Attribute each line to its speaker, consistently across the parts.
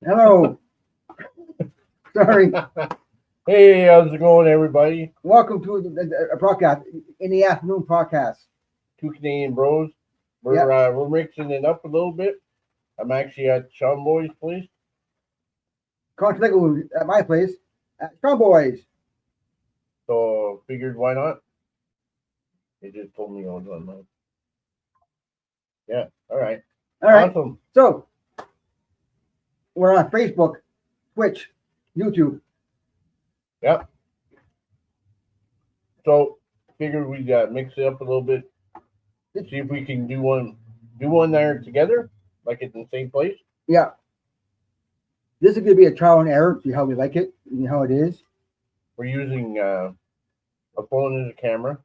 Speaker 1: Hello. Sorry.
Speaker 2: Hey, how's it going, everybody?
Speaker 1: Welcome to a podcast in the afternoon podcast.
Speaker 2: Two Canadian bros. We're mixing it up a little bit. I'm actually at Sean Boy's place.
Speaker 1: Come to at my place at Strong Boys.
Speaker 2: So figured why not? They just told me I was online. Yeah, all right.
Speaker 1: All right.
Speaker 2: Awesome.
Speaker 1: So we're on Facebook, Twitch, YouTube.
Speaker 2: Yep. So figured we mix it up a little bit. See if we can do one there together, like at the same place.
Speaker 1: Yeah. This is going to be a trial and error. See how we like it. See how it is.
Speaker 2: We're using a phone as a camera,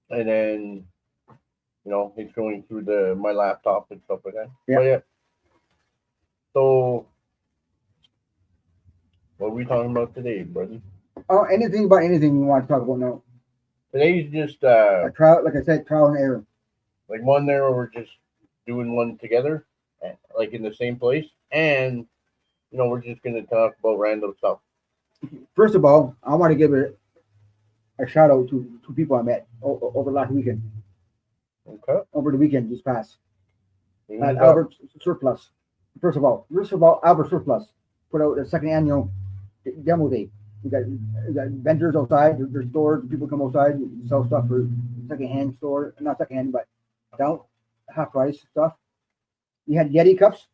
Speaker 2: and then it's going through my laptop and stuff like that.
Speaker 1: Yeah.
Speaker 2: Yeah. So, what are we talking about today, buddy?
Speaker 1: Oh, anything about anything you want to talk about now.
Speaker 2: Today's just
Speaker 1: a trial, like I said, trial and error.
Speaker 2: Like one there where we're just doing one together, like in the same place, and we're just gonna talk about random stuff.
Speaker 1: First of all, I want to give a shout out to two people I met over last weekend.
Speaker 2: Okay.
Speaker 1: Over the weekend just passed. At
Speaker 2: Up?
Speaker 1: Albert Surplus. First of all, Albert Surplus put out a second annual demo day. We got vendors outside. There's stores. People come outside, sell stuff for second-hand store. Not second-hand, but down half price stuff. You had Yeti cups,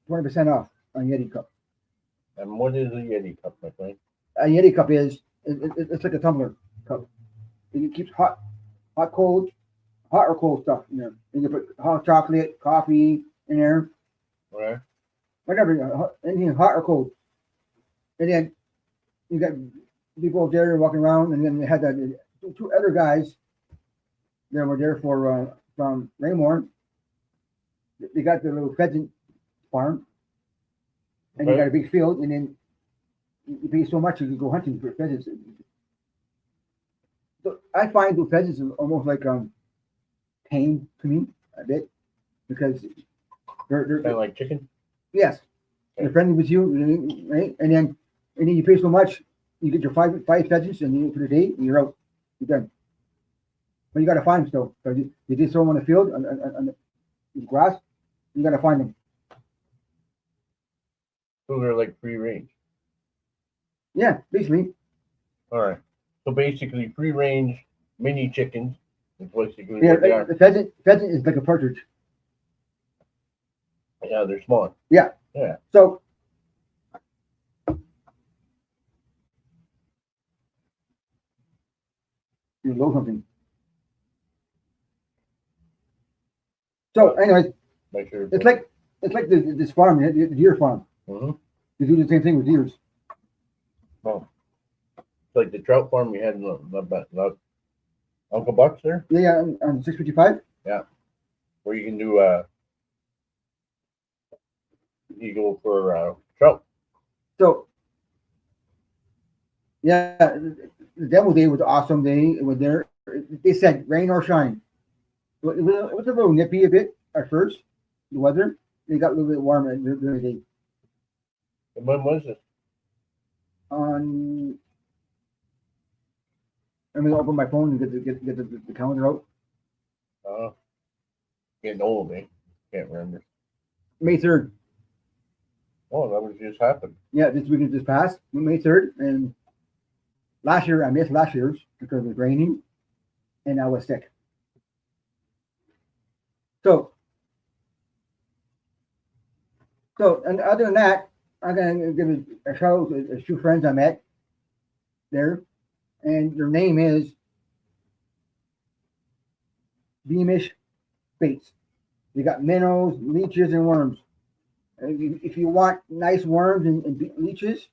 Speaker 1: 20% off on Yeti cup.
Speaker 2: And what is a Yeti cup, my friend?
Speaker 1: A Yeti cup is it's like a tumbler cup. It keeps hot or cold stuff in there. You can put hot chocolate, coffee in there.
Speaker 2: Okay.
Speaker 1: Whatever, anything hot or cold. And then you got people out there walking around, and then they had two other guys that were there from Raymore. They got their little pheasant farm, and
Speaker 2: Okay.
Speaker 1: you got a big field, and then you pay so much you can go hunting for pheasants. So I find the pheasants are almost like tame to me a bit because they're
Speaker 2: Kind of like chicken.
Speaker 1: yes, they're friendly with you, right? And then you pay so much, you get your five pheasants, and you for the day, and you're out, you're done. But you got to find them still. So you just throw them on the field on the grass. You got to find them.
Speaker 2: So they're like free range.
Speaker 1: Yeah, basically.
Speaker 2: All right. So basically, free range mini chickens is basically
Speaker 1: Yeah,
Speaker 2: what they are.
Speaker 1: the pheasant is like a partridge.
Speaker 2: Yeah, they're small.
Speaker 1: Yeah.
Speaker 2: Yeah.
Speaker 1: So you know something. So, anyways,
Speaker 2: Make sure.
Speaker 1: it's like this farm, the deer farm.
Speaker 2: Mm-hmm.
Speaker 1: You do the same thing with deers.
Speaker 2: Oh. It's like the trout farm we had in the Uncle Buck's there.
Speaker 1: Yeah, on 655.
Speaker 2: Where you can do you go for trout.
Speaker 1: So, yeah, the demo day was awesome. They were there. They said rain or shine. It was a little nippy a bit at first. The weather. It got a little bit warmer during the day.
Speaker 2: And when was it?
Speaker 1: I'm gonna open my phone and get the calendar out.
Speaker 2: Getting old, eh? Can't remember.
Speaker 1: May 3rd.
Speaker 2: Oh, that was just happened.
Speaker 1: Yeah, this weekend just passed. May 3rd, and last year I missed last year's because it was raining, and I was sick. So and other than that, I'm gonna give a shout out to two friends I met there, and their name is Beamish Baits. They got minnows, leeches, and worms. If you want nice worms and leeches,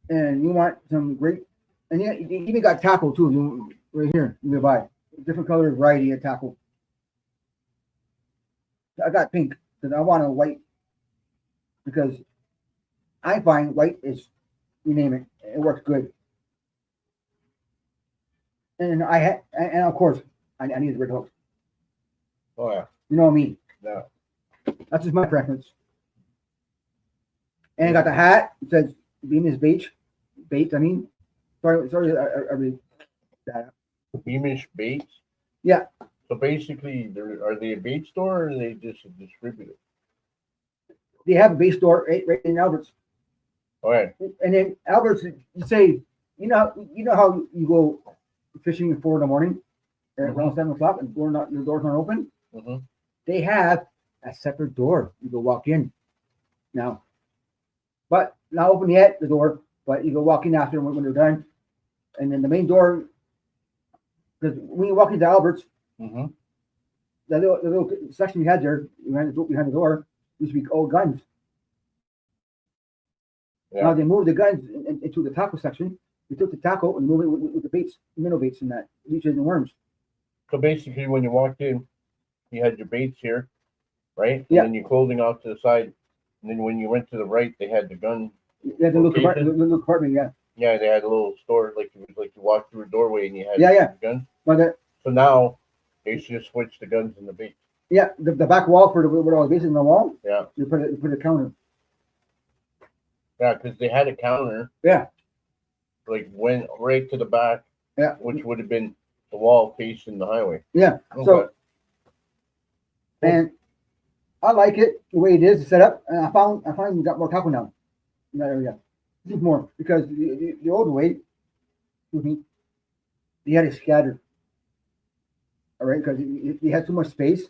Speaker 1: and you want some great, and you even got tackle too, right here. You can buy different color variety of tackle. I got pink because I want a white because I find white is, you name it, it works good. And and of course I need the red hooks.
Speaker 2: Oh yeah.
Speaker 1: You know me.
Speaker 2: Yeah.
Speaker 1: That's just my preference. And I got the hat. It says Venus Beach. Baits, I mean. Sorry, I read that.
Speaker 2: Beamish Baits.
Speaker 1: Yeah.
Speaker 2: So basically, are they a bait store or are they just a distributor?
Speaker 1: They have a bait store right in Alberts.
Speaker 2: All right.
Speaker 1: And then Alberts, you say, you know how you go fishing at 4 in the morning, or around 7 o'clock, and the door's not open.
Speaker 2: Mm-hmm.
Speaker 1: They have a separate door. You go walk in now, but not open yet the door. But you go walk in after when they're done, and then the main door. Because when you walk into Alberts,
Speaker 2: Mm-hmm.
Speaker 1: the little section you had there behind the door used to be old guns.
Speaker 2: Yeah.
Speaker 1: Now they moved the guns into the tackle section. They took the tackle and moved it with the baits, minnow baits, and that leeches and worms.
Speaker 2: So basically, when you walked in, you had your baits here, right? And
Speaker 1: Yeah.
Speaker 2: then your clothing off to the side. And then when you went to the right, they had the gun.
Speaker 1: Yeah, the little compartment, yeah.
Speaker 2: Yeah, they had a little store, like it was like you walked through a doorway and you had
Speaker 1: Yeah.
Speaker 2: guns.
Speaker 1: But
Speaker 2: So now they just switched the guns and the baits.
Speaker 1: yeah, the back wall for where all the baits in the wall.
Speaker 2: Yeah.
Speaker 1: You put a counter.
Speaker 2: Yeah, because they had a counter.
Speaker 1: Yeah.
Speaker 2: Like went right to the back.
Speaker 1: Yeah.
Speaker 2: Which would have been the wall facing the highway.
Speaker 1: Yeah.
Speaker 2: Okay.
Speaker 1: So, and I like it the way it is set up. And I found we got more tackle now in that area. I think more because the old way, excuse me, they had it scattered. All right, because you had too much space,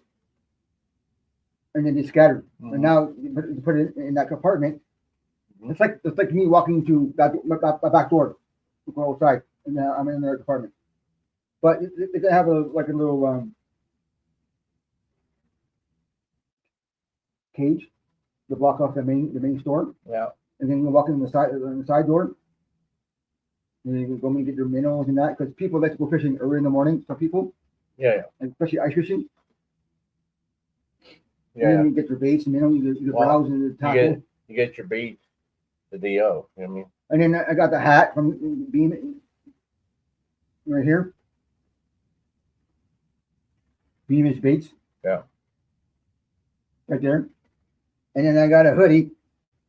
Speaker 1: and then they scattered.
Speaker 2: Mhm.
Speaker 1: And now you put it in that compartment.
Speaker 2: Mhm.
Speaker 1: It's like me walking to my back door to go outside, and I'm in their compartment. But they can have a little cage to block off the main store,
Speaker 2: Yeah.
Speaker 1: and then you walk in the side door. And you go and get your minnows and that because people like to go fishing early in the morning. Some people,
Speaker 2: Yeah.
Speaker 1: and especially ice fishing.
Speaker 2: Yeah.
Speaker 1: And then you get your baits and minnows, your browse and your tackle.
Speaker 2: You get your bait the day of. You know what I mean?
Speaker 1: And then I got the hat from Beam right here. Beamish Baits.
Speaker 2: Yeah.
Speaker 1: Right there. And then I got a hoodie.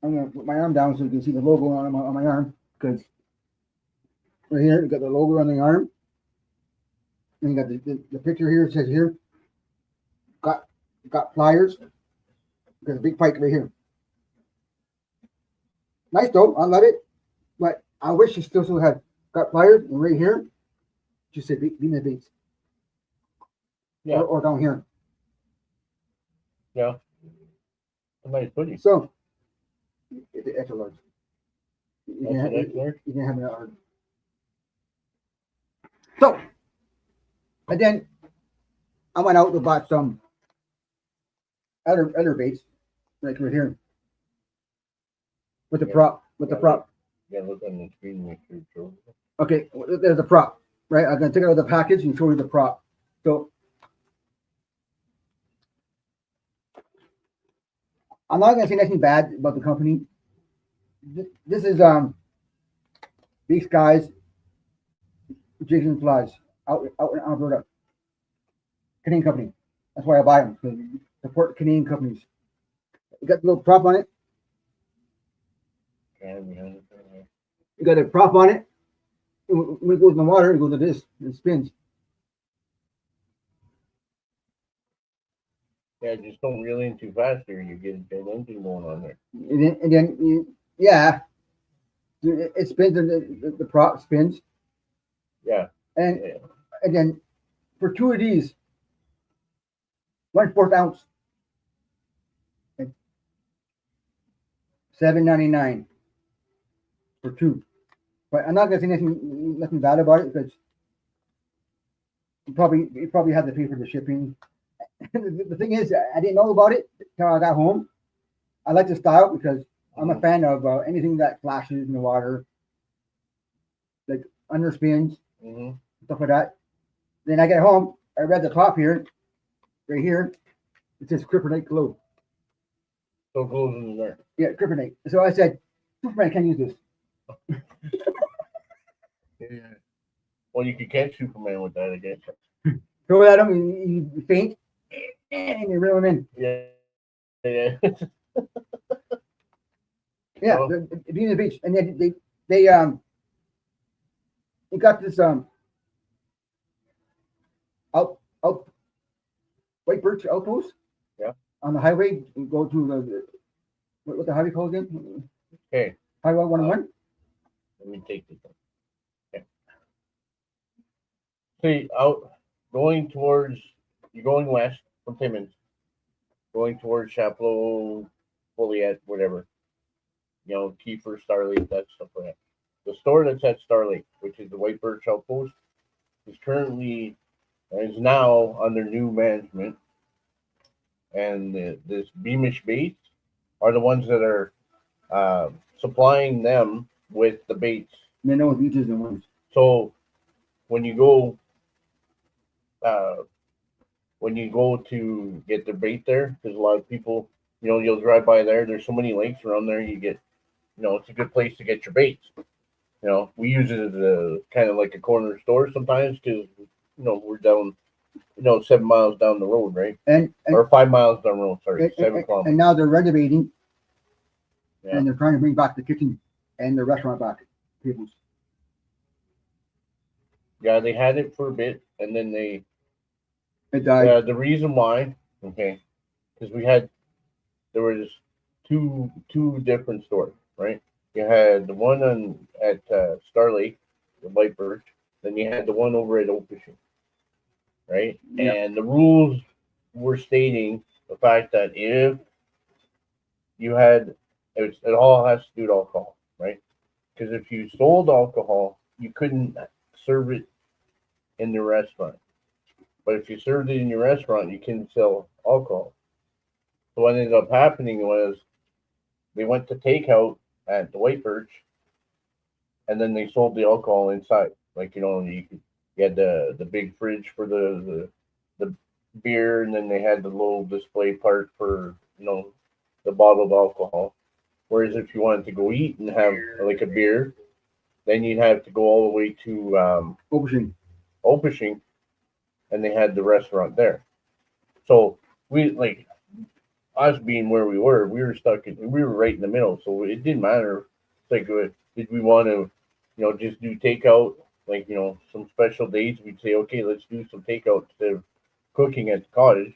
Speaker 1: I'm gonna put my arm down so you can see the logo on my arm because right here you got the logo on the arm. And you got the picture here. It says here. Got pliers. Got a big pike right here. Nice though, I love it. But I wish you still had got pliers and right here. Just said Beamish Baits.
Speaker 2: Yeah.
Speaker 1: Or down here.
Speaker 2: Yeah. A nice hoodie.
Speaker 1: So, it's extra large. You
Speaker 2: That's
Speaker 1: can have,
Speaker 2: an extra large?
Speaker 1: you can have it large. So, and then I went out and bought some other baits, like right here, with the
Speaker 2: Yeah.
Speaker 1: prop.
Speaker 2: Yeah, look on the screen and make sure it shows.
Speaker 1: Okay, there's the prop, right? I'm gonna take it out of the package and show you the prop. So, I'm not gonna say anything bad about the company. This is Big Skies Jigs and Flies out in Alberta. Canadian company. That's why I buy them. So support Canadian companies. You got the little prop on it. You got a prop on it. When it goes in the water, it goes to this. It spins.
Speaker 2: Yeah, just don't reel in too fast there. You get an engine going on there.
Speaker 1: And then yeah, it spins and the prop spins.
Speaker 2: Yeah.
Speaker 1: And
Speaker 2: Yeah.
Speaker 1: and then for two of these, 1/4 ounce, $7.99 for two. But I'm not gonna say nothing bad about it because you probably had to pay for the shipping. The thing is, I didn't know about it until I got home. I like the style because I'm a fan of anything that flashes in the water, like underspins,
Speaker 2: Mm-hmm.
Speaker 1: stuff like that. Then I get home, I read the top here, right here, it says kryptonite glow.
Speaker 2: So it goes in there.
Speaker 1: Yeah, kryptonite. So I said, Superman can't use this.
Speaker 2: Yeah. Well, you could catch Superman with that, I guess.
Speaker 1: Throw it at him, you faint, and you reel them in.
Speaker 2: Yeah.
Speaker 1: Yeah,
Speaker 2: Oh.
Speaker 1: being the beach, and then they you got this out White Birch outpost.
Speaker 2: Yeah.
Speaker 1: On the highway, you go to what the highway called again?
Speaker 2: Okay.
Speaker 1: Highway 101.
Speaker 2: Let me take this one. Okay. See, out going towards you're going west from Timmins, going towards Chapleau, Folliet, whatever. You know, Kiefer, Starlake, that stuff like that. The store that's at Starlake, which is the White Birch Outpost, is now under new management, and this Beamish Baits are the ones that are supplying them with the baits.
Speaker 1: They know beaches and ones.
Speaker 2: So when you go uh, when you go to get the bait there, because a lot of people, you know, you'll drive by there. There's so many lakes around there. You get, you know, it's a good place to get your baits. You know, we use it as a kind of like a corner store sometimes because, you know, we're down, 7 miles down the road, right?
Speaker 1: And
Speaker 2: Or 5 miles down the road. Sorry,
Speaker 1: and,
Speaker 2: 7 kilometers.
Speaker 1: and now they're renovating,
Speaker 2: Yeah.
Speaker 1: and they're trying to bring back the kitchen and the restaurant back tables.
Speaker 2: Yeah, they had it for a bit, and then they.
Speaker 1: It died.
Speaker 2: The reason why, okay, because there was two different stores, right? You had the one at Star Lake, the White Birch. Then you had the one over at Oak Fishing, right?
Speaker 1: Yeah.
Speaker 2: And the rules were stating the fact that if you had, it all has to do with alcohol, right? Because if you sold alcohol, you couldn't serve it in the restaurant. But if you served it in your restaurant, you couldn't sell alcohol. So what ended up happening was they went to takeout at the White Birch, and then they sold the alcohol inside. Like you had the big fridge for the beer, and then they had the little display part for the bottled alcohol. Whereas if you wanted to go eat and have like a beer, then you'd have to go all the way to Opishing, and they had the restaurant there. So we like us being where we were stuck. We were right in the middle, so it didn't matter. It's like, did we want to, just do takeout? Like, some special days, we'd say, okay, let's do some takeout instead of cooking at the cottage.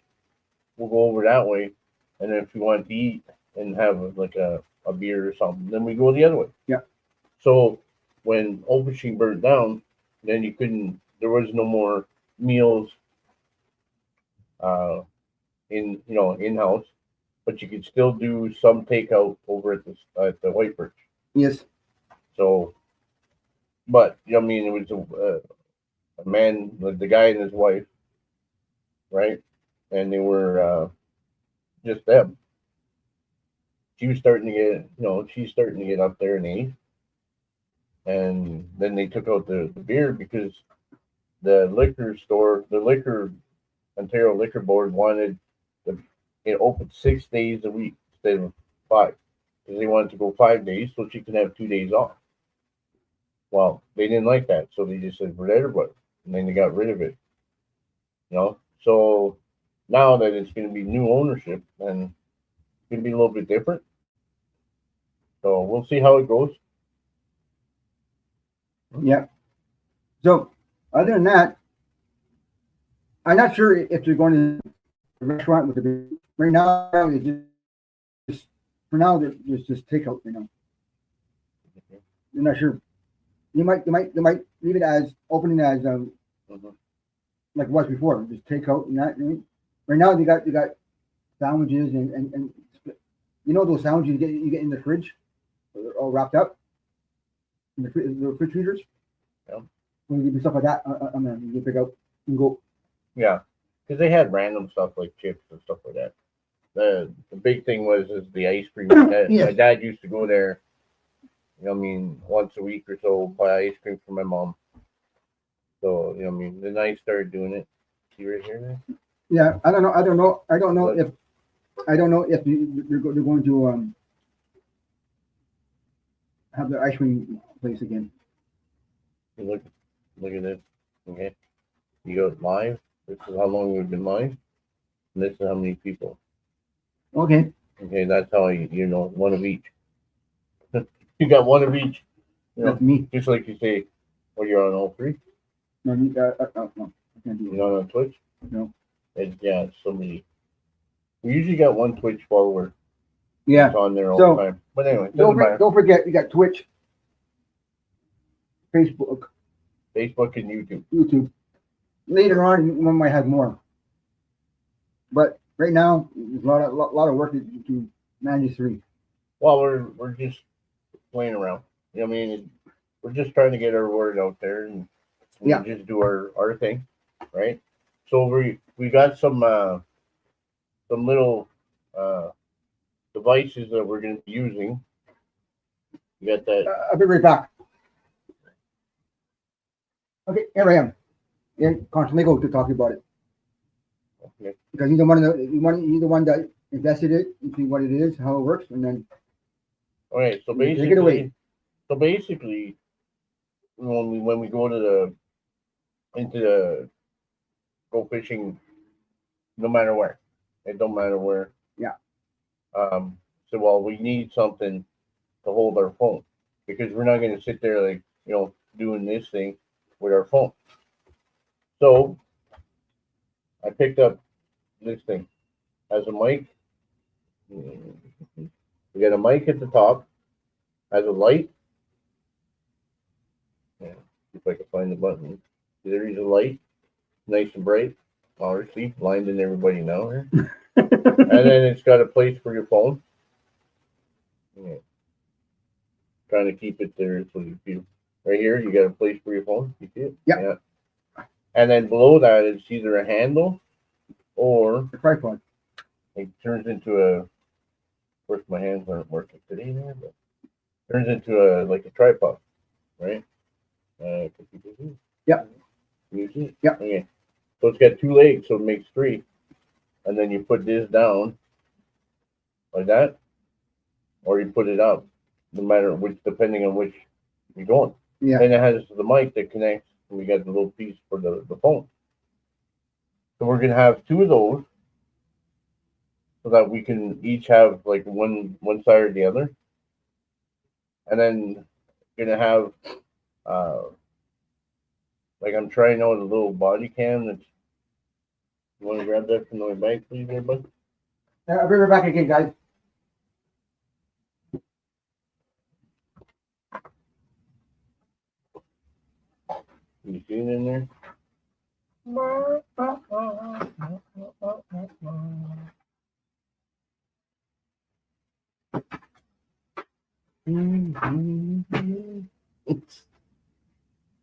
Speaker 2: We'll go over that way, and then if we want to eat and have like a beer or something, then we go the other way.
Speaker 1: Yeah.
Speaker 2: So when Opishing burned down, then you couldn't. There was no more meals. In house, but you could still do some takeout over at the White Birch.
Speaker 1: Yes.
Speaker 2: So, but I mean, it was a man, the guy and his wife, right? And they were just them. She was starting to get, she's starting to get up there in age, and then they took out the beer because the liquor store, the liquor Ontario Liquor Board wanted it open 6 days a week instead of 5, because they wanted to go 5 days so she can have 2 days off. Well, they didn't like that, so they just said forget about it, and then they got rid of it. So now that it's going to be new ownership, and it's going to be a little bit different. So we'll see how it goes.
Speaker 1: Yeah. So other than that, I'm not sure if you're going to the restaurant with the right now. It's just for now. There's just takeout. You're not sure. They might leave it as opening as like it was before, just takeout and that. Right now they got sandwiches and those sandwiches you get in the fridge, they're all wrapped up in the refrigerators.
Speaker 2: Yeah.
Speaker 1: When you give you stuff like that, you pick out and go.
Speaker 2: Yeah, because they had random stuff like chips and stuff like that. The big thing was the ice cream.
Speaker 1: Yes.
Speaker 2: My dad used to go there. Once a week or so, buy ice cream for my mom. So then I started doing it. See right here.
Speaker 1: Yeah, I don't know if they're going to have the ice cream place again.
Speaker 2: Look at this. Okay, you go live. This is how long we've been live. and this is how many people.
Speaker 1: Okay.
Speaker 2: Okay, that's how you know, one of each. You got one of each. You know,
Speaker 1: That's me.
Speaker 2: just like you say, well, you're on all three.
Speaker 1: No, no, I can't do
Speaker 2: You're
Speaker 1: it.
Speaker 2: not on Twitch.
Speaker 1: No.
Speaker 2: It's so many. We usually got one Twitch follower.
Speaker 1: Yeah.
Speaker 2: That's on there all
Speaker 1: So,
Speaker 2: the time. But anyway, doesn't matter.
Speaker 1: Don't forget, you got Twitch, Facebook,
Speaker 2: Facebook and YouTube.
Speaker 1: YouTube. Later on, one might have more. But right now, there's a lot of work to manage three.
Speaker 2: Well, we're just playing around. You know what I mean? We're just trying to get our word out there, and we
Speaker 1: Yeah.
Speaker 2: just do our thing, right? So we got some little devices that we're going to be using. You got that?
Speaker 1: I'll be right back. Okay, here I am. In Constantly to talk about it.
Speaker 2: Okay.
Speaker 1: Because you're the one that invested it, you see what it is, how it works, and then
Speaker 2: Okay, so
Speaker 1: take it away.
Speaker 2: basically, when we go to go fishing, no matter where, it don't matter where.
Speaker 1: Yeah.
Speaker 2: So we need something to hold our phone, because we're not going to sit there like, doing this thing with our phone. So I picked up this thing. Has a mic. We got a mic at the top. Has a light. Yeah, if I can find the button. There is a light, nice and bright. Obviously, blinding everybody now here. And then it's got a place for your phone. Yeah. Trying to keep it there so you right here. You got a place for your phone. You see it?
Speaker 1: Yep.
Speaker 2: Yeah. And then below that, it's either a handle or
Speaker 1: The tripod.
Speaker 2: it turns into a. Of course, my hands aren't working today, there, but turns into a tripod, right?
Speaker 1: Yep.
Speaker 2: You see?
Speaker 1: Yep.
Speaker 2: Okay. So it's got two legs, so it makes three, and then you put this down like that, or you put it up, no matter which, depending on which you're going.
Speaker 1: Yeah.
Speaker 2: Then it has the mic that connects, and we got the little piece for the phone. So we're gonna have two of those, so that we can each have like one side or the other, and then gonna have like I'm trying out a little body cam. That's, you want to grab that from the bag, please, there, bud?
Speaker 1: I'll be right back again, guys.
Speaker 2: You see it in there?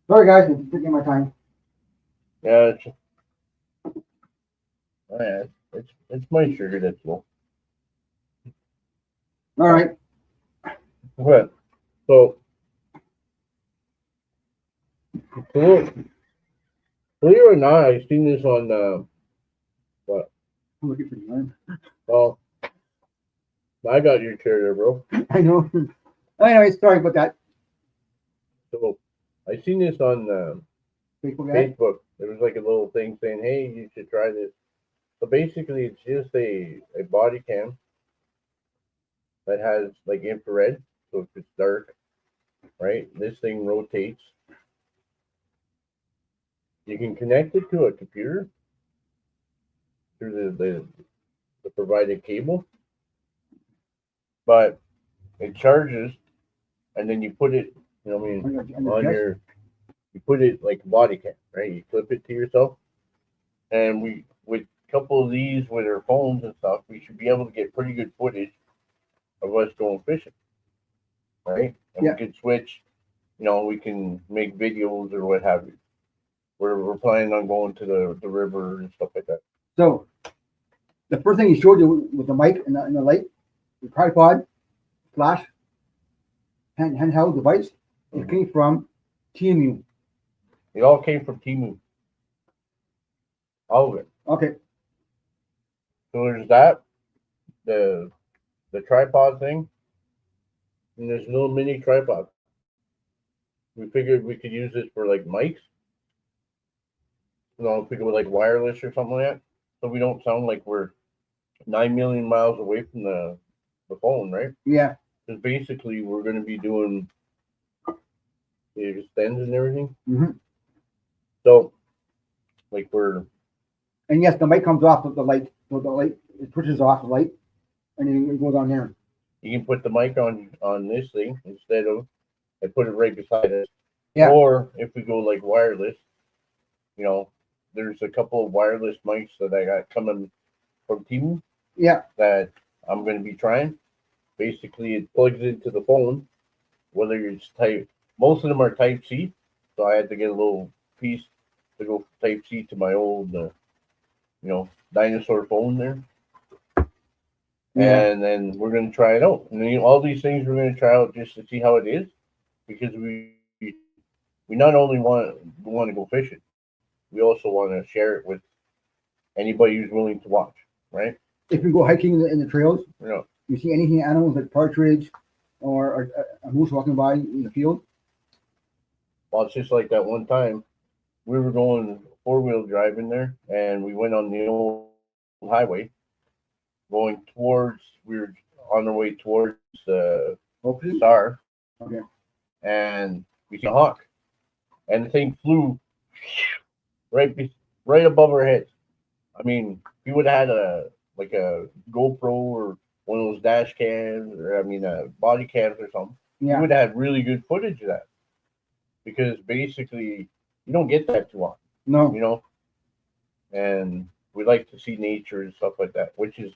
Speaker 1: Sorry, guys, I'm taking my time.
Speaker 2: Yeah, it's my sugar that's low.
Speaker 1: All right.
Speaker 2: Okay, so believe it or not, I've seen this on what?
Speaker 1: I'm looking for you,
Speaker 2: Well, I got your chair there, bro.
Speaker 1: I know. Anyway, sorry about that.
Speaker 2: So I seen this on
Speaker 1: Facebook ad.
Speaker 2: Facebook. There was like a little thing saying, "Hey, you should try this." So basically, it's just a body cam that has like infrared. So if it's dark, right, this thing rotates. You can connect it to a computer through the provided cable, but it charges, and then you put it, I mean, on your, you put it like a body cam, right? You clip it to yourself, and with a couple of these with our phones and stuff, we should be able to get pretty good footage of us going fishing, right? And
Speaker 1: Yeah.
Speaker 2: we could switch, we can make videos or what have you. We're planning on going to the river and stuff like that.
Speaker 1: So, the first thing he showed you with the mic and the light, the tripod, flash, handheld device, it came from TMU.
Speaker 2: It all came from Timu. All of it.
Speaker 1: Okay.
Speaker 2: So there's that, the tripod thing, and there's no mini tripod. We figured we could use this for like mics. If we go like wireless or something like that. so we don't sound like we're 9 million miles away from the phone, right?
Speaker 1: Yeah.
Speaker 2: Because basically we're going to be doing the extends and everything.
Speaker 1: Hmm.
Speaker 2: So like we're
Speaker 1: And yes, the mic comes off of the light. So the light, it pushes off the light, and then it goes on there.
Speaker 2: you can put the mic on this thing instead of I put it right beside it.
Speaker 1: Yeah.
Speaker 2: Or if we go like wireless, you know, there's a couple of wireless mics that I got coming from Timu
Speaker 1: Yeah.
Speaker 2: that I'm going to be trying. Basically, it plugs into the phone, whether it's type. Most of them are Type C, so I had to get a little piece to go Type C to my old, dinosaur phone there.
Speaker 1: Yeah.
Speaker 2: And then we're going to try it out. And then all these things we're going to try out just to see how it is, because we not only want to go fishing, we also want to share it with anybody who's willing to watch, right?
Speaker 1: If you go hiking in the trails,
Speaker 2: You know,
Speaker 1: you see anything animals like partridge or a moose walking by in the field.
Speaker 2: well, it's just like that one time we were going 4-wheel driving there, and we went on the old highway, going towards. We were on our way towards the
Speaker 1: Hopefully.
Speaker 2: Star,
Speaker 1: Okay.
Speaker 2: and we seen a hawk, and the thing flew right right above our heads. I mean, if you would have had a GoPro or one of those dash cams, or I mean, body cams or something, you
Speaker 1: Yeah.
Speaker 2: would have had really good footage of that, because basically you don't get that too often,
Speaker 1: No.
Speaker 2: you know. And we like to see nature and stuff like that, which is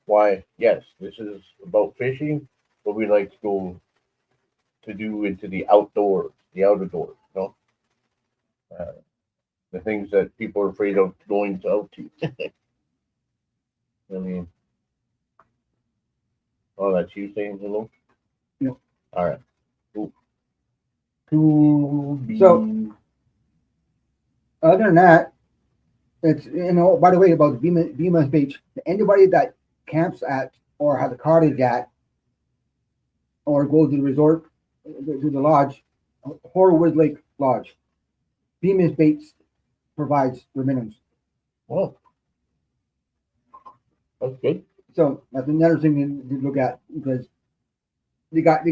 Speaker 2: why yes, this is about fishing, but we like to go to do into the outer doors, you know, uh, the things that people are afraid of going to out to. I mean, oh, that's you saying hello.
Speaker 1: Yeah.
Speaker 2: All right. Cool. To be
Speaker 1: So other than that, it's By the way, about Bemis Beach, anybody that camps at or has a cottage at or goes to the resort to the lodge, Horwood Lake Lodge, Bemis Beach provides their minimums.
Speaker 2: well, that's good.
Speaker 1: So that's another thing to look at because you got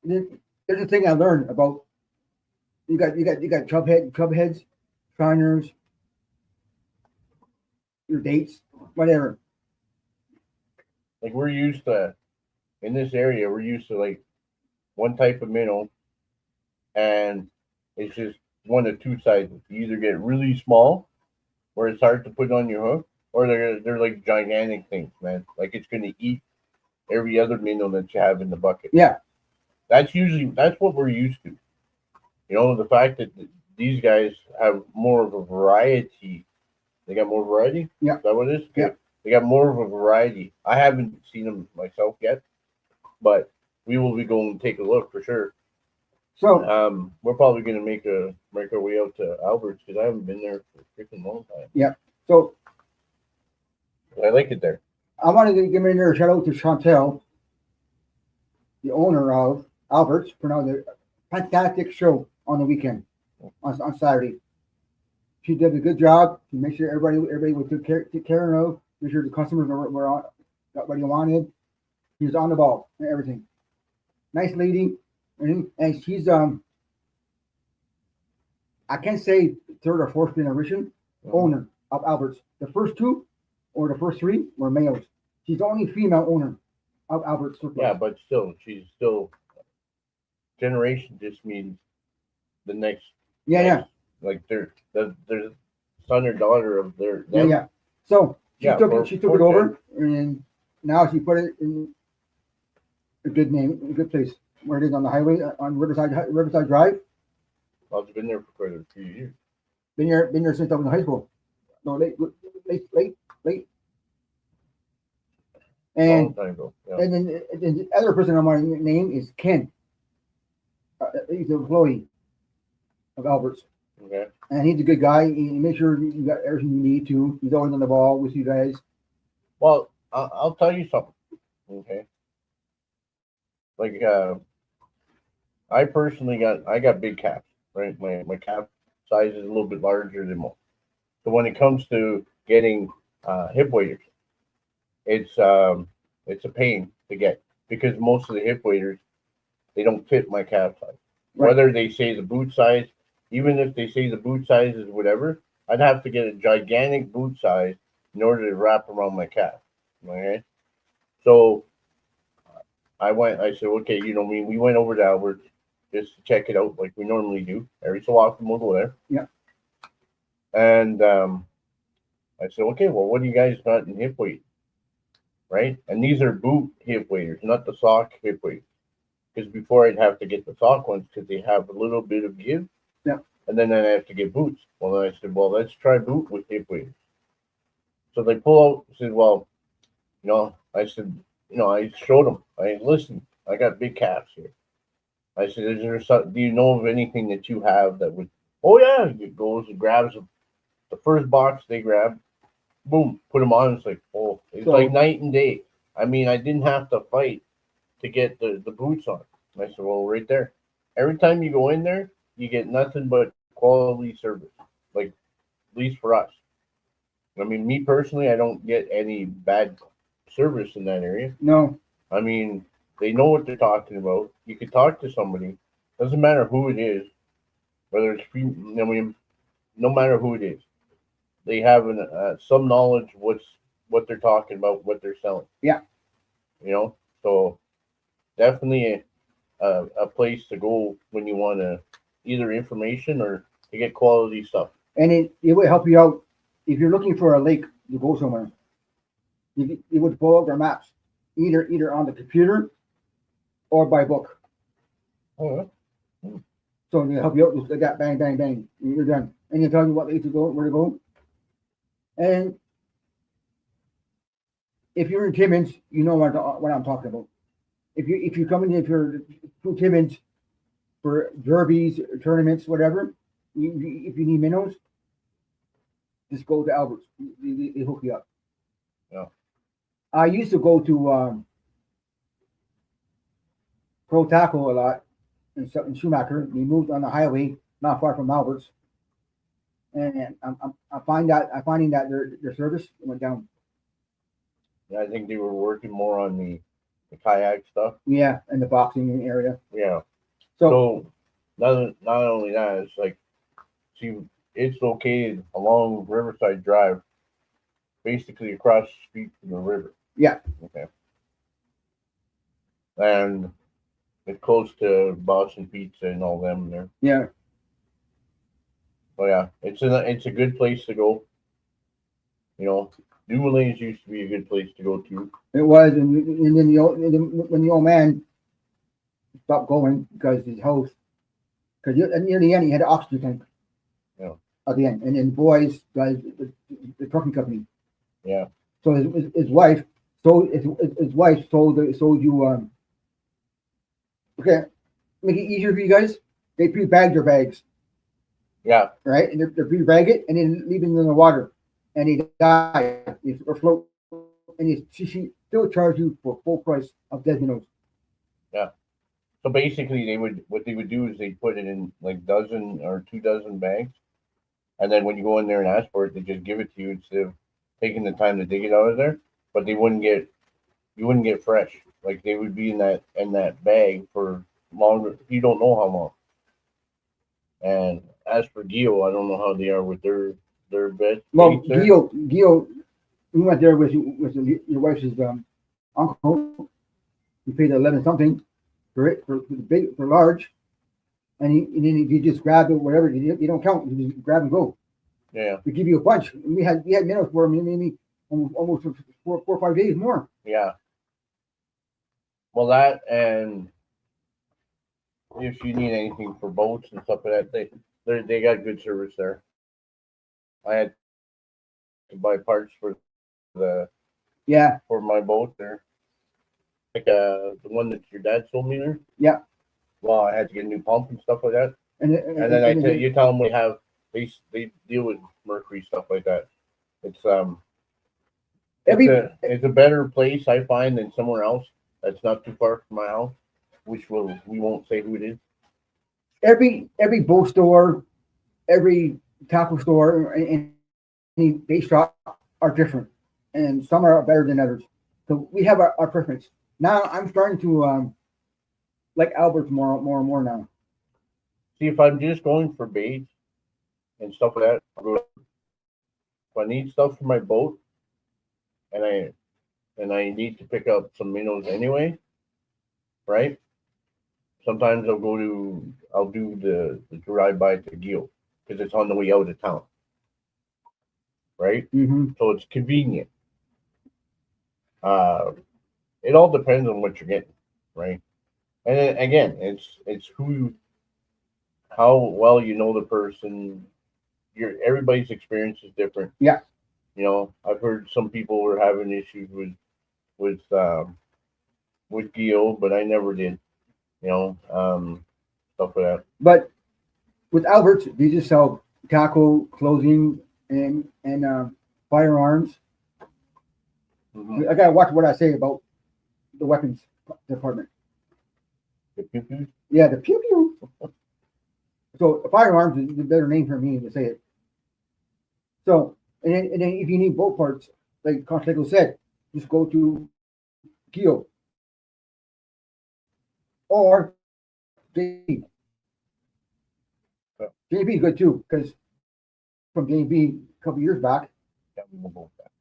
Speaker 1: there's a thing I learned about you got club heads, shiners, your dates, whatever.
Speaker 2: Like we're used to in this area, we're used to like one type of minnow, and it's just one of two sizes. You either get really small, where it's hard to put on your hook, or they're like gigantic things, man. Like it's gonna eat every other minnow that you have in the bucket.
Speaker 1: Yeah.
Speaker 2: That's what we're used to. You know, the fact that these guys have more of a variety. They got more variety.
Speaker 1: Yeah.
Speaker 2: Is that what it is?
Speaker 1: Yeah.
Speaker 2: They got more of a variety. I haven't seen them myself yet, but we will be going to take a look for sure.
Speaker 1: So
Speaker 2: We're probably going to make our way out to Albert's because I haven't been there for a freaking long time.
Speaker 1: yeah. So
Speaker 2: I like it there.
Speaker 1: I wanted to give a shout out to Chantel, the owner of Albert's, for another fantastic show on the weekend on Saturday. She did a good job to make sure everybody was took care of, make sure the customers were on, got what you wanted. He was on the ball and everything. Nice lady, and she's I can't say third or fourth generation owner of Albert's. The first two or the first three were males. She's the only female owner of Albert's Surplus.
Speaker 2: Yeah, but still, she's still generation just means the next.
Speaker 1: Yeah.
Speaker 2: Like they're son or daughter of their.
Speaker 1: Yeah. So she took it over, and now she put it in a good name, a good place where it is on the highway on Riverside Drive.
Speaker 2: I've been there for quite a few years.
Speaker 1: Been there since I was in high school. No, late. And
Speaker 2: Long time ago. Yeah.
Speaker 1: and then the other person on my name is Ken. He's an employee of Albert's.
Speaker 2: Okay.
Speaker 1: And he's a good guy. He makes sure you got everything you need to. He's always on the ball with you guys.
Speaker 2: Well, I'll tell you something. Okay. Like I personally got big caps, right? My cap size is a little bit larger than most. So when it comes to getting hip waders, it's a pain to get because most of the hip waders they don't fit my calf size.
Speaker 1: Right.
Speaker 2: Whether they say the boot size, even if they say the boot size is whatever, I'd have to get a gigantic boot size in order to wrap around my calf. Okay, so I said, okay, we went over to Albert just to check it out like we normally do. Every so often we'll go there.
Speaker 1: Yeah.
Speaker 2: And I said, okay, well, what do you guys got in hip weight? Right? And these are boot hip waders, not the sock hip waders. Because before I'd have to get the sock ones because they have a little bit of give.
Speaker 1: Yeah.
Speaker 2: And then I have to get boots. Well, then I said, well, let's try boot with hip waders. So they pull out, said, well, I said, I showed them. Listen, I got big calves here. I said, do you know of anything that you have that would, oh yeah, it goes and grabs the first box they grab, boom, put them on. It's like, oh, it's like night and day. I mean, I didn't have to fight to get the boots on. And I said, well, right there. Every time you go in there, you get nothing but quality service, like at least for us. I mean, me personally, I don't get any bad service in that area.
Speaker 1: No.
Speaker 2: I mean, they know what they're talking about. You can talk to somebody. Doesn't matter who it is, whether it's free. I mean, no matter who it is, they have some knowledge what they're talking about, what they're selling.
Speaker 1: Yeah.
Speaker 2: So definitely a place to go when you want to either information or to get quality stuff.
Speaker 1: And it will help you out if you're looking for a lake to go somewhere. You would pull out their maps, either on the computer or by book.
Speaker 2: Oh, yeah.
Speaker 1: So they help you out just like that, bang, bang, bang, and you're done. And you tell you what lake to go, where to go. And if you're in Timmins, you know what I'm talking about. If you're coming if you're to Timmins for derbies, tournaments, whatever, if you need minnows, just go to Albert's. They hook you up.
Speaker 2: Yeah.
Speaker 1: I used to go to Pro Taco a lot in Schumacher. We moved on the highway, not far from Albert's, and I'm finding that their service went down.
Speaker 2: Yeah, I think they were working more on the kayak stuff.
Speaker 1: Yeah, in the boxing area.
Speaker 2: Yeah.
Speaker 1: So
Speaker 2: not only that, it's like, see, it's located along Riverside Drive, basically across the street from the river.
Speaker 1: Yeah.
Speaker 2: Okay. And it's close to Boston Pizza and all them there.
Speaker 1: Yeah.
Speaker 2: So yeah, it's a good place to go. New Lanes used to be a good place to go to.
Speaker 1: It was, and then when the old man stopped going because his house, because near the end he had an oxygen tank.
Speaker 2: Yeah.
Speaker 1: At the end, and then boys guys the trucking company.
Speaker 2: Yeah.
Speaker 1: So his wife sold you okay, make it easier for you guys. They pre-bag their bags.
Speaker 2: Yeah.
Speaker 1: Right, and they pre-bag it and then leave it in the water, and they die or float, and she still charge you for full price of dead minnows.
Speaker 2: Yeah. So basically, what they would do is they put it in like dozen or 2 dozen bags, and then when you go in there and ask for it, they just give it to you instead of taking the time to dig it out of there. But you wouldn't get fresh. Like they would be in that bag for longer. You don't know how long. And as for Geo, I don't know how they are with their bed.
Speaker 1: Well, Geo, we went there with your wife's uncle. We paid 11 something for it for large, and then if you just grab it, whatever you don't count, you just grab and go.
Speaker 2: Yeah.
Speaker 1: We give you a bunch. We had minnows for maybe almost 4 or 5 days more.
Speaker 2: Yeah. Well, that, and if you need anything for boats and stuff like that, they got good service there. I had to buy parts for my boat there, like the one that your dad sold me there.
Speaker 1: Yeah.
Speaker 2: Well, I had to get a new pump and stuff like that. And then you tell them they deal with mercury stuff like that. It's it's a better place I find than somewhere else that's not too far from my house, which we won't say who it is.
Speaker 1: Every boat store every tackle store and any bait shop are different, and some are better than others. So we have our preference. Now I'm starting to like Albert's more and more now.
Speaker 2: See, if I'm just going for baits and stuff like that, if I need stuff for my boat and I need to pick up some minnows anyway, right? Sometimes I'll do the drive by to Gil because it's on the way out of town, right?
Speaker 1: Mm-hmm.
Speaker 2: So it's convenient. Uh, it all depends on what you're getting, right? And then, again, it's how well you know the person. Everybody's experience is different.
Speaker 1: Yeah.
Speaker 2: I've heard some people were having issues with Geo, but I never did. Stuff like that.
Speaker 1: But with Albert's, they just sell tackle, clothing, and firearms.
Speaker 2: Mm-hmm.
Speaker 1: I gotta watch what I say about the weapons department.
Speaker 2: The pew-pews?
Speaker 1: Yeah, the pew pew. So firearms is the better name for me to say it. So and then if you need boat parts, like Constable said, just go to Geo or JB.
Speaker 2: Yeah.
Speaker 1: JB is good too because from JB a couple years back,
Speaker 2: Yeah, we will both that.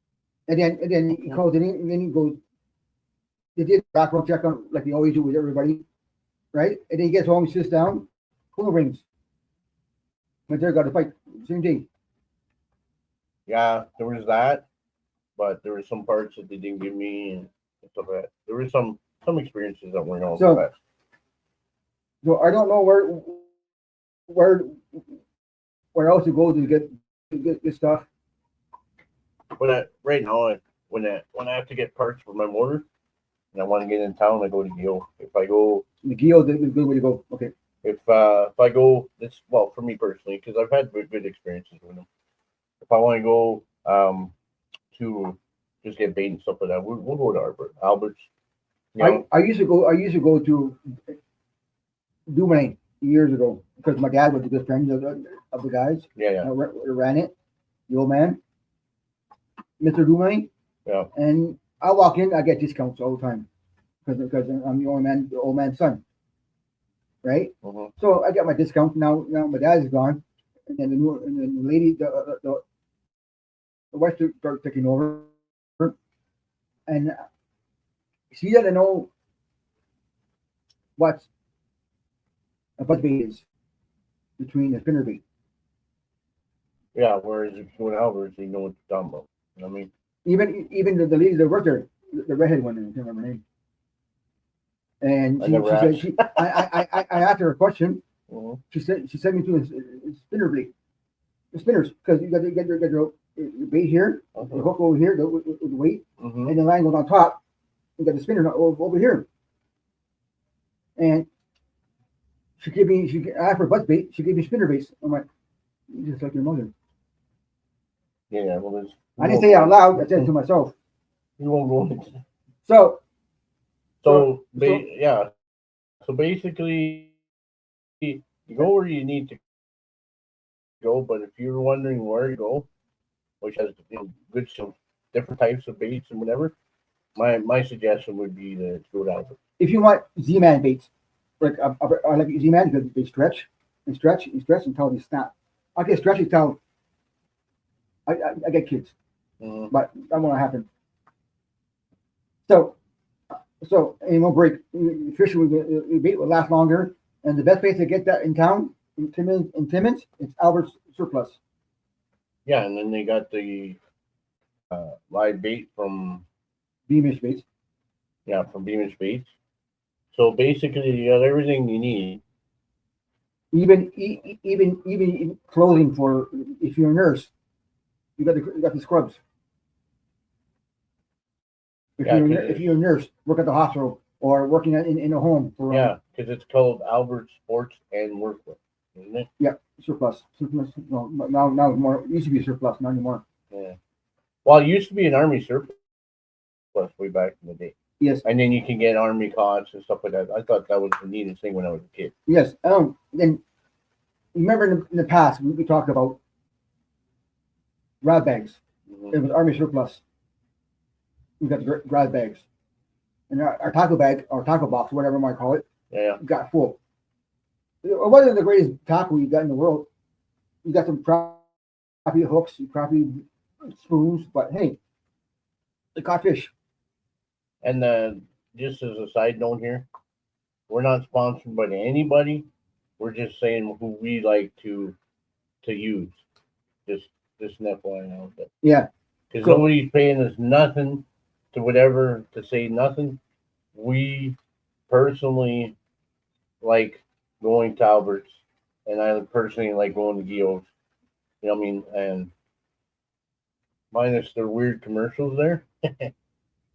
Speaker 1: and then he calls it in, and then he goes. They did a background check on like they always do with everybody, right? And then he gets home, he sits down, phone rings. But they're got to fight same day.
Speaker 2: Yeah, there was that, but there were some parts that they didn't give me and stuff like that. There were some experiences that weren't all the
Speaker 1: So-
Speaker 2: best.
Speaker 1: So I don't know where else to go to get stuff.
Speaker 2: But right now, when I have to get parts for my motor and I want to get in town, I go to Geo. If I go
Speaker 1: The Geo is a good way to go. Okay.
Speaker 2: If I go, this well for me personally, because I've had good experiences with them. If I want to go to just get bait and stuff like that, we'll go to Albert's.
Speaker 1: I used to go to Dumoulin years ago because my dad was a good friend of the guys
Speaker 2: Yeah.
Speaker 1: that ran it, the old man, Mr. Dumoulin.
Speaker 2: Yeah.
Speaker 1: And I walk in, I get discounts all the time because I'm the old man's son, right?
Speaker 2: Mm-hmm.
Speaker 1: So I got my discount now. Now my dad is gone, and then the lady, the wife started taking over, and she doesn't know what a buzzbait is between a spinnerbait.
Speaker 2: Yeah. Whereas if you go to Albert's, you know what you're talking about. You know what I mean?
Speaker 1: Even the lady that worked there, the redhead one, I can't remember her name. And
Speaker 2: I never asked.
Speaker 1: I asked her a question.
Speaker 2: Mm-hmm.
Speaker 1: She sent me to a spinnerbait, the spinners, because you got to get your bait here, the hook over here, with the weight,
Speaker 2: Mm-hmm.
Speaker 1: and the line goes on top. You got the spinners over here. And she asked for butt bait. She gave me spinner baits. I'm like, just like your mother.
Speaker 2: Yeah. Well,
Speaker 1: I didn't say it out loud. I said it to myself.
Speaker 2: You won't go into.
Speaker 1: So
Speaker 2: Yeah. So basically, you go where you need to go. But if you're wondering where to go, which has good some different types of baits and whatever, my suggestion would be to go to Albert.
Speaker 1: if you want Z-Man baits, like I like Z-Man because they stretch and stretch and stretch until they snap. I get stretchy until I get kids,
Speaker 2: Mm-hmm.
Speaker 1: but that won't happen. So and we'll break. Fishing with the bait will last longer, and the best place to get that in town in Timmins, it's Albert's Surplus.
Speaker 2: Yeah, and then they got the live bait from
Speaker 1: Beamish baits.
Speaker 2: Beamish Baits. So basically, you got everything you need.
Speaker 1: Even clothing for if you're a nurse, you got the scrubs. If you're a nurse, work at the hospital or working in a home.
Speaker 2: Yeah, because it's called Albert Sports and Workwear, isn't it?
Speaker 1: Yeah, surplus. No, now it's more. It used to be surplus, not anymore.
Speaker 2: Yeah. Well, it used to be an Army surplus way back in the day.
Speaker 1: Yes.
Speaker 2: And then you can get Army cots and stuff like that. I thought that was the neatest thing when I was a kid.
Speaker 1: Yes. Then remember in the past we talked about grab bags. It was Army surplus. We got the grab bags, and our taco bag, or taco box, whatever you might call it,
Speaker 2: Yeah.
Speaker 1: got full. It wasn't the greatest taco you got in the world. You got some crappy hooks, crappy spoons, but hey, they caught fish.
Speaker 2: And just as a side note here, we're not sponsored by anybody. We're just saying who we like to use. Just just an FYI out there.
Speaker 1: Yeah,
Speaker 2: Because
Speaker 1: cool.
Speaker 2: nobody's paying us nothing to whatever to say nothing. We personally like going to Alberts, and I personally like going to Gio's. You know what I mean? And minus their weird commercials there,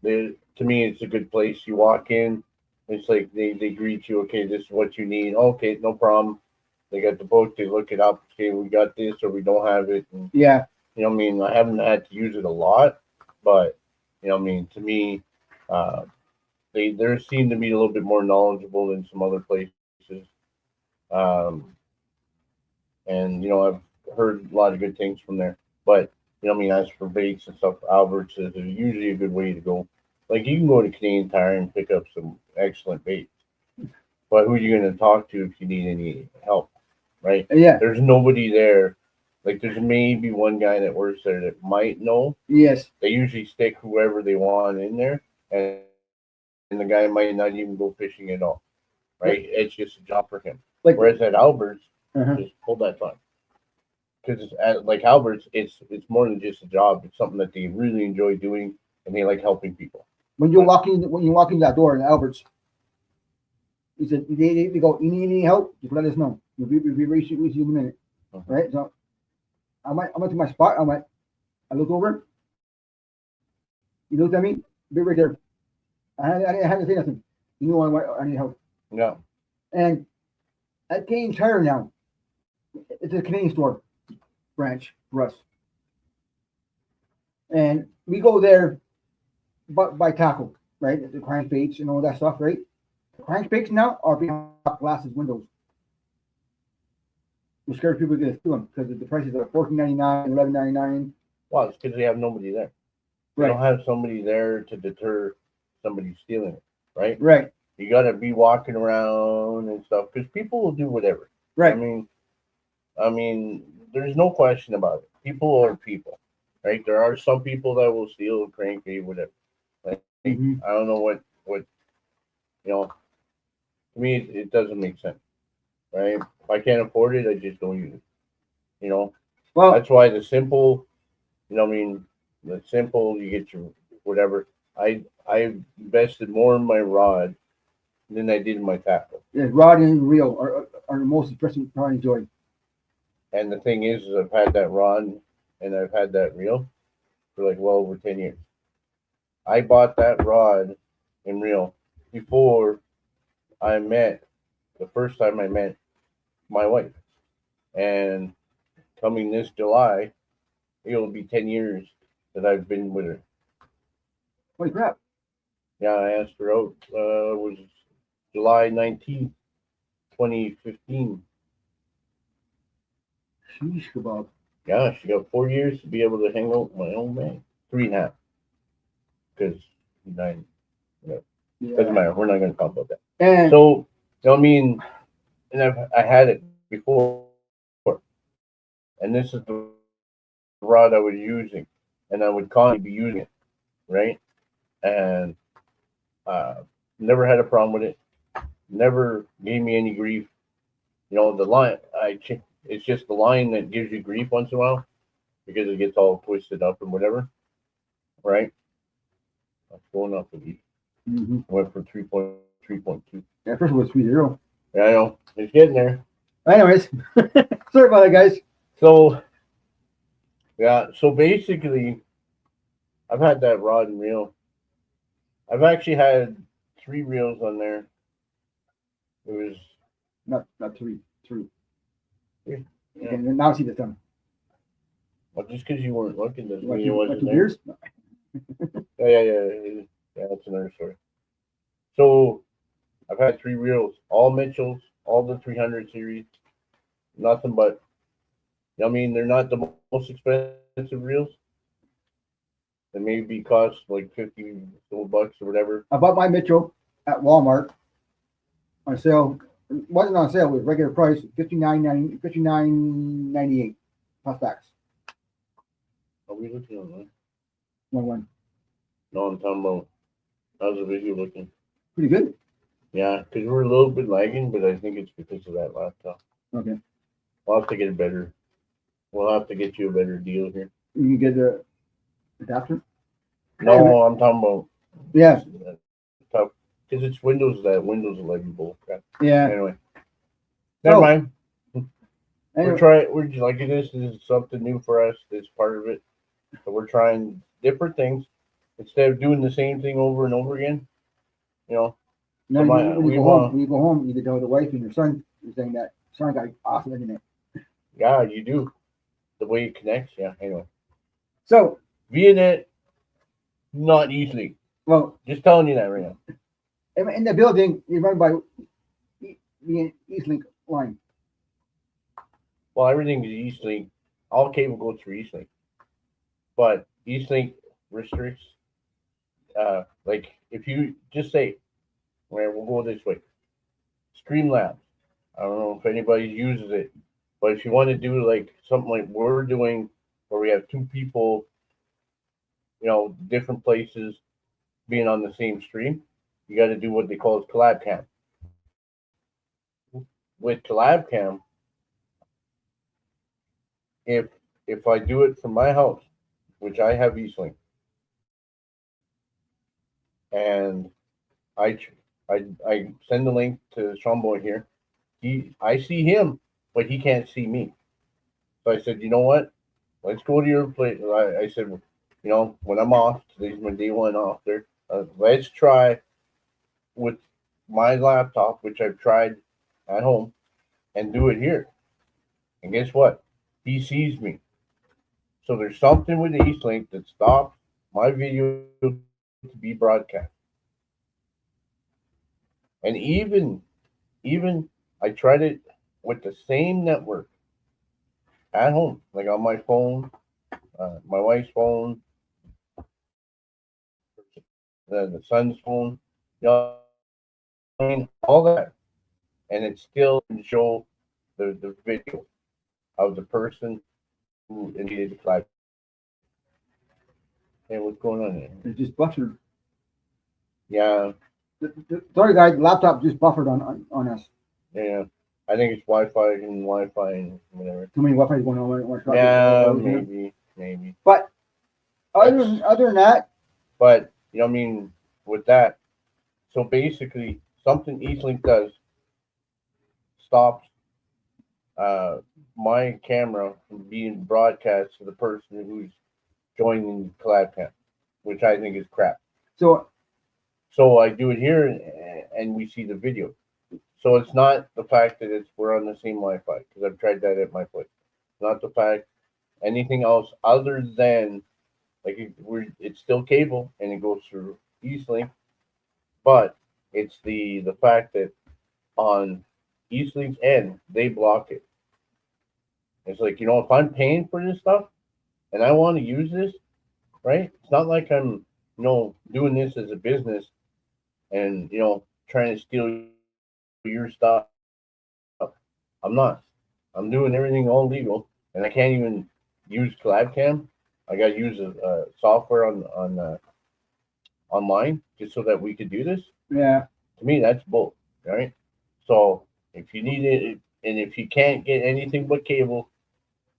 Speaker 2: to me, it's a good place. You walk in, it's like they greet you. Okay, this is what you need. Okay, no problem. They got the book. They look it up. Okay, we got this or we don't have it. And,
Speaker 1: Yeah,
Speaker 2: you know what I mean? I haven't had to use it a lot, but you know what I mean? To me, uh, they seem to be a little bit more knowledgeable than some other places. Um, and you know I've heard a lot of good things from there. But you know what I mean? As for baits and stuff, Alberts is usually a good way to go. Like you can go to Canadian Tire and pick up some excellent baits, but who are you going to talk to if you need any help, right?
Speaker 1: yeah,
Speaker 2: There's nobody there. Like there's maybe one guy that works there that might know.
Speaker 1: yes.
Speaker 2: They usually stick whoever they want in there, and the guy might not even go fishing at all, right? It's just a job for him.
Speaker 1: Like,
Speaker 2: Whereas at Alberts,
Speaker 1: uh-huh.
Speaker 2: just hold that thought. Because at like Alberts, it's more than just a job. It's something that they really enjoy doing, and they like helping people.
Speaker 1: When you walk in that door in Alberts, he said they go, you need any help? Just let us know. We'll be right with you in a minute, right? So I went to my spot. I looked over. He looked at me. Be right there. I didn't have to say nothing. You know I need help.
Speaker 2: Yeah.
Speaker 1: And at Canadian Tire now, it's a Canadian store branch for us, and we go there, but by tackle, right? The crankbaits and all that stuff, right? The crankbaits now are behind glasses windows. We're scared people are going to steal them because the prices are $14.99, $11.99.
Speaker 2: Well, it's because they have nobody there. They don't have somebody there to deter somebody stealing it, right?
Speaker 1: Right.
Speaker 2: You got to be walking around and stuff because people will do whatever.
Speaker 1: Right.
Speaker 2: I mean, there's no question about it. People are people, right? There are some people that will steal a crankbait, whatever. Like, I don't know what you know. To me, it doesn't make sense, right? If I can't afford it, I just don't use it. You know,
Speaker 1: Well,
Speaker 2: that's why the simple, you know, what I mean, the simple, you get your whatever. I invested more in my rod than I did in my tackle.
Speaker 1: yeah, rod and reel are the most impressive part I enjoy.
Speaker 2: And the thing is I've had that rod and I've had that reel for like well over 10 years. I bought that rod and reel before I met the first time I met my wife. And coming this July, it'll be 10 years that I've been with her.
Speaker 1: Holy crap!
Speaker 2: Yeah, I asked her out. Was July 19th, 2015.
Speaker 1: Sheesh kebab.
Speaker 2: Yeah, she got 4 years to be able to hang out with my own man. 3.5. Because he died. Yeah. Doesn't matter. We're not going to talk about that.
Speaker 1: And
Speaker 2: So, you know what I mean? And I had it before. And this is the rod I was using. And I would constantly be using it. Right? And never had a problem with it. Never gave me any grief. You know, the line, it's just the line that gives you grief once in a while because it gets all twisted up and whatever. Right? That's going up with you. Went for 3.2.
Speaker 1: Yeah, first of all, it's 3-0.
Speaker 2: Yeah, I know. It's getting there.
Speaker 1: Anyways, sorry about that, guys.
Speaker 2: So, yeah. So basically, I've had that rod and reel. I've actually had 3 reels on there. It was
Speaker 1: not 3.
Speaker 2: Yeah.
Speaker 1: Okay, now see the thumb.
Speaker 2: Well, just because you weren't looking doesn't
Speaker 1: Like
Speaker 2: mean it wasn't
Speaker 1: 2
Speaker 2: there.
Speaker 1: years?
Speaker 2: Yeah. That's another story. So I've had 3 reels, all Mitchells, all the 300 series, nothing but. I mean, they're not the most expensive reels. They maybe cost like $50 or whatever.
Speaker 1: I bought my Mitchell at Walmart on sale. It wasn't on sale, it was regular price, $59.98 plus tax.
Speaker 2: Are we looking on that?
Speaker 1: One.
Speaker 2: No, I'm talking about how's the video looking?
Speaker 1: Pretty good.
Speaker 2: Yeah, because we're a little bit lagging, but I think it's because of that laptop.
Speaker 1: Okay.
Speaker 2: We'll have to get a better. We'll have to get you a better deal here.
Speaker 1: You can get the adapter.
Speaker 2: No, I'm talking about
Speaker 1: Yeah.
Speaker 2: tough because it's Windows 11 bull crap.
Speaker 1: Yeah.
Speaker 2: Anyway, never mind.
Speaker 1: Anyway,
Speaker 2: We're trying. We're like this is something new for us. It's part of it. So we're trying different things instead of doing the same thing over and over again. You know,
Speaker 1: now
Speaker 2: so
Speaker 1: when you go home, you can tell the wife and your son, you're saying that son got awesome internet.
Speaker 2: yeah, you do the way it connects. Yeah, anyway,
Speaker 1: So,
Speaker 2: VNet not easily.
Speaker 1: well,
Speaker 2: Just telling you that right now.
Speaker 1: in the building, you run by the Eastlink line.
Speaker 2: Well, everything is Eastlink. All cable goes through Eastlink, but Eastlink restricts. Like if you just say, "Well, we'll go this way," Streamlabs. I don't know if anybody uses it, but if you want to do like something like we're doing, where we have two people, different places being on the same stream, you got to do what they call collab cam. With collab cam, if if I do it from my house, which I have Eastlink, and I I send the link to Sean Boy here. I see him, but he can't see me. So I said, you know what? Let's go to your place. I said, when I'm off, today's my day one off there. Let's try with my laptop, which I've tried at home, and do it here. And guess what? He sees me. So there's something with the Eastlink that stops my video to be broadcast. And even I tried it with the same network at home, like on my phone, my wife's phone, the son's phone, I mean, all that, and it still didn't show the video of the person who initiated the flag. Hey, what's going on here?
Speaker 1: It just buffered.
Speaker 2: Yeah,
Speaker 1: Sorry, guys, the laptop just buffered on us.
Speaker 2: yeah. I think it's Wi-Fi and whatever.
Speaker 1: Too many Wi-Fi going on.
Speaker 2: Yeah, maybe.
Speaker 1: But other than that,
Speaker 2: But I mean, with that, so basically, something Eastlink does stops my camera from being broadcast to the person who's joining the collab cam, which I think is crap.
Speaker 1: so
Speaker 2: So I do it here, and we see the video. So it's not the fact that we're on the same Wi-Fi because I've tried that at my place. Not the fact anything else other than like it's still cable and it goes through Eastlink, but it's the fact that on Eastlink's end they block it. It's like if I'm paying for this stuff and I want to use this, right? It's not like I'm doing this as a business and trying to steal your stuff. I'm not. I'm doing everything all legal, and I can't even use CollabCam. I got to use a software on online just so that we could do this.
Speaker 1: yeah,
Speaker 2: To me, that's bull, right? So if you need it, and if you can't get anything but cable,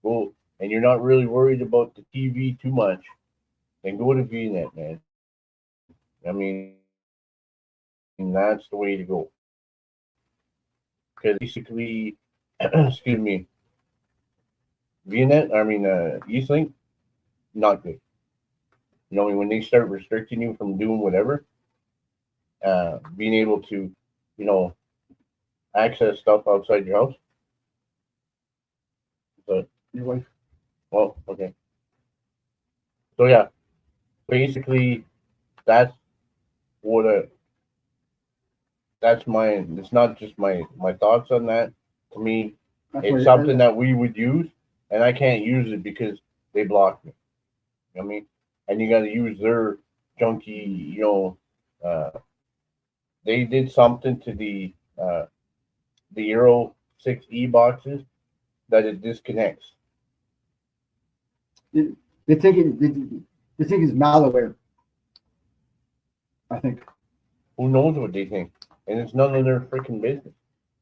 Speaker 2: well, and you're not really worried about the TV too much, then go to VNet, man. I mean, that's the way to go. Because basically, excuse me, Eastlink, not good. When they start restricting you from doing whatever, being able to, access stuff outside your house. But
Speaker 1: your wife.
Speaker 2: well, okay. So yeah, basically, that's what that's my. It's not just my thoughts on that. To me,
Speaker 1: That's
Speaker 2: It's
Speaker 1: what
Speaker 2: something that we would use, and I can't use it because they blocked me. You know what I mean? And you got to use their junky, they did something to the Euro 6E boxes that it disconnects.
Speaker 1: they think they think it's malware. I think.
Speaker 2: Who knows what they think? And it's none of their freaking business.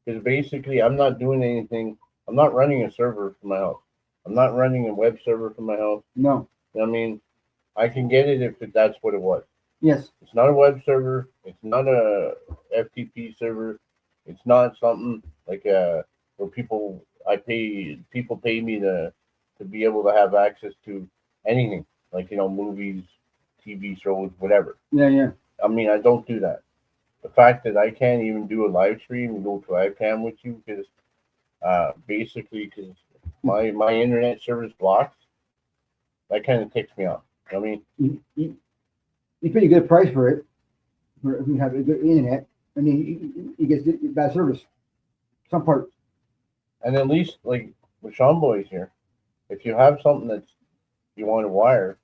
Speaker 2: Because basically, I'm not doing anything. I'm not running a server for my house. I'm not running a web server for my house.
Speaker 1: No.
Speaker 2: I mean, I can get it if that's what it was.
Speaker 1: Yes.
Speaker 2: It's not a web server. It's not a FTP server. It's not something like where people pay me to be able to have access to anything like movies, TV shows, whatever.
Speaker 1: Yeah. Yeah.
Speaker 2: I mean, I don't do that. The fact that I can't even do a live stream and go to webcam with you because basically because my internet service blocks, that kind of ticks me off. I mean,
Speaker 1: You pay a good price for it. If you have a good internet, and then you get bad service. Some parts.
Speaker 2: and at least like with Sean Boys here, if you have something that's you want to wire,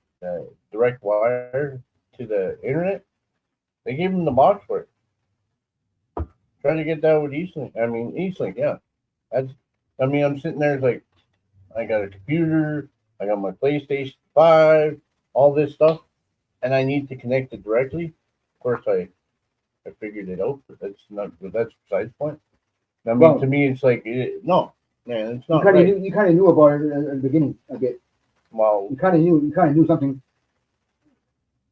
Speaker 2: direct wire to the internet, they give them the box for it. Try to get that with Eastlink. I mean, Eastlink, yeah. That's. I mean, I'm sitting there it's like, I got a computer, I got my PlayStation 5, all this stuff, and I need to connect it directly. Of course, I figured it out, but that's besides the point. I mean,
Speaker 1: Well,
Speaker 2: to me, it's like no, man, it's
Speaker 1: you
Speaker 2: not
Speaker 1: kind of
Speaker 2: right.
Speaker 1: knew, you kind of knew about it at the beginning a bit.
Speaker 2: Well,
Speaker 1: You kind of knew something.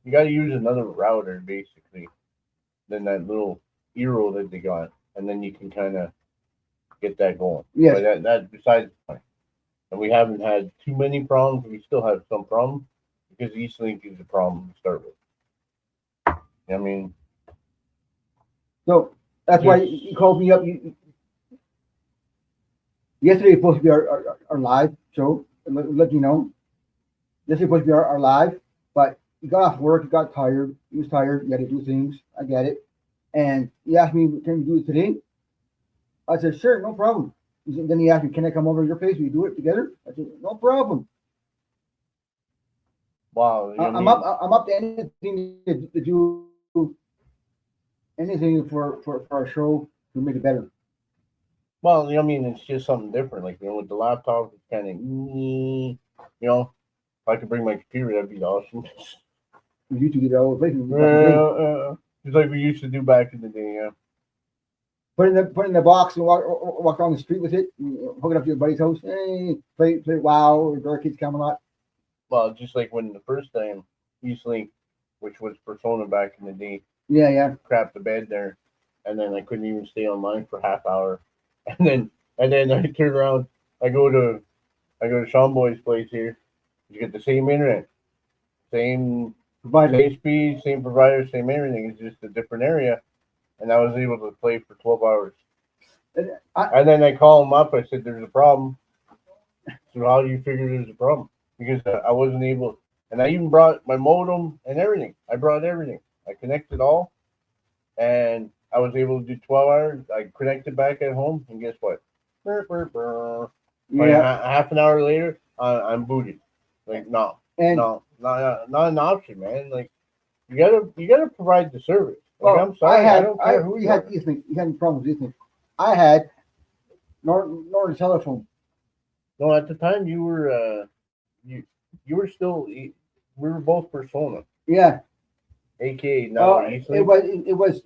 Speaker 2: you got to use another router basically than that little Eero that they got, and then you can kind of get that going.
Speaker 1: Yes.
Speaker 2: But that besides the point. And we haven't had too many problems. We still have some problems because Eastlink is a problem to start with. I mean,
Speaker 1: So that's why you called me up. Yesterday was supposed to be our live show. Let you know. Yesterday was supposed to be our live, but he got off work. He got tired. He was tired. He had to do things. I get it. And he asked me, "Can we do it today?" I said, "Sure, no problem." Then he asked me, "Can I come over to your place? We do it together?" I said, "No problem."
Speaker 2: wow.
Speaker 1: I'm up to anything to do anything for our show to make it better.
Speaker 2: Well, I mean, it's just something different. Like with the laptop, it's kind of, if I could bring my computer, that'd be awesome.
Speaker 1: You two did it all the place.
Speaker 2: Just like we used to do back in the day. Yeah.
Speaker 1: Put it in the box and walk down the street with it. Hook it up to your buddy's house. Hey, play WoW or Dark Kids Camelot.
Speaker 2: Well, just like when the first time Eastlink, which was Persona back in the day,
Speaker 1: Yeah.
Speaker 2: crapped the bed there, and then I couldn't even stay online for half hour, and then I turn around, I go to Sean Boy's place here. You get the same internet, same
Speaker 1: Provider.
Speaker 2: same speed, same provider, same everything. It's just a different area, and I was able to play for 12 hours. And then I call him up. I said, "There's a problem." So how do you figure there's a problem? Because I wasn't able, and I even brought my modem and everything. I brought everything. I connected all, and I was able to do 12 hours. I connected back at home, and guess what? Like half an hour later, I'm booted. Like no, not an option, man. Like you gotta provide the service. Like,
Speaker 1: Well,
Speaker 2: I'm sorry, I don't care who
Speaker 1: we
Speaker 2: you
Speaker 1: had
Speaker 2: are.
Speaker 1: Eastlink. You had problems with Eastlink. I had Northern Telephone.
Speaker 2: No, at the time you were still we were both Persona,
Speaker 1: Yeah.
Speaker 2: aka now Eastlink.
Speaker 1: It was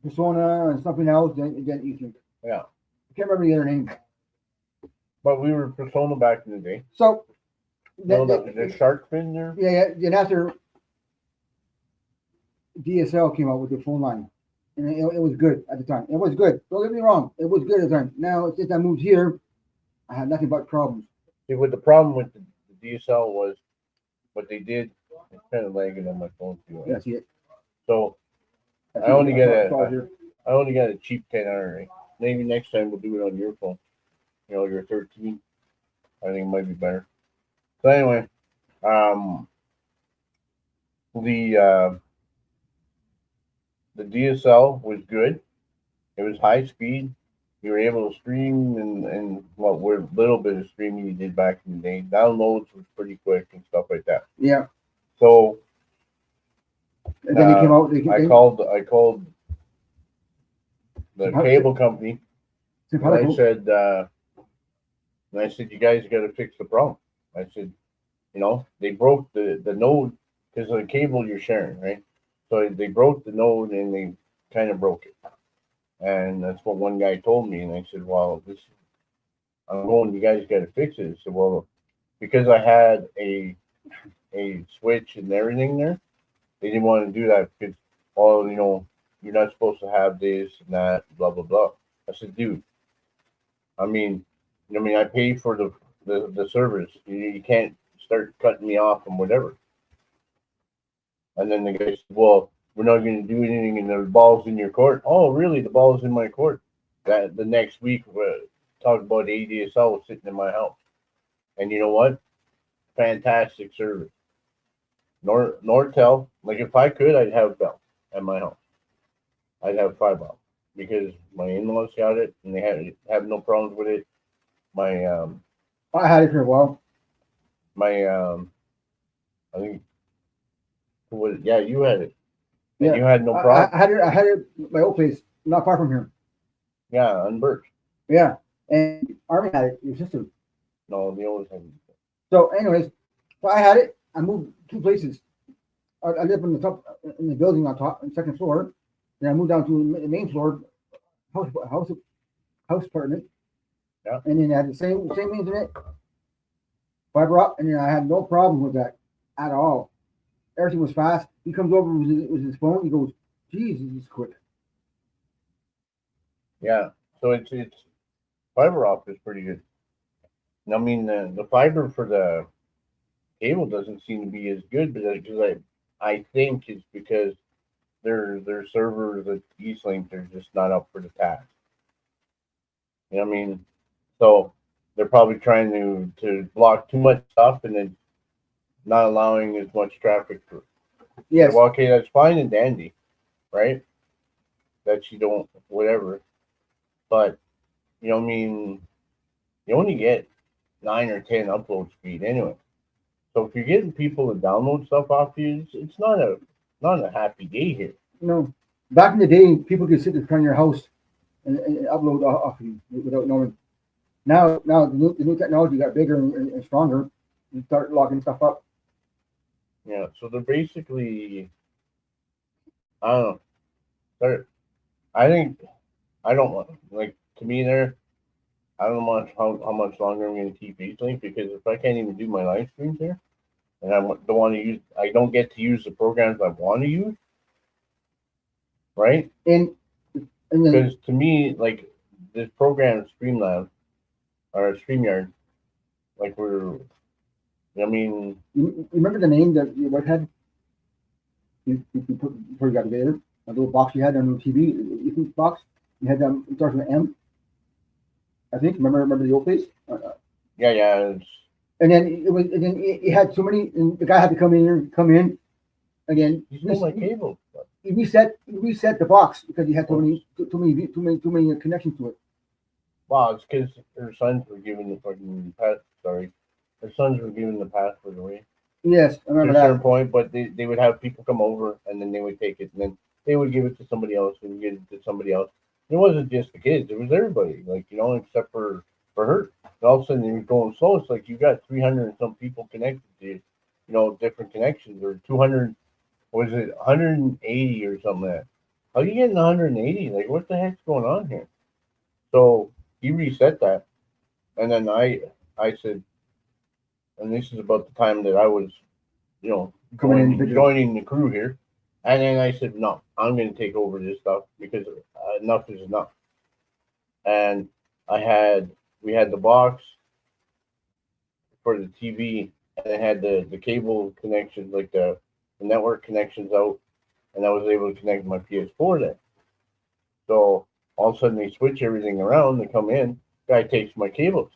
Speaker 1: Persona and something else. Then Eastlink.
Speaker 2: Yeah,
Speaker 1: I can't remember the other name.
Speaker 2: but we were Persona back in the day.
Speaker 1: So
Speaker 2: The shark fin there.
Speaker 1: yeah. Then after DSL came out with the phone line, and it was good at the time. It was good. Don't get me wrong. It was good at the time. Now since I moved here, I had nothing but problems.
Speaker 2: See, what the problem with the DSL was, what they did. It's kind of lagging on my phone too.
Speaker 1: That's it.
Speaker 2: So
Speaker 1: That's
Speaker 2: I only get
Speaker 1: here.
Speaker 2: I only got a cheap 10 RA. Maybe next time we'll do it on your phone. Your 13. I think it might be better. So anyway, the DSL was good. It was high speed. you were able to stream and what were little bit of streaming you did back in the day. Downloads was pretty quick and stuff like that.
Speaker 1: Yeah.
Speaker 2: So
Speaker 1: And then they came out.
Speaker 2: I called the cable company and I said, you guys got to fix the problem. I said, they broke the node because of the cable you're sharing, right? So they broke the node and they kind of broke it. And that's what one guy told me. And I said, well, I'm going, you guys got to fix it. I said, well, because I had a switch and everything there, they didn't want to do that because, you're not supposed to have this and that, blah, blah, blah. I said, dude, I mean, I pay for the service. You can't start cutting me off and whatever. And then the guy said, well, we're not going to do anything and the ball's in your court. Oh, really? The ball's in my court. That the next week, talk about ADSL was sitting in my house. And you know what? Fantastic service. Nortel, like if I could, I'd have Bell at my house. I'd have 5 because my in-laws got it and they have no problems with it.
Speaker 1: I had it for a while.
Speaker 2: I think you had it. And yeah, you had no problem.
Speaker 1: I had it at my old place, not far from here.
Speaker 2: Yeah, on Birch.
Speaker 1: Yeah, and Army had it. Your sister.
Speaker 2: No, they always had it.
Speaker 1: So, anyways, I had it. I moved 2 places. I lived in the top in the building on top, on the second floor. Then I moved down to the main floor, house apartment.
Speaker 2: Yeah.
Speaker 1: And then I had the same internet, fiber up, and then I had no problem with that at all. Everything was fast. He comes over with his phone. He goes, "Geez, this is quick."
Speaker 2: Yeah. So it's fiber optic is pretty good. I mean, the fiber for the cable doesn't seem to be as good, but because I think it's because their servers at Eastlink are just not up for the task. You know what I mean? So they're probably trying to block too much stuff and then not allowing as much traffic through.
Speaker 1: Yes.
Speaker 2: Well, okay, that's fine and dandy, right? That you don't whatever. But you only get 9 or 10 upload speed anyway. So if you're getting people to download stuff off you, it's not a happy day here.
Speaker 1: No. Back in the day, people could sit in front of your house and upload off you without knowing. Now the new technology got bigger and stronger. You start locking stuff up.
Speaker 2: Yeah, so they're basically, I don't know. I don't want, like, to me there, I don't know how much longer I'm going to keep Eastlink because if I can't even do my live streams here, and I don't get to use the programs I want to use, right?
Speaker 1: And
Speaker 2: because to me, like this program Streamlab or StreamYard, like you
Speaker 1: remember the name that your wife had? You put before you got together, a little box you had on the TV, box. You had them. It starts with an M. I think. Remember the old place?
Speaker 2: Yeah.
Speaker 1: And then it had so many. And the guy had to come in again.
Speaker 2: You stole my cable.
Speaker 1: He reset the box because he had too many connections to it.
Speaker 2: Wow, it's because her sons were giving the fucking her sons were giving the password away.
Speaker 1: Yes, I remember
Speaker 2: to a certain
Speaker 1: that.
Speaker 2: point, but they would have people come over and then they would take it and then they would give it to somebody else and give it to somebody else. It wasn't just the kids; it was everybody. Like except for her. And all of a sudden, it was going slow. It's like you got 300 and some people connected to different connections or 200. Was it 180 or something like that? How are you getting 180? Like, what the heck's going on here? So he reset that, and then I said, and this is about the time that I was, joining the crew here, and then I said, no, I'm going to take over this stuff because enough is enough. And we had the box for the TV, and it had the cable connections, like the network connections out, and I was able to connect my PS4 then. So all of a sudden they switch everything around, they come in, guy takes my cables.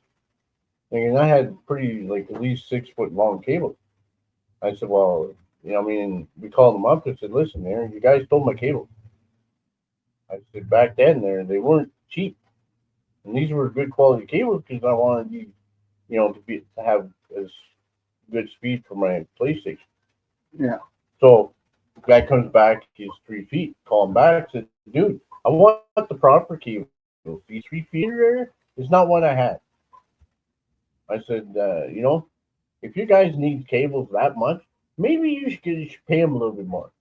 Speaker 2: And I had pretty at least 6 foot long cables. I said, well, we called them up and said, listen, you guys stole my cables. I said back then they weren't cheap. And these were good quality cables because I wanted to have as good speed for my PlayStation.
Speaker 1: Yeah.
Speaker 2: So guy comes back, he's 3 feet, call him back, said, dude, I want the proper cable. The 3 feet there is not what I had. I said, if you guys need cables that much, maybe you should pay them a little bit more.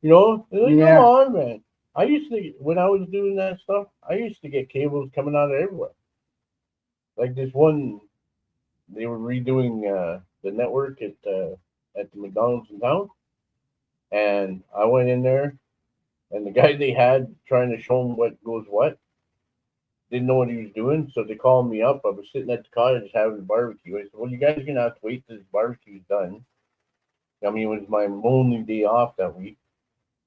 Speaker 2: They're like, come
Speaker 1: Yeah.
Speaker 2: on, man. I used to when I was doing that stuff, I used to get cables coming out of everywhere. Like this one, they were redoing the network at the McDonald's in town, and I went in there, and the guy they had trying to show him what goes what didn't know what he was doing, so they called me up. I was sitting at the cottage having a barbecue. I said, "Well, you guys are gonna have to wait till this barbecue's done." I mean, it was my only day off that week,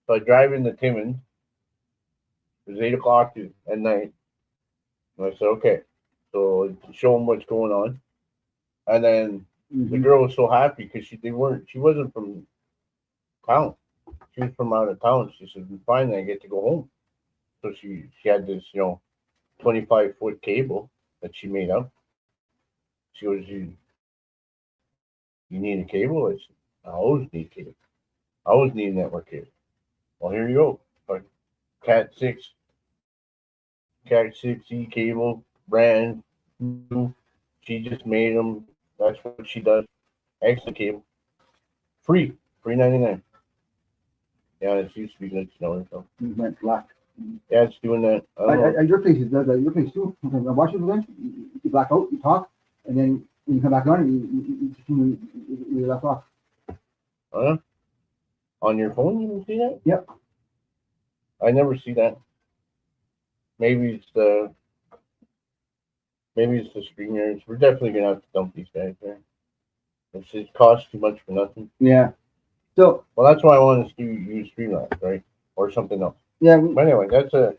Speaker 2: so I drive into Timmins. It was 8 o'clock at night, and I said, "Okay." So show him what's going on, and then the
Speaker 1: Hmm.
Speaker 2: girl was so happy because she wasn't from town. She was from out of town. She said, "Finally, I get to go home." So she had this 25-foot cable that she made up. She goes, you need a cable? I said, I always need cable. I always need a network cable. Well, here you go. A Cat 6, Cat 6E cable, brand new. She just made them. That's what she does. Excellent cable. Free. Free 99. Yeah, it used to be good to know. So.
Speaker 1: It went black.
Speaker 2: Yeah, it's doing that. I don't know.
Speaker 1: Your place does that. Your place too. Sometimes I watch it then. You black out. You talk, and then when you come back on, you left off.
Speaker 2: Huh? On your phone, you can see that?
Speaker 1: Yep.
Speaker 2: I never see that. Maybe it's the Maybe it's the screeners. We're definitely gonna have to dump these guys there. It costs too much for nothing.
Speaker 1: Yeah. So
Speaker 2: Well, that's why I want to use Streamlabs, right, or something else.
Speaker 1: yeah,
Speaker 2: But anyway, that's I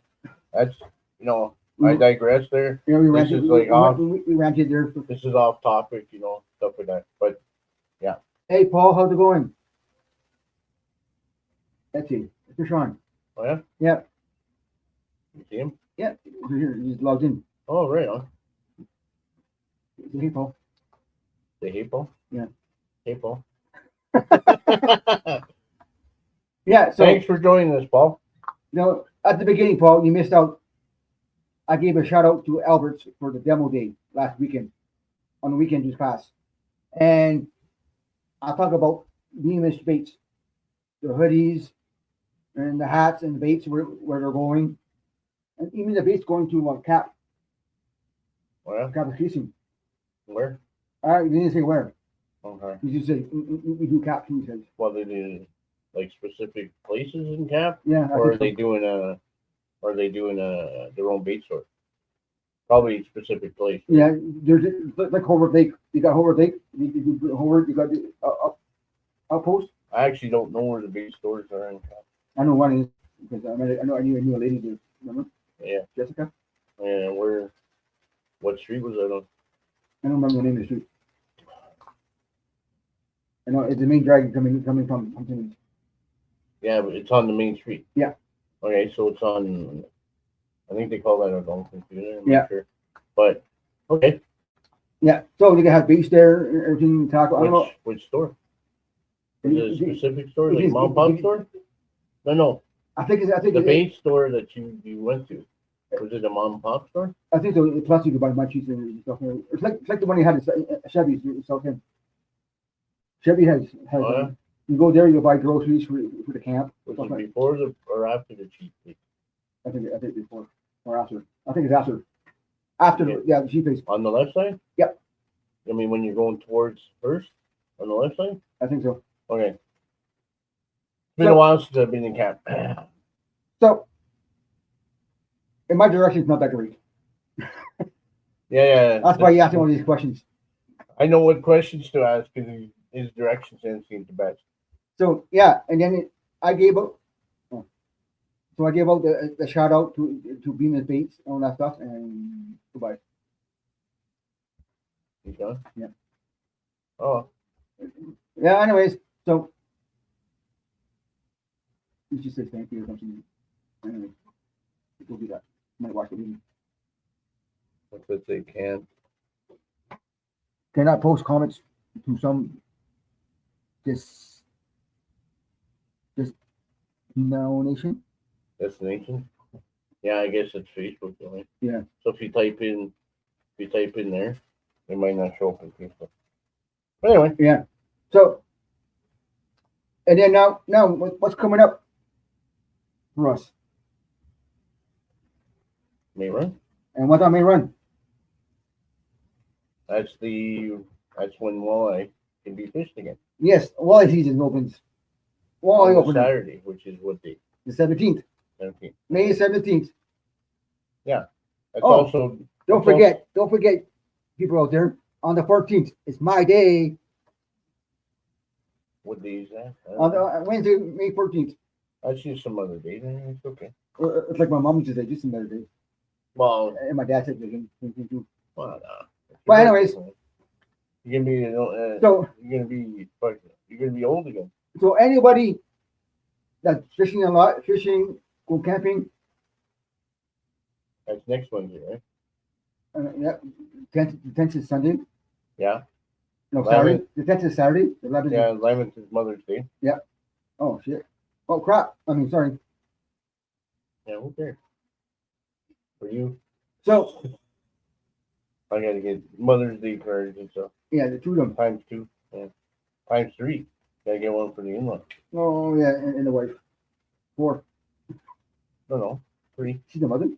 Speaker 2: digress there.
Speaker 1: we
Speaker 2: This
Speaker 1: ranted.
Speaker 2: is like off.
Speaker 1: We ranted there.
Speaker 2: This is off topic, stuff like that. But yeah,
Speaker 1: Hey, Paul, how's it going? That's it. For Sean.
Speaker 2: oh yeah,
Speaker 1: Yeah.
Speaker 2: you see him?
Speaker 1: Yeah. He's logged in.
Speaker 2: Oh right on.
Speaker 1: Hey, Paul.
Speaker 2: Say hey, Paul.
Speaker 1: Yeah.
Speaker 2: Hey, Paul.
Speaker 1: Yeah. So
Speaker 2: Thanks for joining us, Paul.
Speaker 1: at the beginning, Paul, you missed out. I gave a shout out to Alberts for the demo day last weekend, on the weekend just passed. And I'll talk about Beamish baits, the hoodies and the hats and the baits where they're going. And even the baits going to Cap
Speaker 2: Well,
Speaker 1: fishing.
Speaker 2: where?
Speaker 1: All right, you didn't say where.
Speaker 2: Okay.
Speaker 1: You just say we do Cap, he says.
Speaker 2: Well, they do like specific places in Cap,
Speaker 1: Yeah, I
Speaker 2: or are
Speaker 1: think
Speaker 2: they
Speaker 1: so.
Speaker 2: doing their own bait store? Probably a specific place.
Speaker 1: Yeah, there's like Hobart Lake. You got Hobart Lake. You do Hobart. You got the outpost.
Speaker 2: I actually don't know where the bait stores are in Cap.
Speaker 1: I know one is because I knew a lady there. Remember
Speaker 2: Yeah,
Speaker 1: Jessica?
Speaker 2: and what street was that on?
Speaker 1: I don't remember the name of the street. I know it's the main drag coming from something.
Speaker 2: Yeah, but it's on the main street.
Speaker 1: Yeah.
Speaker 2: Okay, so it's on. I think they call that a long computer. I'm
Speaker 1: Yeah.
Speaker 2: not sure. But okay,
Speaker 1: Yeah, so you can have base there, everything taco. I don't know.
Speaker 2: which store? Is it a specific store,
Speaker 1: it
Speaker 2: like
Speaker 1: is-
Speaker 2: mom and pop store? No.
Speaker 1: I think
Speaker 2: The bait store that you went to, was it a mom and pop store?
Speaker 1: I think so. Plus you can buy munchies and stuff. It's like the one you had at Chevy's in South End. Chevy has
Speaker 2: Oh, yeah?
Speaker 1: you go there, you buy groceries for the camp.
Speaker 2: Was
Speaker 1: Stuff
Speaker 2: it
Speaker 1: like-
Speaker 2: before or after the cheap date?
Speaker 1: I think before or after. I think it's after. After
Speaker 2: Yeah.
Speaker 1: the cheap place.
Speaker 2: On the left side?
Speaker 1: Yep.
Speaker 2: I mean, when you're going towards first on the left side?
Speaker 1: I think so.
Speaker 2: Okay. It's been
Speaker 1: So-
Speaker 2: a while since I've been in camp.
Speaker 1: So in my direction, it's not that great.
Speaker 2: Yeah.
Speaker 1: That's why you asked me all these questions.
Speaker 2: I know what questions to ask because his direction sense seems the best.
Speaker 1: So yeah, and then I gave out. So I gave out the shout out to Bemis Bates and all that stuff, and goodbye.
Speaker 2: You done?
Speaker 1: Yeah.
Speaker 2: Oh,
Speaker 1: Yeah. Anyways, so you just say thank you or something. Anyway, we'll do that. Might watch the movie.
Speaker 2: That they can.
Speaker 1: Cannot post comments to some this nation.
Speaker 2: Destination. Yeah, I guess it's Facebook only.
Speaker 1: Yeah.
Speaker 2: So if you type in there, it might not show up in Facebook. But anyway,
Speaker 1: Yeah. So, and then now what's coming up for us?
Speaker 2: May run.
Speaker 1: And what's on May run?
Speaker 2: That's when walleye can be fished again.
Speaker 1: Yes, walleye season opens. Walleye
Speaker 2: On the
Speaker 1: opener
Speaker 2: Saturday, which is what date?
Speaker 1: the 17th,
Speaker 2: 17th.
Speaker 1: May 17th.
Speaker 2: That's
Speaker 1: Oh.
Speaker 2: also
Speaker 1: Don't forget, people out there, on the 14th, it's my day.
Speaker 2: what day is that?
Speaker 1: On the, Wednesday, May 14th.
Speaker 2: That's just some other date. It's okay.
Speaker 1: It's like my mom used to say, just another day.
Speaker 2: Well,
Speaker 1: And my dad said, too.
Speaker 2: well,
Speaker 1: But anyways.
Speaker 2: you're gonna be
Speaker 1: So,
Speaker 2: you're gonna be old again.
Speaker 1: so anybody that's fishing a lot, go camping,
Speaker 2: That's next Wednesday, right?
Speaker 1: yeah, 10th is Sunday.
Speaker 2: Yeah.
Speaker 1: No,
Speaker 2: 11th.
Speaker 1: Saturday. The 10th is Saturday. The 11th
Speaker 2: Yeah,
Speaker 1: is,
Speaker 2: 11th is Mother's Day.
Speaker 1: oh, shit. Oh, crap. I mean, sorry.
Speaker 2: Yeah, okay. For you,
Speaker 1: So,
Speaker 2: I gotta get Mother's Day cards and stuff.
Speaker 1: yeah, the two of them.
Speaker 2: Times 2. Yeah. Times 3. Gotta get one for the in-law.
Speaker 1: Oh, yeah, and the wife. 4.
Speaker 2: No, 3.
Speaker 1: She's the mother?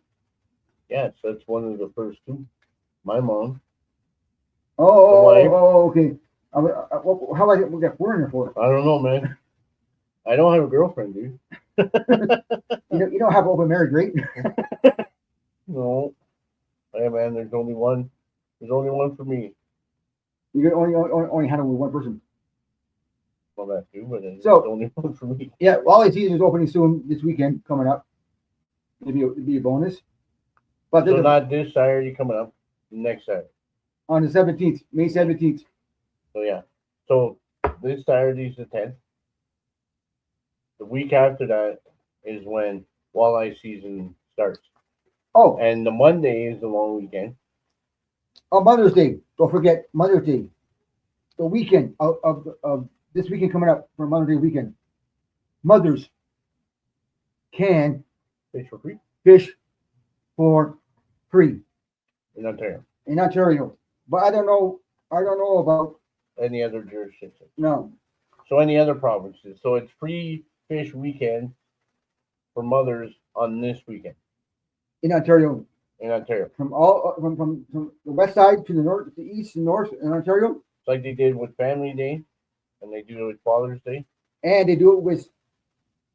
Speaker 2: Yes, that's one of the first 2. My mom.
Speaker 1: Oh,
Speaker 2: wife.
Speaker 1: Okay. How about we got 4 in there for?
Speaker 2: I don't know, man. I don't have a girlfriend, dude.
Speaker 1: You don't have open marriage, right?
Speaker 2: No. Hey, man, there's only one. There's only one for me.
Speaker 1: You can only handle with one person.
Speaker 2: Well, that too, but it's
Speaker 1: So-
Speaker 2: only one for me.
Speaker 1: Yeah, Wally season is opening soon this weekend, coming up. It'd be a bonus. But
Speaker 2: So not this Saturday coming up, next Saturday.
Speaker 1: on the 17th, May 17th.
Speaker 2: So yeah. So this Saturday's the 10th. The week after that is when walleye season starts.
Speaker 1: Oh,
Speaker 2: And the Monday is the long weekend.
Speaker 1: on Mother's Day. Don't forget Mother's Day. The weekend of this weekend coming up for Mother's Day weekend. Mothers can
Speaker 2: Fish for free
Speaker 1: fish for free
Speaker 2: in Ontario.
Speaker 1: in Ontario. But I don't know about
Speaker 2: Any other jurisdiction.
Speaker 1: no.
Speaker 2: So any other provinces. So it's free fish weekend for mothers on this weekend
Speaker 1: In Ontario.
Speaker 2: in Ontario.
Speaker 1: From all from the west side to the north, the east and north in Ontario.
Speaker 2: It's like they did with Family Day and they do it with Father's Day.
Speaker 1: And they do it with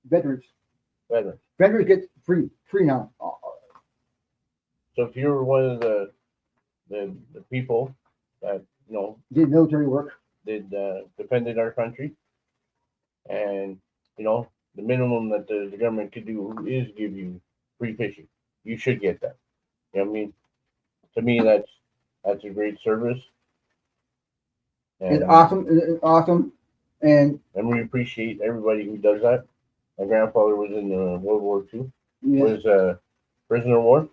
Speaker 1: veterans.
Speaker 2: Veterans.
Speaker 1: Veterans get free now.
Speaker 2: So if you're one of the people that
Speaker 1: Did military work.
Speaker 2: did defended our country, and the minimum that the government could do is give you free fishing. You should get that. You know what I mean? To me, that's a great service.
Speaker 1: It's awesome. It's awesome. And
Speaker 2: And we appreciate everybody who does that. My grandfather was in World War II.
Speaker 1: yeah,
Speaker 2: Was a prisoner of war.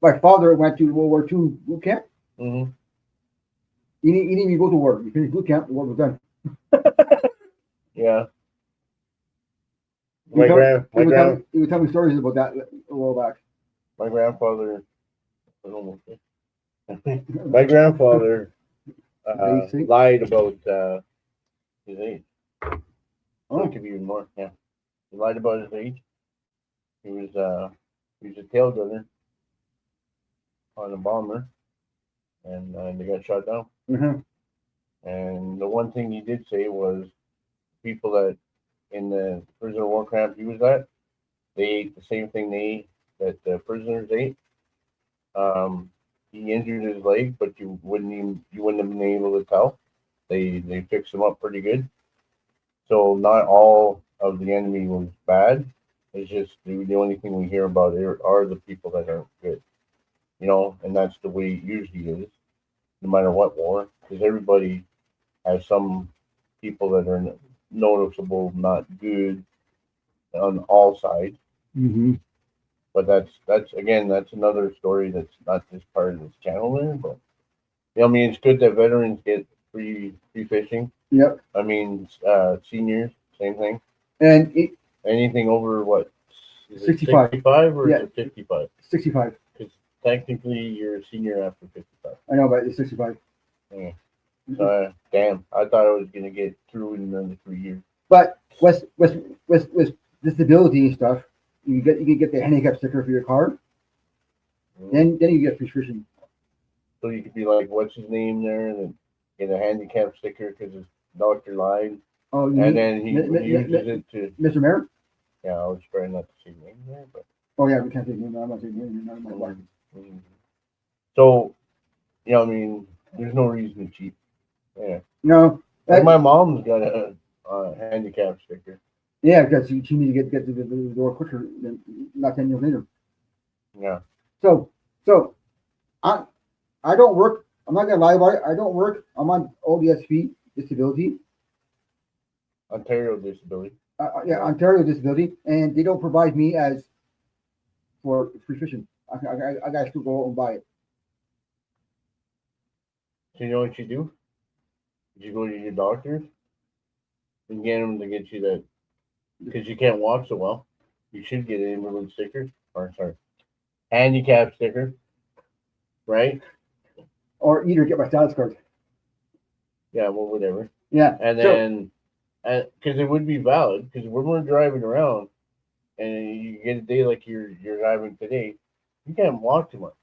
Speaker 1: my father went to World War II boot camp.
Speaker 2: Mm-hmm.
Speaker 1: He didn't even go to war. He finished boot camp. The war was done.
Speaker 2: Yeah.
Speaker 1: He would
Speaker 2: My
Speaker 1: tell me stories about that a while back.
Speaker 2: my grandfather. I don't know. My grandfather
Speaker 1: Basic.
Speaker 2: lied about his age.
Speaker 1: Oh.
Speaker 2: It could be even more. Yeah, he lied about his age. He was a tail gunner on a bomber, and they got shot down.
Speaker 1: Mhm.
Speaker 2: And the one thing he did say was, people that in the prisoner of war camp he was at, they ate the same thing that the prisoners ate. He injured his leg, but you wouldn't have been able to tell. They fixed him up pretty good. So not all of the enemy was bad. It's just the only thing we hear about are the people that aren't good. And that's the way it usually is, no matter what war, because everybody has some people that are noticeable, not good on all sides.
Speaker 1: Mhm.
Speaker 2: But that's again, that's another story that's not just part of this channel there. But I mean, it's good that veterans get free fishing.
Speaker 1: Yep.
Speaker 2: I mean, seniors, same thing.
Speaker 1: And
Speaker 2: Anything over what? Is it
Speaker 1: 65.
Speaker 2: 65 or
Speaker 1: Yeah.
Speaker 2: is it 55?
Speaker 1: 65.
Speaker 2: Because technically you're a senior after 55.
Speaker 1: I know, but it's 65.
Speaker 2: Yeah. So, damn, I thought I was gonna get through in another 3 years.
Speaker 1: But with disability and stuff, you can get the handicap sticker for your car. Then you get free fishing.
Speaker 2: So you could be like, what's his name there, and then get a handicap sticker because his doctor lied,
Speaker 1: Oh,
Speaker 2: and then he uses it to.
Speaker 1: Mr. Mayor.
Speaker 2: Yeah, I was trying not to say name there, but.
Speaker 1: Oh yeah, we can't say name. I'm not saying name. I'm not lying.
Speaker 2: So, I mean, there's no reason to cheat. Yeah.
Speaker 1: No.
Speaker 2: Like my mom's got a handicap sticker.
Speaker 1: Yeah, because she needs to get to the door quicker than not 10 years later.
Speaker 2: Yeah.
Speaker 1: So I don't work. I'm not gonna lie about it. I don't work. I'm on ODSP disability.
Speaker 2: Ontario disability.
Speaker 1: Yeah, Ontario disability, and they don't provide me as for free fishing. I got to go out and buy it.
Speaker 2: So you know what you do? You go to your doctor and get them to get you that because you can't walk so well. You should get an invalid sticker or sorry, handicap sticker, right?
Speaker 1: Or either get my status card.
Speaker 2: Yeah, well, whatever.
Speaker 1: Yeah,
Speaker 2: and then because it would be valid because when we're driving around and you get a day like you're driving today, you can't walk too much.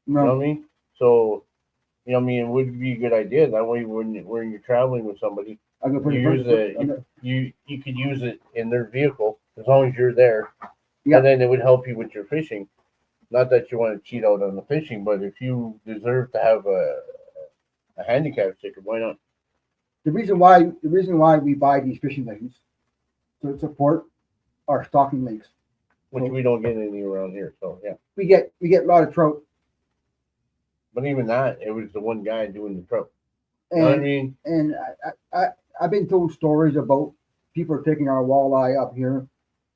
Speaker 1: No.
Speaker 2: You know what I mean? So. I mean, it would be a good idea. That way, when you're traveling with somebody, you use you could use it in their vehicle as long as you're there, and then it would help you with your fishing. Not that you want to cheat out on the fishing, but if you deserve to have a handicap sticker, why not?
Speaker 1: The reason why we buy these fishing lanes to support our stocking lakes,
Speaker 2: which we don't get any around here. So yeah,
Speaker 1: we get a lot of trout.
Speaker 2: But even that, it was the one guy doing the trout. You know what I mean?
Speaker 1: And I've been told stories about people taking our walleye up here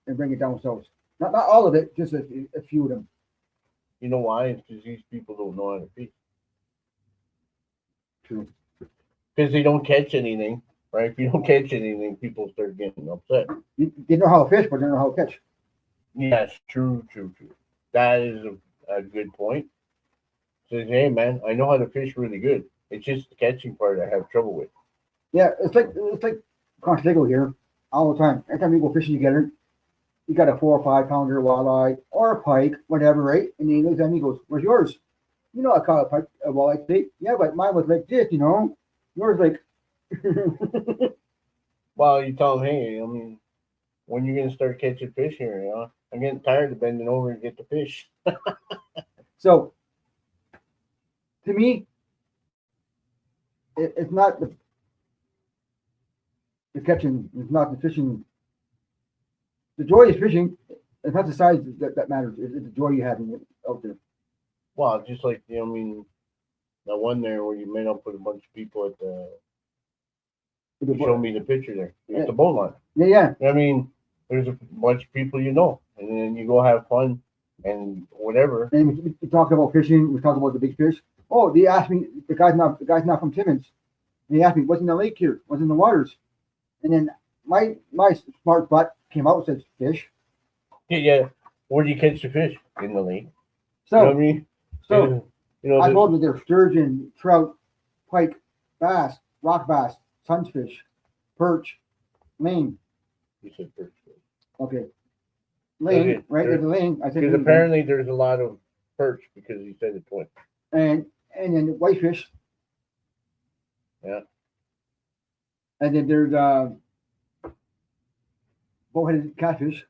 Speaker 1: and bring it down south. Not all of it, just a few of them.
Speaker 2: You know why? It's because these people don't know how to fish.
Speaker 1: True.
Speaker 2: Because they don't catch anything, right? If you don't catch anything, people start getting upset.
Speaker 1: They know how to fish, but they don't know how to catch.
Speaker 2: Yes, true. That is a good point. Says, hey man, I know how to fish really good. It's just the catching part I have trouble with.
Speaker 1: Yeah, it's like Contigo here all the time. Every time we go fishing together, you got a 4 or 5 pounder walleye or a pike, whatever, right? And then he looks at me and goes, "Where's yours?" You know, I caught a walleye today. Yeah, but mine was like this, Yours like.
Speaker 2: Well, you tell them, hey, I mean, when you're gonna start catching fish here? I'm getting tired of bending over and get the fish.
Speaker 1: So. To me, it's not the catching, it's not the fishing. The joy is fishing. It's not the size that matters. It's the joy you have in it out there.
Speaker 2: Well, just like I mean, that one there where you met up with a bunch of people at the. You showed me the picture there at the boat launch.
Speaker 1: Yeah.
Speaker 2: I mean, there's a bunch of people and then you go have fun and whatever.
Speaker 1: And we talked about fishing. We talked about the big fish. Oh, they asked me. The guy's not from Timmins. And he asked me, "What's in the lake here? What's in the waters?" And then my smart butt came out and said, "Fish."
Speaker 2: Yeah. Where do you catch the fish? In the lake.
Speaker 1: So,
Speaker 2: you know what I mean?
Speaker 1: So I told them there's sturgeon, trout, pike, bass, rock bass, sunfish, perch, lane.
Speaker 2: You said perch.
Speaker 1: Okay. Lane, right? There's a lane. I said
Speaker 2: because apparently there's a lot of perch because he said it twice.
Speaker 1: And then whitefish.
Speaker 2: Yeah.
Speaker 1: And then there's bullheaded catfish.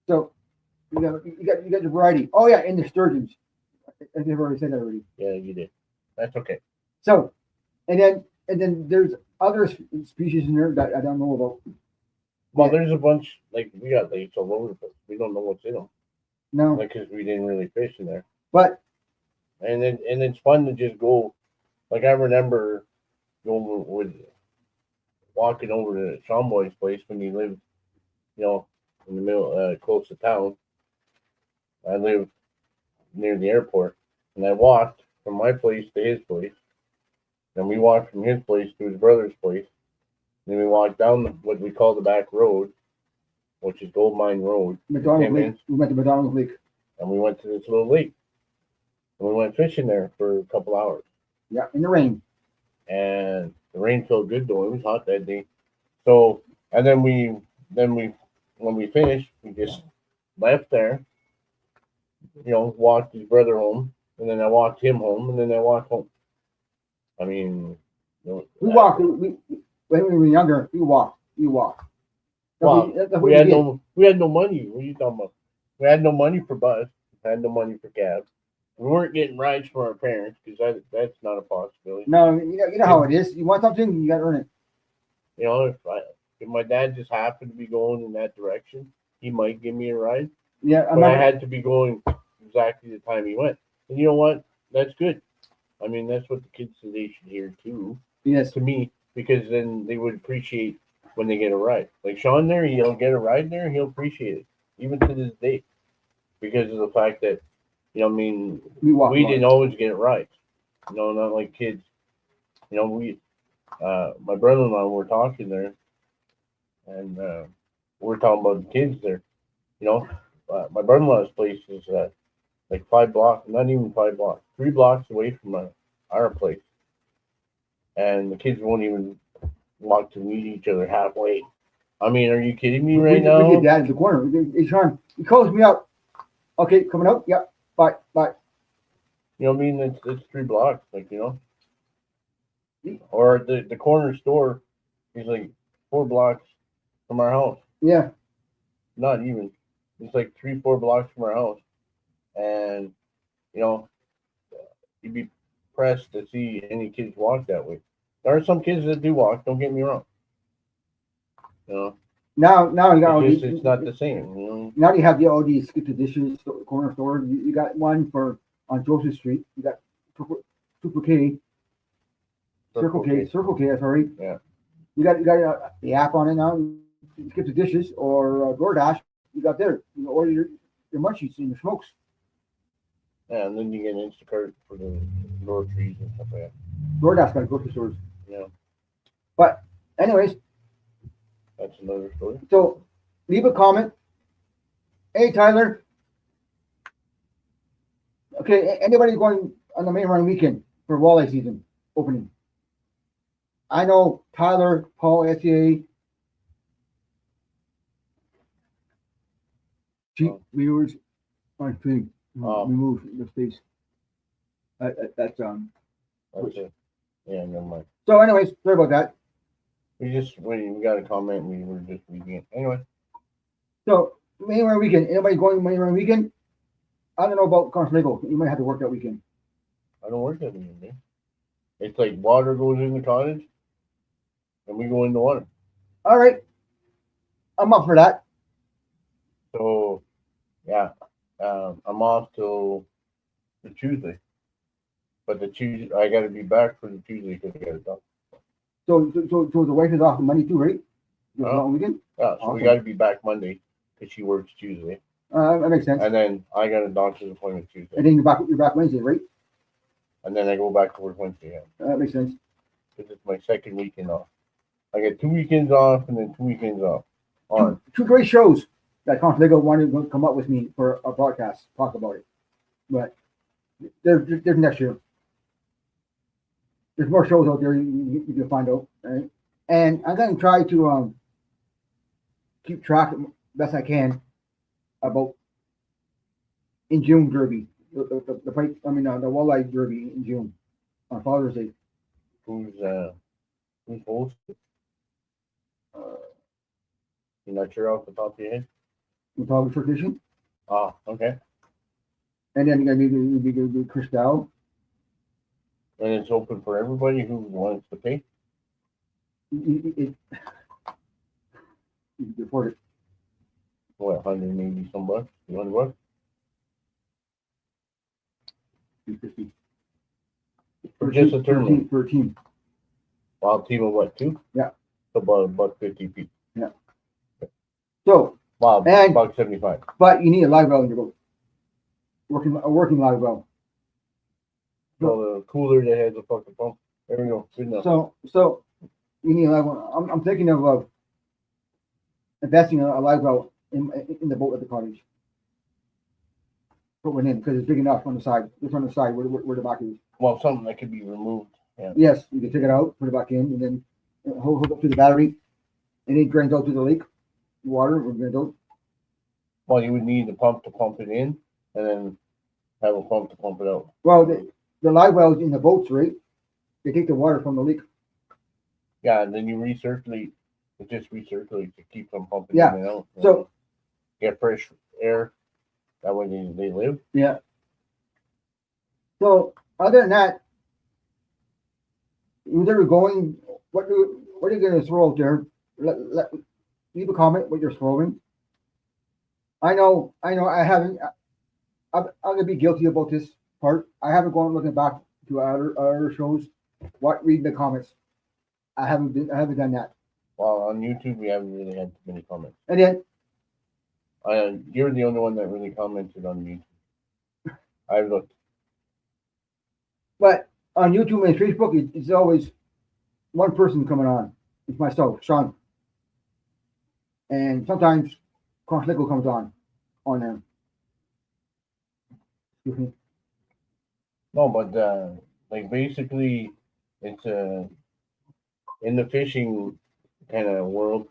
Speaker 1: So you got your variety. Oh yeah, and the sturgeons. I've already said that already.
Speaker 2: Yeah, you did. That's okay.
Speaker 1: So, and then there's other species in there that I don't know about.
Speaker 2: Well, there's a bunch like we got lakes all over the place. We don't know what's in them.
Speaker 1: No,
Speaker 2: like because we didn't really fish in there.
Speaker 1: But
Speaker 2: and it's fun to just go. Like I remember going with walking over to Sean Boy's place when he lived in the middle, close to town. I live near the airport, and I walked from my place to his place. Then we walked from his place to his brother's place. Then we walked down what we call the back road, which is Gold Mine Road.
Speaker 1: McDonald's Lake.
Speaker 2: Timmins,
Speaker 1: We went to McDonald's Lake.
Speaker 2: and we went to this little lake. And we went fishing there for a couple hours.
Speaker 1: Yeah, in the rain.
Speaker 2: And the rain felt good though. It was hot that day. So, and then when we finished, we just left there. Walked his brother home, and then I walked him home, and then I walked home. I mean,
Speaker 1: We walked. When we were younger, we walked. We walked.
Speaker 2: Well,
Speaker 1: That's what
Speaker 2: we had
Speaker 1: did.
Speaker 2: no money. What are you talking about? We had no money for bus. We had no money for cab. We weren't getting rides from our parents because that's not a possibility.
Speaker 1: No, you know how it is. You want something, you got to earn it.
Speaker 2: If my dad just happened to be going in that direction, he might give me a ride.
Speaker 1: Yeah,
Speaker 2: But I had to be going exactly the time he went. And you know what? That's good. I mean, that's what the kids today should hear too.
Speaker 1: Yes.
Speaker 2: To me, because then they would appreciate when they get a ride. Like Sean there, he'll get a ride there, he'll appreciate it, even to this day, because of the fact that, we didn't always get rides. Not like kids. My brother-in-law were talking there, and we're talking about the kids there. My brother-in-law's place is like 5 blocks, not even 5 blocks, 3 blocks away from our place, and the kids won't even walk to meet each other halfway. I mean, are you kidding me right now?
Speaker 1: We get dad in the corner. Hey, Sean, he calls me up. Okay, coming up. Yep. Bye.
Speaker 2: You know what I mean? It's 3 blocks, or the corner store is like 4 blocks from our house.
Speaker 1: Yeah.
Speaker 2: Not even. It's like 3-4 blocks from our house, and you'd be pressed to see any kids walk that way. There are some kids that do walk. Don't get me wrong.
Speaker 1: Now you got
Speaker 2: it's not the same.
Speaker 1: Now you have the OD skip the dishes corner store. You got one on Joseph Street. You got Super K. Circle K. Sorry.
Speaker 2: Yeah.
Speaker 1: You got the app on it now. You skip the dishes or DoorDash. You got there. You order your munchies and your smokes.
Speaker 2: Yeah, and then you get Instacart for the groceries and stuff like that.
Speaker 1: DoorDash got grocery stores.
Speaker 2: Yeah.
Speaker 1: But anyways,
Speaker 2: that's another story.
Speaker 1: So leave a comment. Hey Tyler. Okay, anybody going on the main run weekend for walleye season opening? I know Tyler, Paul, SCA. Cheap viewers on thing. Remove the space. That's
Speaker 2: That's it. Yeah, never mind.
Speaker 1: So, anyways, sorry about that.
Speaker 2: We got a comment. And we were just reading it anyway.
Speaker 1: So, main run weekend. Anybody going main run weekend? I don't know about Constable. You might have to work that weekend.
Speaker 2: I don't work that weekend, man. It's like water goes in the cottage, and we go in the water.
Speaker 1: All right, I'm up for that.
Speaker 2: So, yeah, I'm off till the Tuesday, but the Tuesday I got to be back for the Tuesday because I got it done.
Speaker 1: So the wife is off on Monday too, right? Long weekend.
Speaker 2: Yeah, so we got to be back Monday because she works Tuesday.
Speaker 1: That makes sense.
Speaker 2: And then I got a doctor's appointment Tuesday.
Speaker 1: And then you're back Wednesday, right?
Speaker 2: And then I go back to work Wednesday. Yeah.
Speaker 1: That makes sense.
Speaker 2: Because it's my second weekend off. I get 2 weekends off and then 2 weekends off.
Speaker 1: Two great shows that Constable wanted to come up with me for a broadcast, talk about it. But there's next year. There's more shows out there you can find out, right? And I'm gonna try to keep track best I can about in June Derby, the fight. I mean, the walleye Derby in June on Father's Day.
Speaker 2: Who's hosting? You're not sure off the top of your head?
Speaker 1: The Father's Tradition.
Speaker 2: Oh, okay.
Speaker 1: And then you're gonna be Chris Dow.
Speaker 2: And it's open for everybody who wants to pay.
Speaker 1: You can afford it.
Speaker 2: What, 180 some bucks? 200 bucks?
Speaker 1: 250.
Speaker 2: For just a tournament?
Speaker 1: For a team.
Speaker 2: Wild team of what, 2?
Speaker 1: Yeah.
Speaker 2: So about $1.50 each.
Speaker 1: Yeah. So,
Speaker 2: Wow,
Speaker 1: And-
Speaker 2: $1.75.
Speaker 1: but you need a live well in your boat. A working live well.
Speaker 2: So the cooler that has a fucking pump. There we go. Good enough.
Speaker 1: So you need a live well. I'm thinking of investing a live well in the boat at the cottage. Put one in because it's big enough on the side. Just on the side where the back is.
Speaker 2: Well, something that could be removed. Yeah.
Speaker 1: Yes, you can take it out, put it back in, and then hook up to the battery, and it drains out to the lake. Water will drain out.
Speaker 2: Well, you would need the pump to pump it in, and then have a pump to pump it out.
Speaker 1: Well, the live wells in the boats, right? They take the water from the lake.
Speaker 2: Yeah, and then you recirculate. It just recirculates to keep them pumping
Speaker 1: Yeah.
Speaker 2: in and out.
Speaker 1: So
Speaker 2: Get fresh air. That way they live.
Speaker 1: yeah. So other than that, where are going? What are you going to throw out there? Leave a comment what you're throwing. I know. I haven't. I'm going to be guilty about this part. I haven't gone looking back to other shows. Reading the comments. I haven't done that.
Speaker 2: Well, on YouTube, we haven't really had too many comments.
Speaker 1: And then
Speaker 2: You're the only one that really commented on YouTube. I've looked.
Speaker 1: but on YouTube and Facebook, it's always one person coming on. It's myself, Sean. And sometimes Conflico comes on them. Excuse me.
Speaker 2: No, but like basically, it's in the fishing kind of world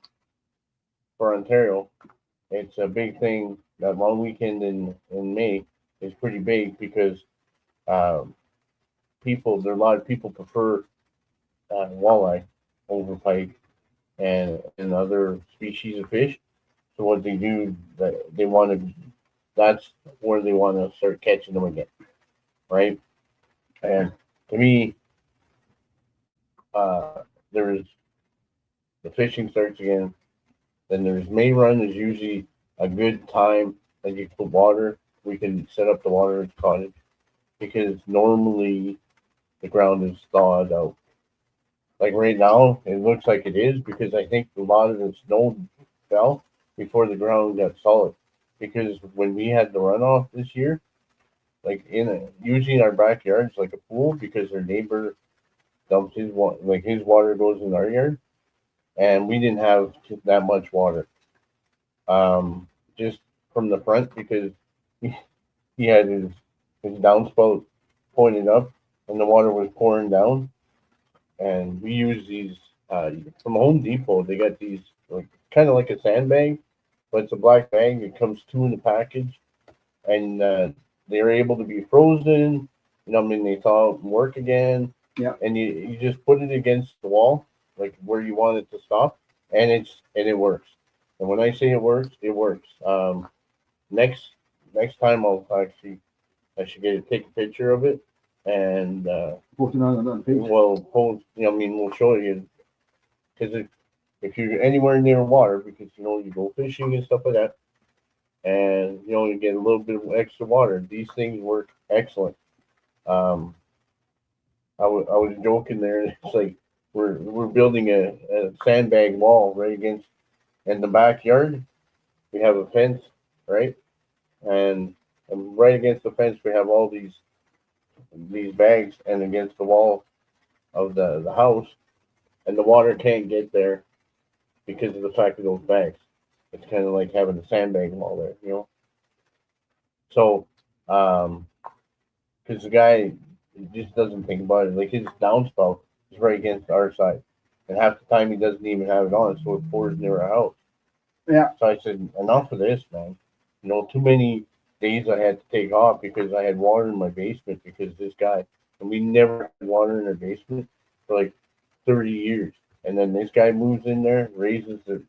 Speaker 2: for Ontario. It's a big thing. That long weekend in May is pretty big because there are a lot of people prefer walleye over pike and other species of fish. So what they do, that they want to, that's where they want to start catching them again, right? And to me, there's the fishing starts again. Then there's May run is usually a good time that you put water. We can set up the water at the cottage because normally the ground is thawed out. Like right now, it looks like it is because I think a lot of the snow fell before the ground got solid. Because when we had the runoff this year, like usually in our backyard, it's like a pool because our neighbor dumps his water, like his water goes in our yard, and we didn't have that much water. Just from the front because he had his downspout pointed up, and the water was pouring down. And we use these from Home Depot. They got these like kind of like a sandbag, but it's a black bag. It comes two in the package, and they're able to be frozen. You know, I mean, they thaw out and work again.
Speaker 1: Yeah.
Speaker 2: And you just put it against the wall, like where you want it to stop, and it works. And when I say it works, it works. Next time I should take a picture of it and
Speaker 1: Posting on the page.
Speaker 2: we'll post. You know, I mean, we'll show you because if you're anywhere near water, because you go fishing and stuff like that, and you get a little bit of extra water. These things work excellent. I was joking there. It's like we're building a sandbag wall right against in the backyard. We have a fence, right, and right against the fence we have all these bags, and against the wall of the house, and the water can't get there because of the fact of those bags. It's kind of like having a sandbag wall there. So, because the guy just doesn't think about it. Like his downspout is right against our side, and half the time he doesn't even have it on, so it pours near our house.
Speaker 1: Yeah.
Speaker 2: So I said, enough of this, man. Too many days I had to take off because I had water in my basement because this guy, and we never had water in our basement for like 30 years. And then this guy moves in there, raises the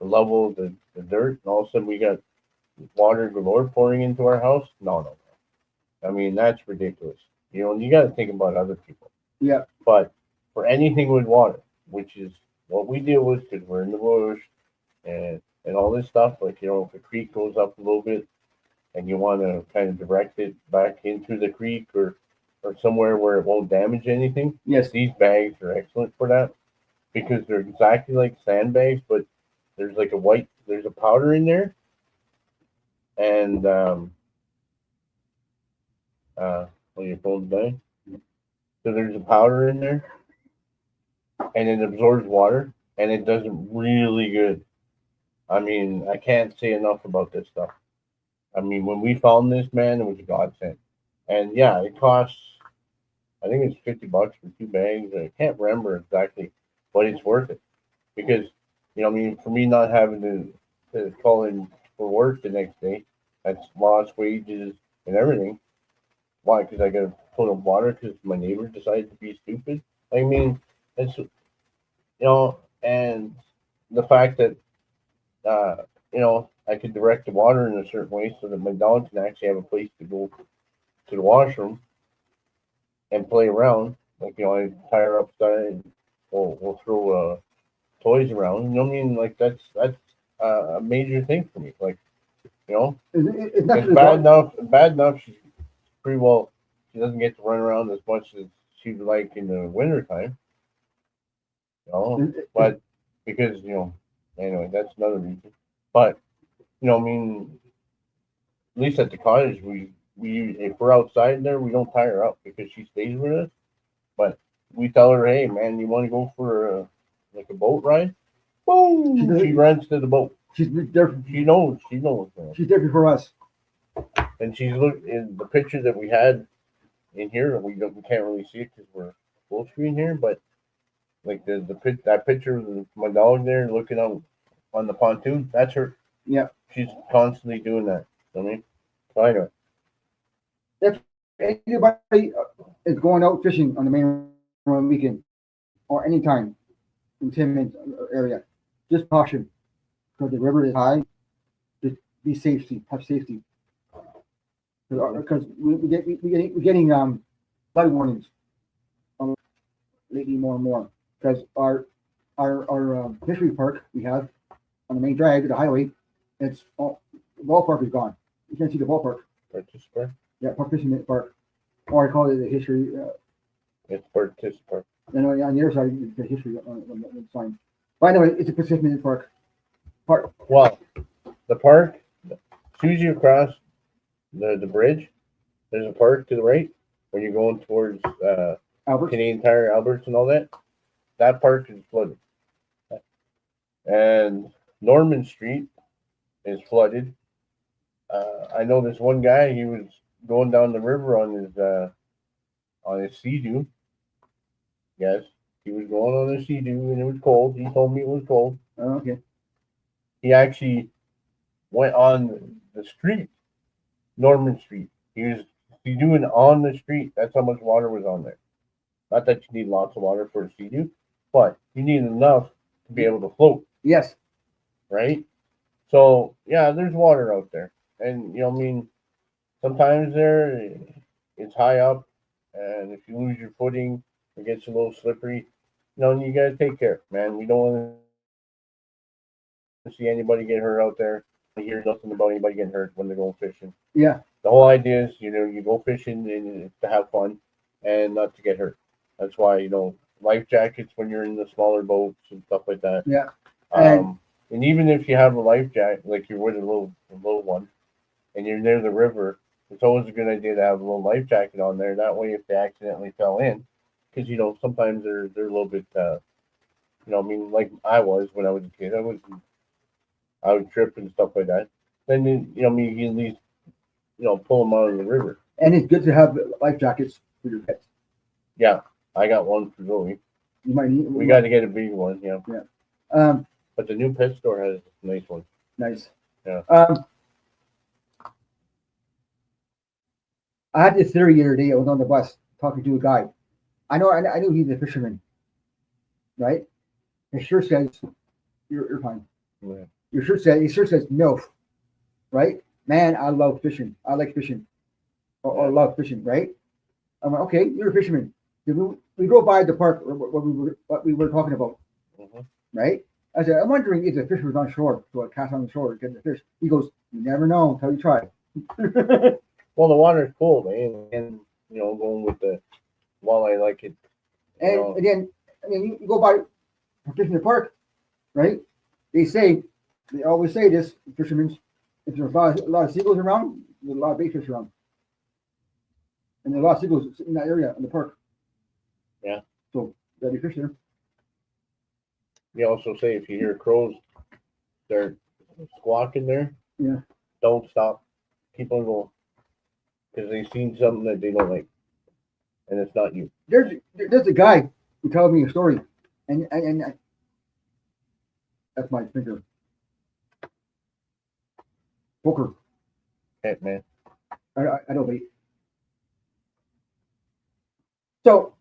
Speaker 2: level of the dirt, and all of a sudden we got water galore pouring into our house. No. I mean, that's ridiculous. And you got to think about other people.
Speaker 1: Yeah.
Speaker 2: But for anything with water, which is what we deal with because we're in the bush and all this stuff, like, if a creek goes up a little bit and you want to kind of direct it back into the creek or somewhere where it won't damage anything,
Speaker 1: Yes.
Speaker 2: these bags are excellent for that because they're exactly like sandbags, but there's like a white there's a powder in there, and when your phone's dying, so there's a powder in there, and it absorbs water, and it does it really good. I mean, I can't say enough about this stuff. I mean, when we found this, man, it was a godsend. And yeah, it costs, I think it's $50 for 2 bags. I can't remember exactly, but it's worth it because, I mean, for me not having to call in for work the next day, that's lost wages and everything. Why? Because I got to put up water because my neighbor decided to be stupid. I mean, it's, and the fact that, I could direct the water in a certain way so that my dog can actually have a place to go to the washroom and play around. Like, I tie her upside and we'll throw toys around. You know what I mean? Like, that's a major thing for me. Like,
Speaker 1: It's not
Speaker 2: it's
Speaker 1: really
Speaker 2: bad enough she's pretty well, she doesn't get to run around as much as she'd like in the winter time. But because, anyway, that's another reason. But, I mean, at least at the cottage, we if we're outside there, we don't tie her up because she stays with us. But we tell her, hey, man, you want to go for like a boat ride? Boom! She runs to the boat.
Speaker 1: She's there.
Speaker 2: She knows. She knows. Man.
Speaker 1: She's there before us.
Speaker 2: And she's looked in the picture that we had in here. We can't really see it because we're full screen here. But like that picture of my dog there looking out on the pontoon, that's her.
Speaker 1: Yeah.
Speaker 2: She's constantly doing that. I mean, so anyway.
Speaker 1: If anybody is going out fishing on the main weekend or anytime in 10 minutes area, just caution because the river is high. Just be safety, have safety. Because we're getting flood warnings lately more and more because our history park we have on the main drag, the highway, the ballpark is gone. You can't see the ballpark.
Speaker 2: Participant?
Speaker 1: Yeah, participant park. Or I call it the history.
Speaker 2: It's participant.
Speaker 1: And on the other side, the history on the sign. But anyway, it's a participant park.
Speaker 2: Well, the park, as soon as you cross the bridge, there's a park to the right when you're going towards Canadian Tire, Alberts, and all that. That park is flooded. And Norman Street is flooded. I know this one guy. He was going down the river on his Sea-Doo. Yes, he was going on his Sea-Doo, and it was cold. He told me it was cold.
Speaker 1: Oh, okay.
Speaker 2: He actually went on the street, Norman Street. He was Sea-Dooing on the street. That's how much water was on there. Not that you need lots of water for a Sea-Doo, but you need enough to be able to float.
Speaker 1: Yes.
Speaker 2: Right? So, yeah, there's water out there. And, I mean, sometimes it's high up, and if you lose your footing, it gets a little slippery. You got to take care, man. We don't want to see anybody get hurt out there. I hear nothing about anybody getting hurt when they're going fishing.
Speaker 1: Yeah.
Speaker 2: The whole idea is, you go fishing and to have fun and not to get hurt. That's why, life jackets when you're in the smaller boats and stuff like that.
Speaker 1: Yeah.
Speaker 2: And even if you have a life jacket, like you're with a little one, and you're near the river, it's always a good idea to have a little life jacket on there. That way, if they accidentally fell in, because sometimes they're a little bit, I mean, like I was when I was a kid, I would trip and stuff like that. Then you can at least pull them out of the river.
Speaker 1: And it's good to have life jackets for your pets.
Speaker 2: Yeah, I got one for Zoe.
Speaker 1: You might need.
Speaker 2: We got to get a big one. Yeah.
Speaker 1: Yeah.
Speaker 2: But the new pet store has a nice one.
Speaker 1: Nice.
Speaker 2: Yeah.
Speaker 1: I had this theory the other day. I was on the bus talking to a guy. I know he's a fisherman, right? His shirt says, "You're fine."
Speaker 2: Yeah.
Speaker 1: His shirt says MILF, right? Man, I love fishing. I like fishing, or love fishing, right? I'm like, okay, you're a fisherman. We drove by the park, what we were talking about, right? I said, I'm wondering if the fish was on shore, so I cast on the shore to get the fish. He goes, you never know until you try.
Speaker 2: Well, the water's cold, and going with the walleye like it.
Speaker 1: And again, I mean, you go by fishing the park, right? They say They always say this, fishermen, if there's a lot of seagulls around, there's a lot of bait fish around. And there's a lot of seagulls in that area in the park.
Speaker 2: Yeah.
Speaker 1: So, gotta be fish there.
Speaker 2: They also say if you hear crows, they're squawking there.
Speaker 1: Yeah.
Speaker 2: Don't stop. Keep on going. Because they've seen something that they don't like. And it's not you.
Speaker 1: There's a guy who told me a story. And that's my finger. Poker.
Speaker 2: Hey, man.
Speaker 1: I don't bait. So,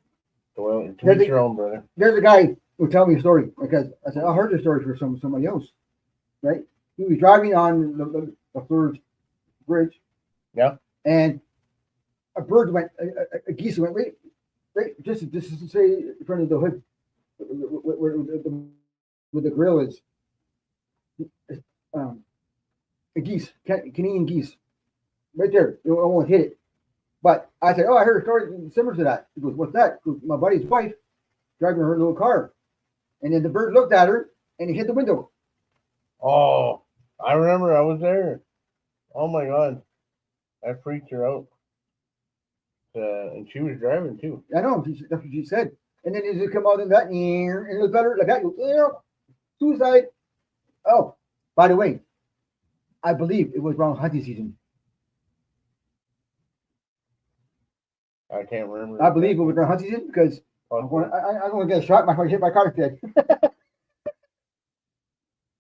Speaker 2: Well, to each your own, brother.
Speaker 1: there's a guy who told me a story because I said I heard this story from somebody else, right? He was driving on the third bridge,
Speaker 2: Yeah.
Speaker 1: and a bird went, a geese went right, just to say in front of the hood where the grill is. A geese, Canadian geese, right there. It almost hit it. But I said, oh, I heard a story similar to that. He goes, what's that? He goes, my buddy's wife driving her little car. And then the bird looked at her and he hit the window.
Speaker 2: Oh, I remember I was there. Oh, my God. That freaked her out. And she was driving, too.
Speaker 1: I know, that's what she said. And then it just come out in that, and it was better like that. Suicide. Oh, by the way, I believe it was around hunting season.
Speaker 2: I can't remember.
Speaker 1: I believe it was around hunting season because I'm going to get shot. My hit my car dead.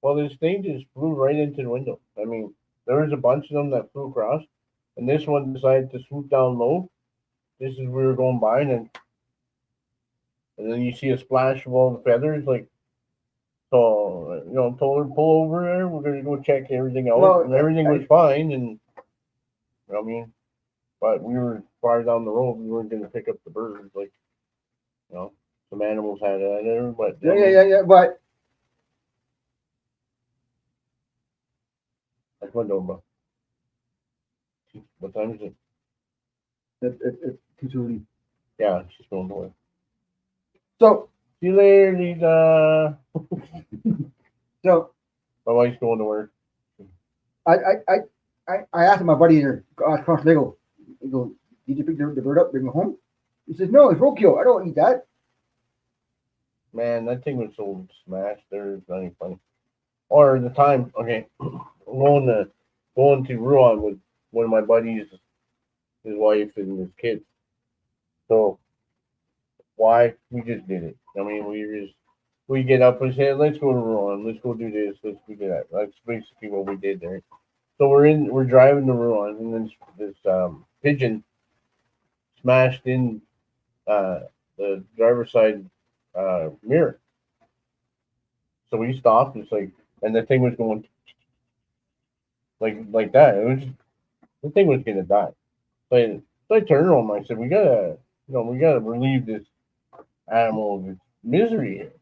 Speaker 2: Well, this thing just flew right into the window. I mean, there was a bunch of them that flew across, and this one decided to swoop down low. This is we were going by, and then you see a splash of all the feathers, like. So told her pull over there. We're gonna go check everything out,
Speaker 1: Well,
Speaker 2: and everything was fine. And I mean, but we were far down the road. We weren't gonna pick up the birds, like some animals had it there, but
Speaker 1: Yeah. But
Speaker 2: like what number? What time is it?
Speaker 1: it's too early.
Speaker 2: Yeah, she's going to work.
Speaker 1: So
Speaker 2: See you later, Lisa.
Speaker 1: So
Speaker 2: My wife's going to work.
Speaker 1: I asked my buddy there across Lego. He goes, did you pick the bird up, bring it home? He says, no, it's roadkill. I don't eat that.
Speaker 2: Man, that thing was so smashed. There's nothing funny. Or the time, okay, going to Ruan with one of my buddies, his wife and his kids. So why we just did it? I mean, we get up and say, let's go to Ruan, let's go do this, let's do that. That's basically what we did there. So we're driving to Ruan, and then this pigeon smashed in the driver's side mirror. So we stopped. It's like, and the thing was going like that. It was the thing was gonna die. So I turned on him. I said, we gotta relieve this animal of its misery here.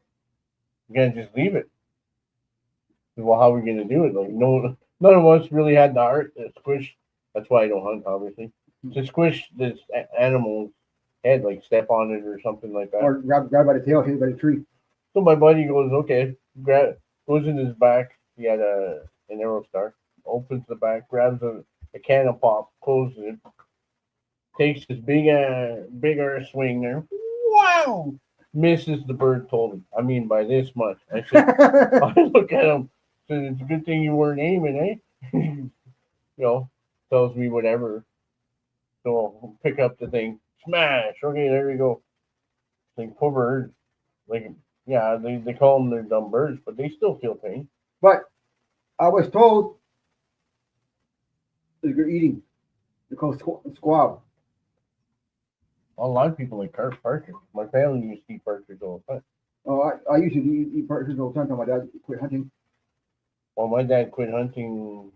Speaker 2: We can't just leave it. Said, well, how are we gonna do it? Like none of us really had the heart to squish. That's why I don't hunt, obviously. To squish this animal's head, like step on it or something like that.
Speaker 1: Or grab by the tail, hit it by the tree.
Speaker 2: So my buddy goes, okay, goes in his back. He had an arrow star. Opens the back, grabs a can of pop, closes it, takes his bigger swing there. Wow! Misses the bird. Told him. I mean, by this much. I said, I look at him. Said, it's a good thing you weren't aiming, eh? Tells me whatever. So I'll pick up the thing, smash. Okay, there you go. Like poor bird. Like, yeah, they call them they're dumb birds, but they still feel pain.
Speaker 1: But I was told that you're eating. They're called squab.
Speaker 2: A lot of people like partridge. My family used to eat partridge all the time.
Speaker 1: Oh, I used to eat partridge all the time until my dad quit hunting.
Speaker 2: Well, my dad quit hunting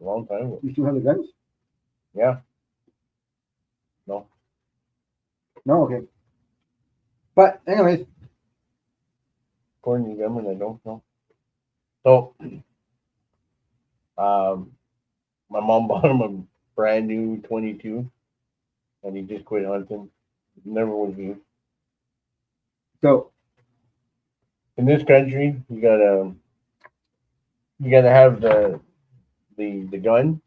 Speaker 2: a long time ago.
Speaker 1: You still have the guns?
Speaker 2: Yeah. No.
Speaker 1: No, okay. But anyways,
Speaker 2: According to the government, I don't know. So, my mom bought him a brand new 22, and he just quit hunting. Never was used.
Speaker 1: so
Speaker 2: in this country, you gotta have the gun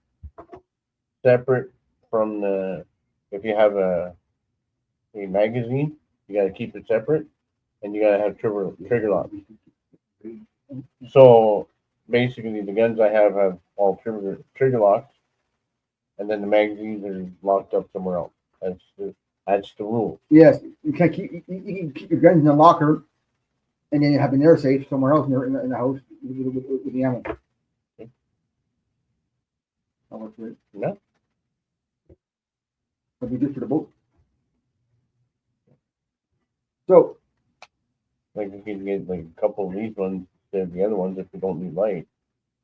Speaker 2: separate from the if you have a magazine, you gotta keep it separate, and you gotta have trigger locks. So basically, the guns I have all trigger locks, and then the magazines are locked up somewhere else. That's the rule.
Speaker 1: Yes, you can't keep you can keep your guns in the locker, and then you have an air safe somewhere else in the house with the ammo. That works great.
Speaker 2: No,
Speaker 1: That'd be good for the boat. So
Speaker 2: like you can get like a couple of these ones instead of the other ones if you don't need light.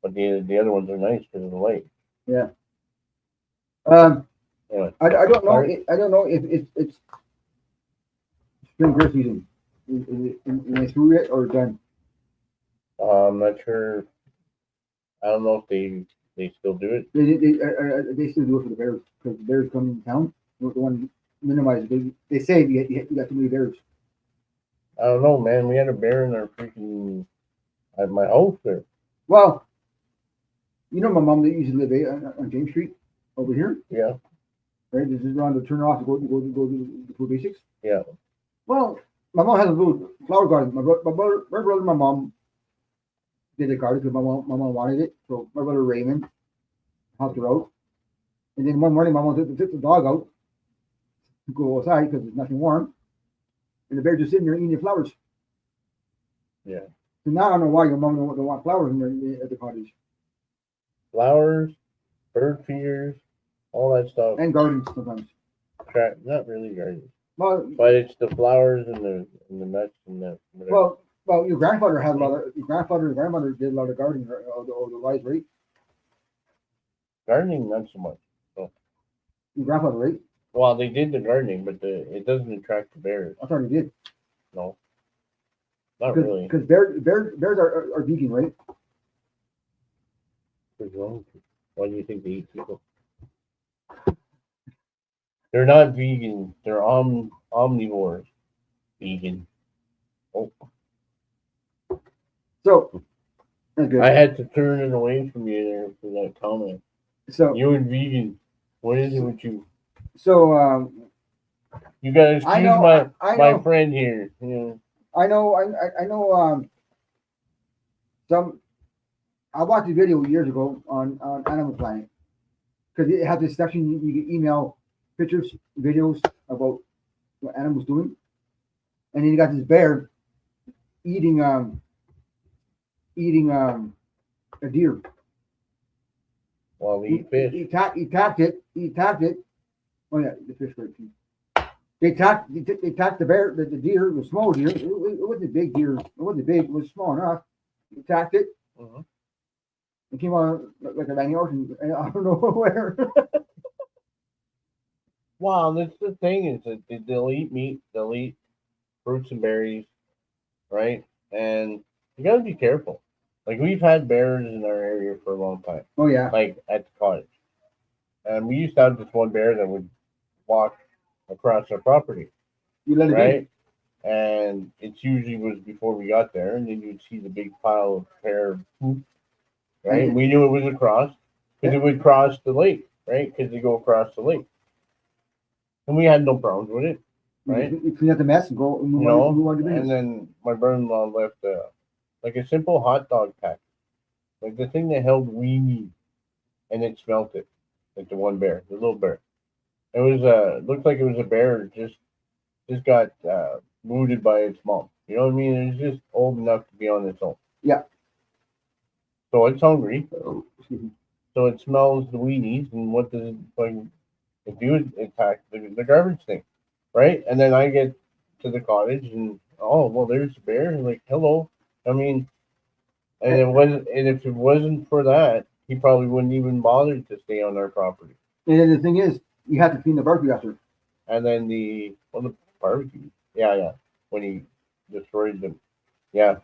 Speaker 2: But the other ones are nice because of the light.
Speaker 1: yeah,
Speaker 2: Anyway,
Speaker 1: I don't know.
Speaker 2: sorry.
Speaker 1: I don't know if it's spring beer season. Is they through it or done?
Speaker 2: I'm not sure. I don't know if they still do it.
Speaker 1: They still do it for the bears because the bears come in town. The one minimize. They say you got too many bears.
Speaker 2: I don't know, man. We had a bear in our freaking at my house there.
Speaker 1: Well, you know my mom that used to live on James Street over here,
Speaker 2: Yeah,
Speaker 1: right? This is around to turn off to go to the food basics.
Speaker 2: yeah.
Speaker 1: Well, my mom has a little flower garden. My brother and my mom did the garden because my mom wanted it. So my brother Raymond helped her out. And then one morning, my mom took the dog out to go outside because it's nothing warm. And the bear just sitting there eating the flowers.
Speaker 2: Yeah.
Speaker 1: So now I don't know why your mom don't want flowers in there at the cottage.
Speaker 2: Flowers, bird feeders, all that stuff.
Speaker 1: And gardens sometimes.
Speaker 2: Not really gardens,
Speaker 1: Well,
Speaker 2: but it's the flowers and the nuts and the whatever.
Speaker 1: well, your grandfather had a lot of. Your grandfather and grandmother did a lot of gardening or the rice, right?
Speaker 2: Gardening, not so much.
Speaker 1: Your grandfather, right?
Speaker 2: Well, they did the gardening, but it doesn't attract the bears.
Speaker 1: I thought he did.
Speaker 2: No, not really.
Speaker 1: Because bears are vegan, right?
Speaker 2: What's wrong with you? Why do you think they eat people? They're not vegan. They're omnivores. Vegan. Oh,
Speaker 1: So that's good.
Speaker 2: I had to turn it away from you there for that comment.
Speaker 1: So
Speaker 2: You and vegan. What is it with you?
Speaker 1: so
Speaker 2: You gotta excuse
Speaker 1: I know
Speaker 2: my friend here. Yeah.
Speaker 1: I know some. I watched a video years ago on Animal Planet because it has this section you can email pictures, videos about what animals doing, and then you got this bear eating a deer.
Speaker 2: Well, we eat fish.
Speaker 1: He attacked it. Oh yeah, the fish great too. They attacked the bear, the deer, the small deer. It wasn't a big deer. It wasn't big. It was small enough. He attacked it.
Speaker 2: Mhm.
Speaker 1: It came on like a landing ocean. I don't know where.
Speaker 2: Well, that's the thing is that they'll eat meat, they'll eat fruits and berries, right? And you gotta be careful. Like we've had bears in our area for a long time,
Speaker 1: Oh yeah.
Speaker 2: like at the cottage, and we used to have this one bear that would walk across our property,
Speaker 1: You let it
Speaker 2: right? And it usually was before we got there, and then you'd see the big pile of hair, poop, right? And we knew it was across because it would cross the lake, right? Because they go across the lake, and we had no problems with it,
Speaker 1: be.
Speaker 2: right?
Speaker 1: You clean up the mess and go and move on to
Speaker 2: And
Speaker 1: business.
Speaker 2: then my brother-in-law left like a simple hot dog pack, like the thing that held weenie, and it smelt it, like the one bear, the little bear. It was looked like it was a bear just got booted by its mom. You know what I mean? It was just old enough to be on its own.
Speaker 1: Yeah.
Speaker 2: So it's hungry.
Speaker 1: Oh, excuse me.
Speaker 2: So it smells the weenies, and what does it like? It do it attack the garbage thing, right? And then I get to the cottage, and oh well, there's the bear. And like hello, I mean, and it wasn't. And if it wasn't for that, he probably wouldn't even bother to stay on our property.
Speaker 1: And then the thing is, you have to clean the barbecue after.
Speaker 2: And then the barbecue, yeah, when he destroyed them, yeah,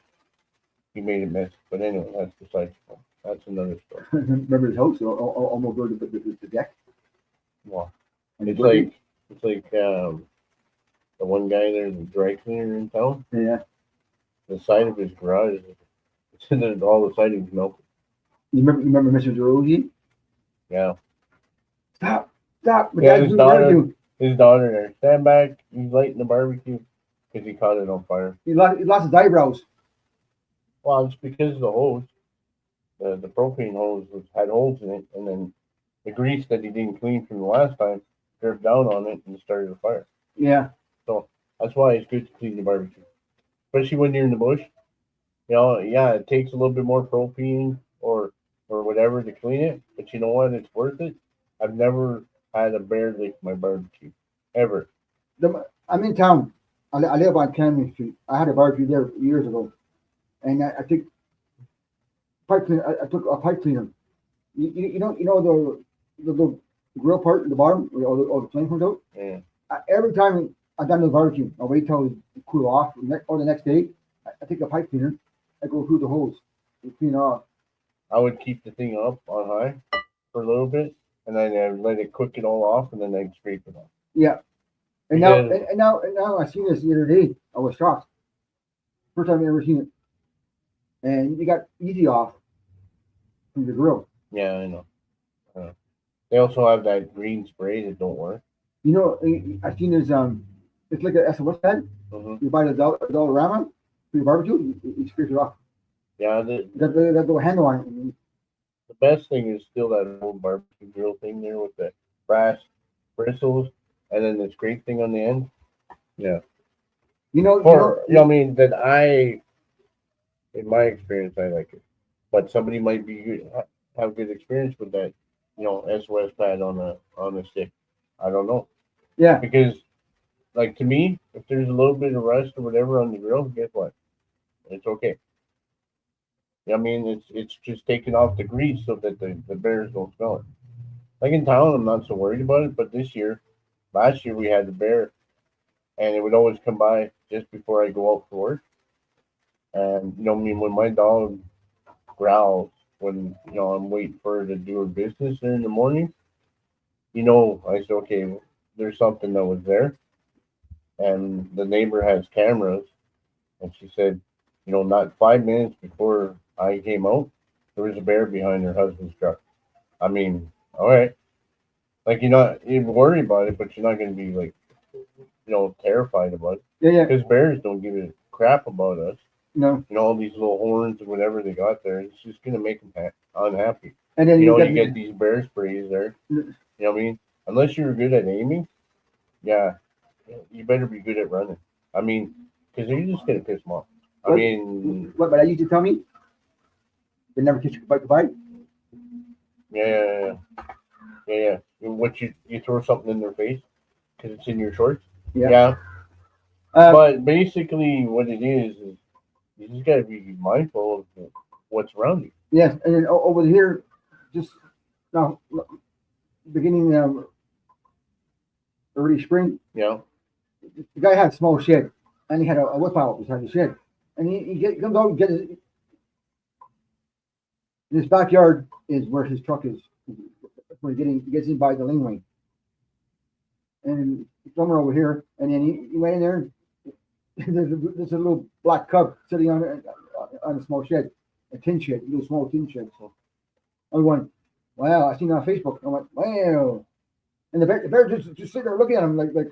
Speaker 2: he made a mess. But anyway, that's besides the point. That's another story.
Speaker 1: Remember his house? Almost over the deck.
Speaker 2: Well,
Speaker 1: And
Speaker 2: it's like the one guy there, the dry cleaner in town.
Speaker 1: yeah.
Speaker 2: the side of his garage, and then all the siding's melted.
Speaker 1: You remember Mr. Zerosi?
Speaker 2: Yeah.
Speaker 1: Stop, stop! My
Speaker 2: Yeah,
Speaker 1: dad's doing barbecue.
Speaker 2: his daughter there. Stand back. He's lighting the barbecue because he caught it on fire.
Speaker 1: He lost his eyebrows.
Speaker 2: Well, it's because of the hose. The propane hose had holes in it, and then the grease that he didn't clean from the last time dripped down on it and started a fire.
Speaker 1: Yeah.
Speaker 2: So that's why it's good to clean the barbecue, especially when you're in the bush. Yeah, it takes a little bit more propane or whatever to clean it, but you know what? It's worth it. I've never had a bear lick my barbecue ever.
Speaker 1: I'm in town. I live on Canyon Street. I had a barbecue there years ago, and I took pipe cleaner. I took a pipe cleaner. You know the little grill part at the bottom where all the flame comes out.
Speaker 2: Yeah.
Speaker 1: Every time I've done the barbecue, I wait till it cool off, or the next day. I take a pipe cleaner. I go through the hose and clean off.
Speaker 2: I would keep the thing up on high for a little bit, and then I'd let it cook it all off, and then I'd scrape it off.
Speaker 1: Yeah, and now I seen this the other day. I was shocked. First time I ever seen it. And you got easy off from the grill.
Speaker 2: Yeah, I know. They also have that green spray that don't work.
Speaker 1: You know, I seen this. It's like a SOS pad.
Speaker 2: Mm-hmm.
Speaker 1: You buy the Dollarama for your barbecue. You scrape it off.
Speaker 2: Yeah,
Speaker 1: That little handle on it.
Speaker 2: the best thing is still that old barbecue grill thing there with the brass bristles and then the scrape thing on the end. Yeah. I mean, in my experience, I like it. But somebody might have good experience with that, SOS pad on a stick. I don't know.
Speaker 1: Yeah.
Speaker 2: Because, like, to me, if there's a little bit of rust or whatever on the grill, guess what? It's okay. I mean, it's just taking off the grease so that the bears don't smell it. Like in town, I'm not so worried about it. But last year we had the bear, and it would always come by just before I go out for work. And I mean, when my dog growls when I'm waiting for her to do her business there in the morning, I said, okay, there's something that was there, and the neighbor has cameras, and she said, not 5 minutes before I came out, there was a bear behind her husband's truck. I mean, all right, like you're not even worried about it, but you're not going to be like, terrified about it.
Speaker 1: Yeah.
Speaker 2: Because bears don't give a crap about us.
Speaker 1: No.
Speaker 2: All these little horns or whatever they got there, it's just going to make them unhappy.
Speaker 1: And then
Speaker 2: you get these bear sprays there. You know what I mean? Unless you're good at aiming, yeah, you better be good at running. I mean, because you're just going to piss them off. I mean,
Speaker 1: what? But I used to tell me they never teach you to fight.
Speaker 2: Yeah. What you throw something in their face because it's in your shorts. Yeah. But basically, what it is you just got to be mindful of what's around you.
Speaker 1: Yes, and then over here, just now, beginning early spring.
Speaker 2: Yeah.
Speaker 1: The guy had a small shed, and he had a wood pile beside the shed, and he comes out and gets his backyard is where his truck is. Where he gets in by the laneway, and somewhere over here, and then he went in there. There's a little black cub sitting on a small shed, a little small tin shed. So I went, wow! I seen it on Facebook. I went, wow! And the bear just sitting there looking at him like.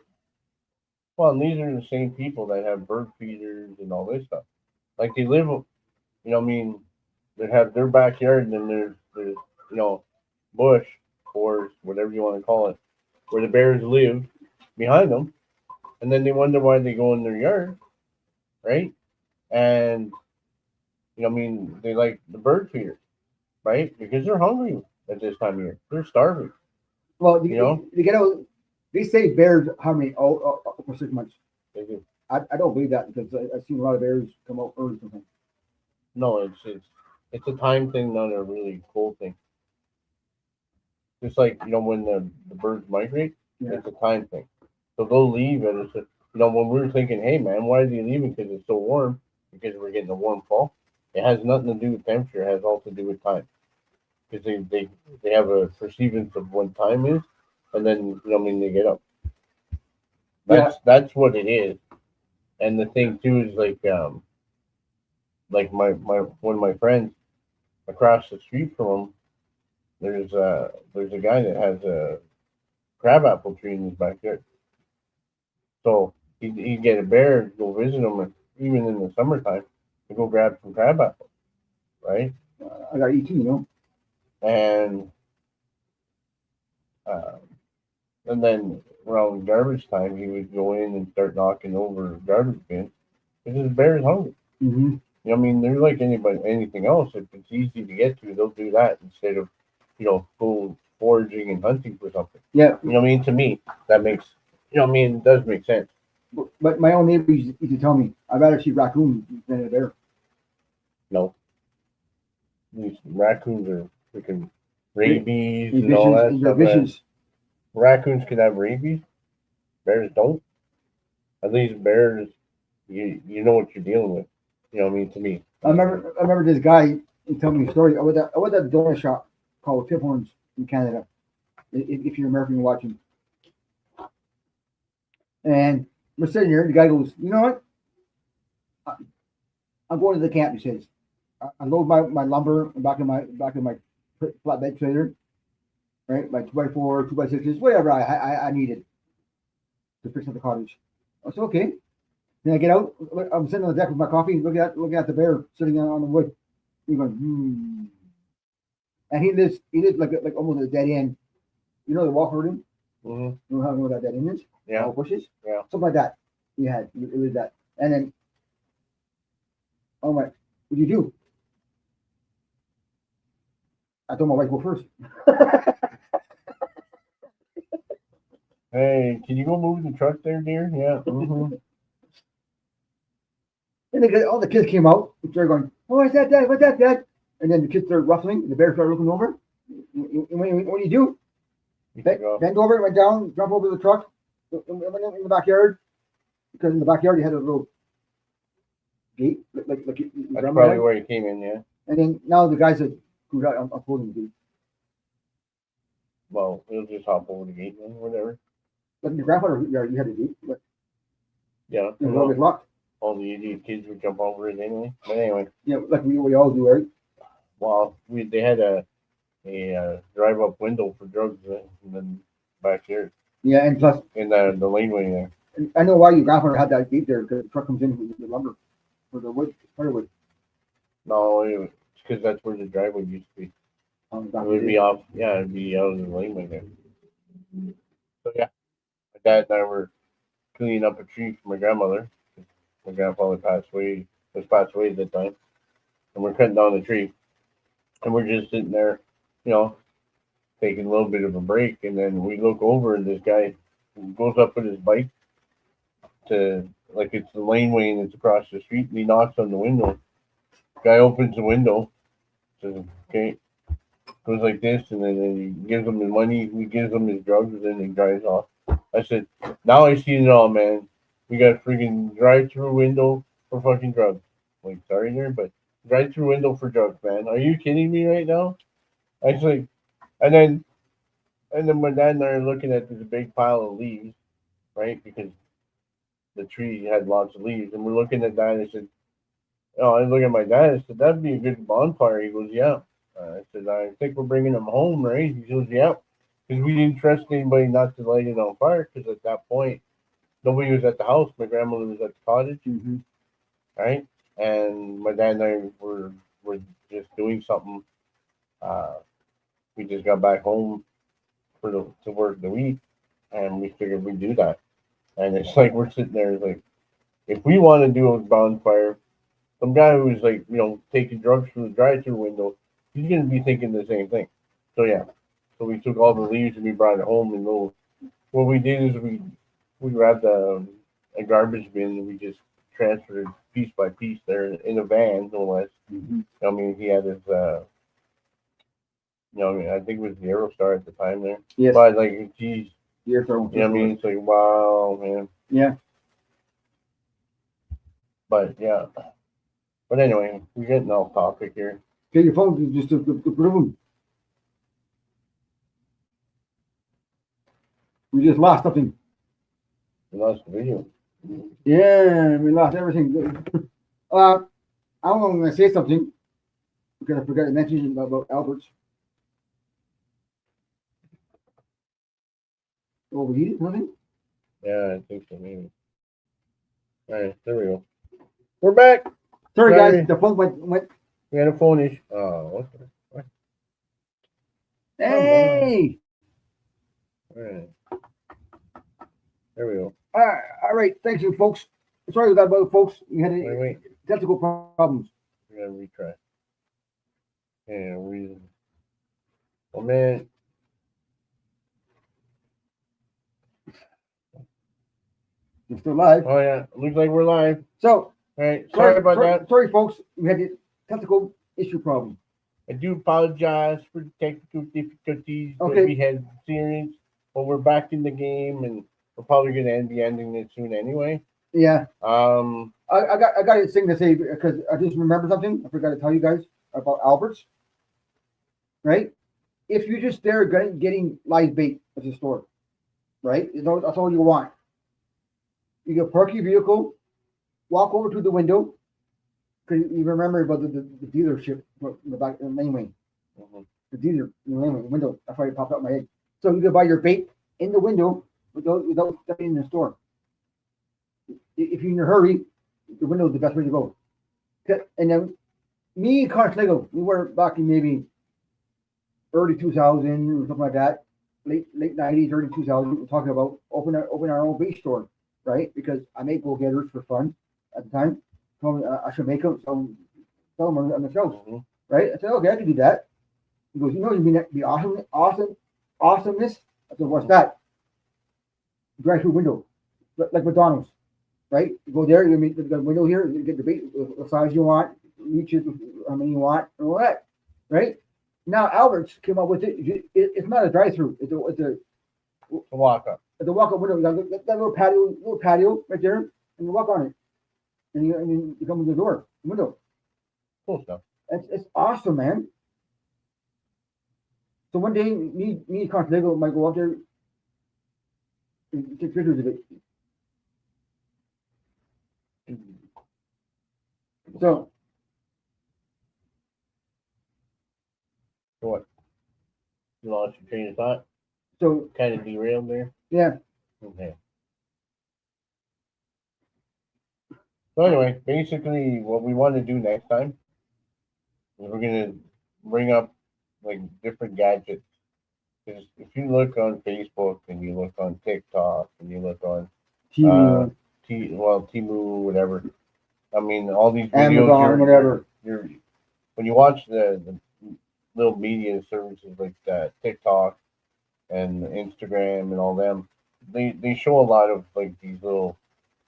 Speaker 2: Well, and these are the same people that have bird feeders and all this stuff. Like they live, I mean, they have their backyard, and then there's bush, forest, whatever you want to call it, where the bears live behind them. And then they wonder why they go in their yard, right? And I mean, they like the bird feeder, right? Because they're hungry at this time of year. They're starving.
Speaker 1: Well, they get out. They say bears hungry for 6 months.
Speaker 2: They do.
Speaker 1: I don't believe that because I've seen a lot of bears come out early sometimes.
Speaker 2: No, it's a time thing, not a really cold thing. Just like when the birds migrate, it's a time thing. So they'll leave, and it's when we were thinking, hey man, why are they leaving? Because it's so warm. Because we're getting a warm fall. It has nothing to do with temperature. It has all to do with time. Because they have a perceivance of when time is, and then they get up. That's what it is. And the thing too is like like my one of my friends across the street from him, there's a guy that has a crabapple tree in his backyard. So he'd get a bear, go visit him, and even in the summertime, to go grab some crabapple, right?
Speaker 1: I got eat too, you know.
Speaker 2: And uh, and then around garbage time, he would go in and start knocking over garbage bins because his bear is hungry.
Speaker 1: Mm-hmm.
Speaker 2: You know, I mean, they're like anything else. If it's easy to get to, they'll do that instead of, go foraging and hunting for something.
Speaker 1: Yeah,
Speaker 2: You know what I mean? To me, that makes, it does make sense.
Speaker 1: but my own neighbor used to tell me, I'd rather see raccoons than a bear.
Speaker 2: No, these raccoons are freaking rabies
Speaker 1: They're
Speaker 2: and all
Speaker 1: vicious,
Speaker 2: that
Speaker 1: and they're
Speaker 2: stuff. Man.
Speaker 1: vicious.
Speaker 2: Raccoons can have rabies. Bears don't. At least bears, you know what you're dealing with. You know what I mean? To me,
Speaker 1: I remember this guy. He told me a story. I was at a donut shop called Tip Horns in Canada. If you're American watching, and we're sitting here. The guy goes, "You know what? I'm going to the camp." He says, "I load my lumber back in my flatbed trailer, right? My 2x4, 2x6s, whatever I needed to fix up the cottage." I said, "Okay." Then I get out. I'm sitting on the deck with my coffee, looking at the bear sitting on the wood. He's going, hmm. And he lives like almost at a dead end. You know the walk road in?
Speaker 2: Mm-hmm.
Speaker 1: You know how that dead end is?
Speaker 2: Yeah.
Speaker 1: All bushes?
Speaker 2: Yeah.
Speaker 1: Something like that. It was that. And then, I'm like, what do you do? I told my wife, go first.
Speaker 2: Hey, can you go move the truck there, dear? Yeah. Mm-hmm.
Speaker 1: And all the kids came out. They're going, oh, what's that, Dad? What's that, Dad? And then the kids started ruffling. And the bear started looking over. What do you do? Bend over, went down, jump over the truck, went in the backyard. Because in the backyard, you had a little gate. Like
Speaker 2: That's probably where he came in, yeah.
Speaker 1: And then now the guys that screwed out, I'm holding the gate.
Speaker 2: Well, he'll just hop over the gate and whatever.
Speaker 1: But in your grandfather's yard, you had a gate. But
Speaker 2: yeah.
Speaker 1: it was always locked.
Speaker 2: All the idiot kids would jump over it anyway. But anyway.
Speaker 1: Yeah, like we all do, right?
Speaker 2: Well, they had a drive-up window for drugs in the backyard.
Speaker 1: Yeah, and plus
Speaker 2: in the laneway there.
Speaker 1: I know why your grandfather had that gate there because the truck comes in with the lumber for the wood, firewood.
Speaker 2: No, it's because that's where the driveway used to be. It would be off. Yeah, it'd be out of the laneway there. So yeah, my dad and I were cleaning up a tree for my grandmother. My grandfather passed away at the time, and we're cutting down the tree, and we're just sitting there, taking a little bit of a break, and then we look over, and this guy goes up with his bike to, like, it's the laneway and it's across the street, and he knocks on the window. Guy opens the window, says, okay, goes like this, and then he gives him his money, he gives him his drugs, and then he drives off. I said, now I see it all, man. We got a freaking drive-through window for fucking drugs. Like, sorry there, but drive-through window for drugs, man. Are you kidding me right now? I was like, and then my dad and I are looking at this big pile of leaves, right? Because the tree had lots of leaves, and we're looking at that, and I said, I look at my dad, I said, that'd be a good bonfire. He goes, yeah. I said, I think we're bringing him home, right? He goes, yeah. Because we didn't trust anybody not to light it on fire, because at that point, nobody was at the house. My grandmother was at the cottage, right? And my dad and I were just doing something. We just got back home to work the week, and we figured we'd do that. And it's like we're sitting there, like, if we want to do a bonfire, some guy who's like, taking drugs from the drive-through window, he's gonna be thinking the same thing. So yeah, so we took all the leaves and we brought it home, and what we did is we grabbed a garbage bin and we just transferred it piece by piece there in a van, no less. I mean, he had his, I think it was the Aerostar at the time there.
Speaker 1: Yes.
Speaker 2: But like, geez,
Speaker 1: Yeah,
Speaker 2: I mean, it's like, wow, man.
Speaker 1: Yeah.
Speaker 2: But yeah. But anyway, we're getting off topic here.
Speaker 1: Get your phone just to prove them. We just lost something.
Speaker 2: We lost the video.
Speaker 1: Yeah, we lost everything. I don't know. I'm going to say something because I forgot to mention about Albert's. Overheated, something?
Speaker 2: Yeah, I think so, maybe. All right, there we go. We're back.
Speaker 1: Sorry,
Speaker 2: Sorry.
Speaker 1: guys. The phone went.
Speaker 2: We had a phone issue. Oh, what?
Speaker 1: Hey!
Speaker 2: All right. There we go.
Speaker 1: All right. Thank you, folks. Sorry about that, folks. We had
Speaker 2: Wait.
Speaker 1: technical problems.
Speaker 2: We gotta retry. Yeah, we. Oh man.
Speaker 1: We're still live.
Speaker 2: Oh yeah. Looks like we're live.
Speaker 1: So,
Speaker 2: All right. Sorry about that.
Speaker 1: Sorry, folks. We had a technical issue problem.
Speaker 2: I do apologize for the technical difficulties that
Speaker 1: Okay.
Speaker 2: we had experienced, but we're back in the game, and we're probably gonna be ending it soon anyway.
Speaker 1: Yeah.
Speaker 2: Um.
Speaker 1: I got a thing to say because I just remembered something. I forgot to tell you guys about Albert's. Right? If you're just there getting live bait at the store, right? That's all you want. You can park your vehicle, walk over to the window, because you remember about the dealership in the back anyway.
Speaker 2: Mhm.
Speaker 1: The dealer in the window. That's why it popped up in my head. So you can buy your bait in the window without stepping in the store. If you're in a hurry, the window is the best way to go. And then me and Carslego, we were back in maybe early 2000 or something like that, late 90s, early 2000s. We're talking about open our own bait store, right? Because I make go-getters for fun at the time. Told me I should make them, sell them on the shelves,
Speaker 2: Mhm.
Speaker 1: right? I said, okay, I can do that. He goes, you know, you mean that be awesomeness? I said, what's that? Drive-through window, like McDonald's, right? You go there, you meet the window here, you get the bait, the size you want, reaches how many you want, and all that, right? Now Albert's came up with it. It's not a drive-through. It's a
Speaker 2: Walk-up.
Speaker 1: walk-up window. You got that little patio right there, and you walk on it, and you come to the door, window.
Speaker 2: Cool stuff.
Speaker 1: It's awesome, man. So one day, me and Constantino might go out there and take pictures of it. So
Speaker 2: What? You lost your train of thought?
Speaker 1: so
Speaker 2: Kind of derailed there?
Speaker 1: yeah,
Speaker 2: Okay. So anyway, basically what we want to do next time is we're gonna bring up like different gadgets. Because if you look on Facebook and you look on TikTok and you look on
Speaker 1: TV,
Speaker 2: Temu, whatever. I mean, all these videos.
Speaker 1: Amazon, whatever.
Speaker 2: You're when you watch the little media services like TikTok and Instagram and all them, they show a lot of like these little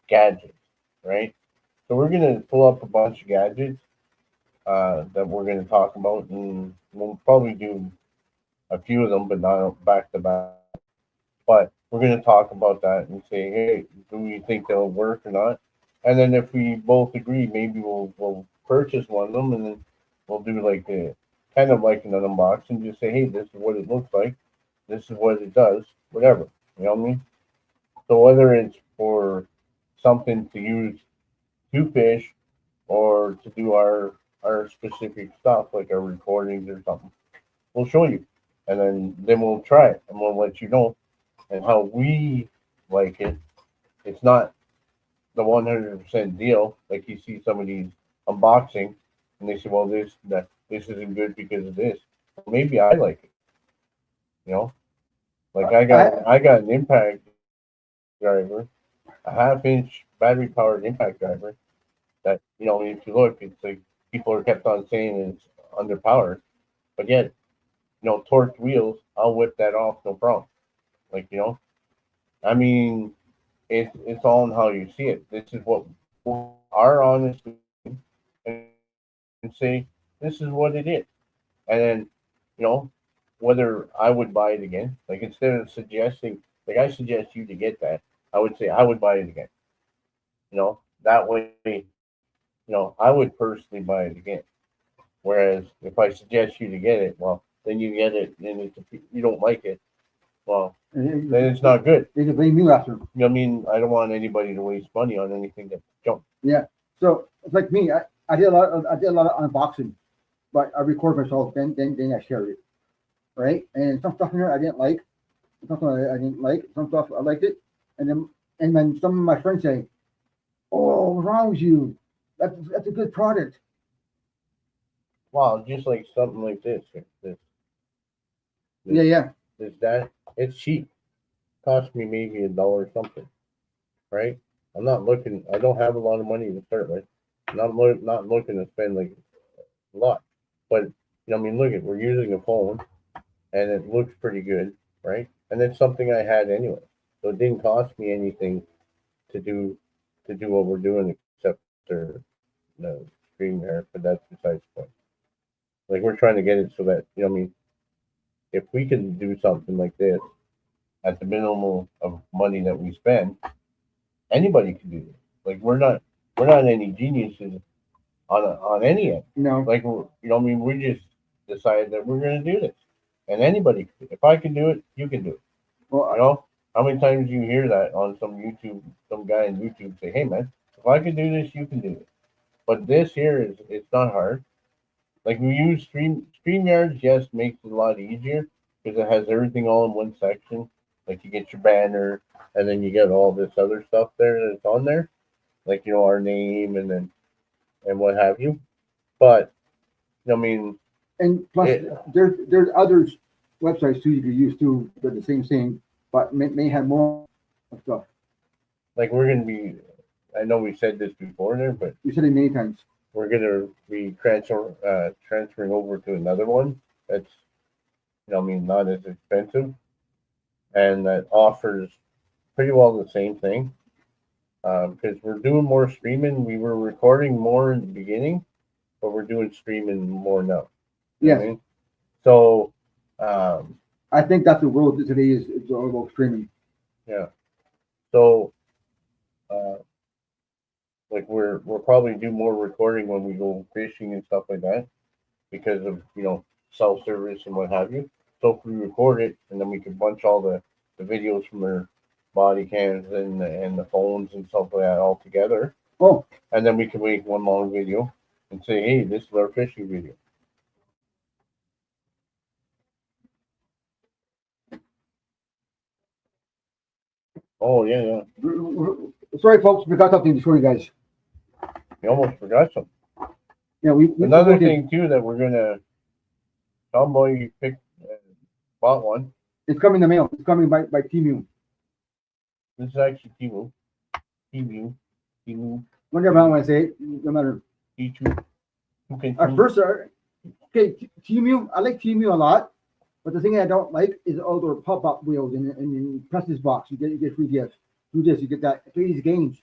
Speaker 2: gadgets, right? So we're gonna pull up a bunch of gadgets that we're gonna talk about, and we'll probably do a few of them, but not back to back. But we're gonna talk about that and say, hey, do we think they'll work or not? And then if we both agree, maybe we'll purchase one of them, and then we'll do like a kind of like an unboxing, just say, hey, this is what it looks like, this is what it does, whatever. You know what I mean? So whether it's for something to use to fish or to do our specific stuff like our recordings or something, we'll show you, and then we'll try it and we'll let you know and how we like it. It's not the 100% deal. Like you see some of these unboxing, and they say, "Well, this isn't good because of this." Well, maybe I like it. You know, like I got an impact driver, a half-inch battery powered impact driver. That if you look, it's like people are kept on saying it's underpowered, but yet torqued wheels, I'll whip that off no problem. Like I mean, it's all in how you see it. This is what our honest and say this is what it is, and then you know whether I would buy it again. Like instead of suggesting, like I suggest you to get that, I would say I would buy it again. That way, I would personally buy it again. Whereas if I suggest you to get it, well, then you get it, and you don't like it, well, then it's not good.
Speaker 1: They can blame you after.
Speaker 2: I mean, I don't want anybody to waste money on anything that's junk.
Speaker 1: Yeah. So it's like me. I did a lot. I did a lot of unboxing, but I record myself. Then I share it, right? And some stuff in there I didn't like. Some stuff I didn't like. Some stuff I liked it. And then some of my friends say, "Oh, what's wrong with you? That's a good product."
Speaker 2: Wow, just like something like this,
Speaker 1: Yeah, yeah.
Speaker 2: that it's cheap. Cost me maybe $1 something, right? I'm not looking. I don't have a lot of money to start with. Not looking to spend like a lot, but I mean, look at we're using a phone, and it looks pretty good, right? And it's something I had anyway, so it didn't cost me anything to do what we're doing except for the screen there. But that's besides the point. Like we're trying to get it so that I mean, if we can do something like this at the minimum of money that we spend, anybody can do this. Like we're not any geniuses on any end.
Speaker 1: No.
Speaker 2: Like I mean, we just decided that we're going to do this, and anybody, if I can do it, you can do it.
Speaker 1: Well,
Speaker 2: How many times do you hear that on some guy on YouTube say, "Hey man, if I can do this, you can do it." But this here it's not hard. Like we use StreamYard just makes it a lot easier because it has everything all in one section. Like you get your banner, and then you get all this other stuff there that's on there, like our name and what have you. But I mean,
Speaker 1: and plus,
Speaker 2: it,
Speaker 1: there's other websites too you could use too. They're the same thing, but may have more stuff.
Speaker 2: like we're gonna be. I know we said this before there, but
Speaker 1: You said it many times.
Speaker 2: we're gonna be transferring over to another one that's I mean not as expensive and that offers pretty well the same thing. Because we're doing more streaming. We were recording more in the beginning, but we're doing streaming more now. You know what I
Speaker 1: Yes,
Speaker 2: mean? So, um,
Speaker 1: I think that's the world today is all about streaming.
Speaker 2: yeah. So, uh, like we're probably do more recording when we go fishing and stuff like that because of cell service and what have you. So if we record it and then we can bunch all the videos from their body cams and the phones and stuff like that all together,
Speaker 1: Oh,
Speaker 2: and then we can make one long video and say, hey, this is our fishing video. Oh yeah, yeah.
Speaker 1: sorry, folks, we got something to show you guys.
Speaker 2: We almost forgot something.
Speaker 1: Yeah,
Speaker 2: Another
Speaker 1: we did.
Speaker 2: thing too that we're gonna Tomboy picked bought one.
Speaker 1: It's coming in the mail. It's coming by Temu.
Speaker 2: This is actually Timu,
Speaker 1: Whenever I want to say it, no matter.
Speaker 2: T2. Who can
Speaker 1: At first, okay, Temu. I like Temu a lot, but the thing I don't like is all the pop-up wheels and you press this box, you get free gifts. Do this, you get that. Play these games,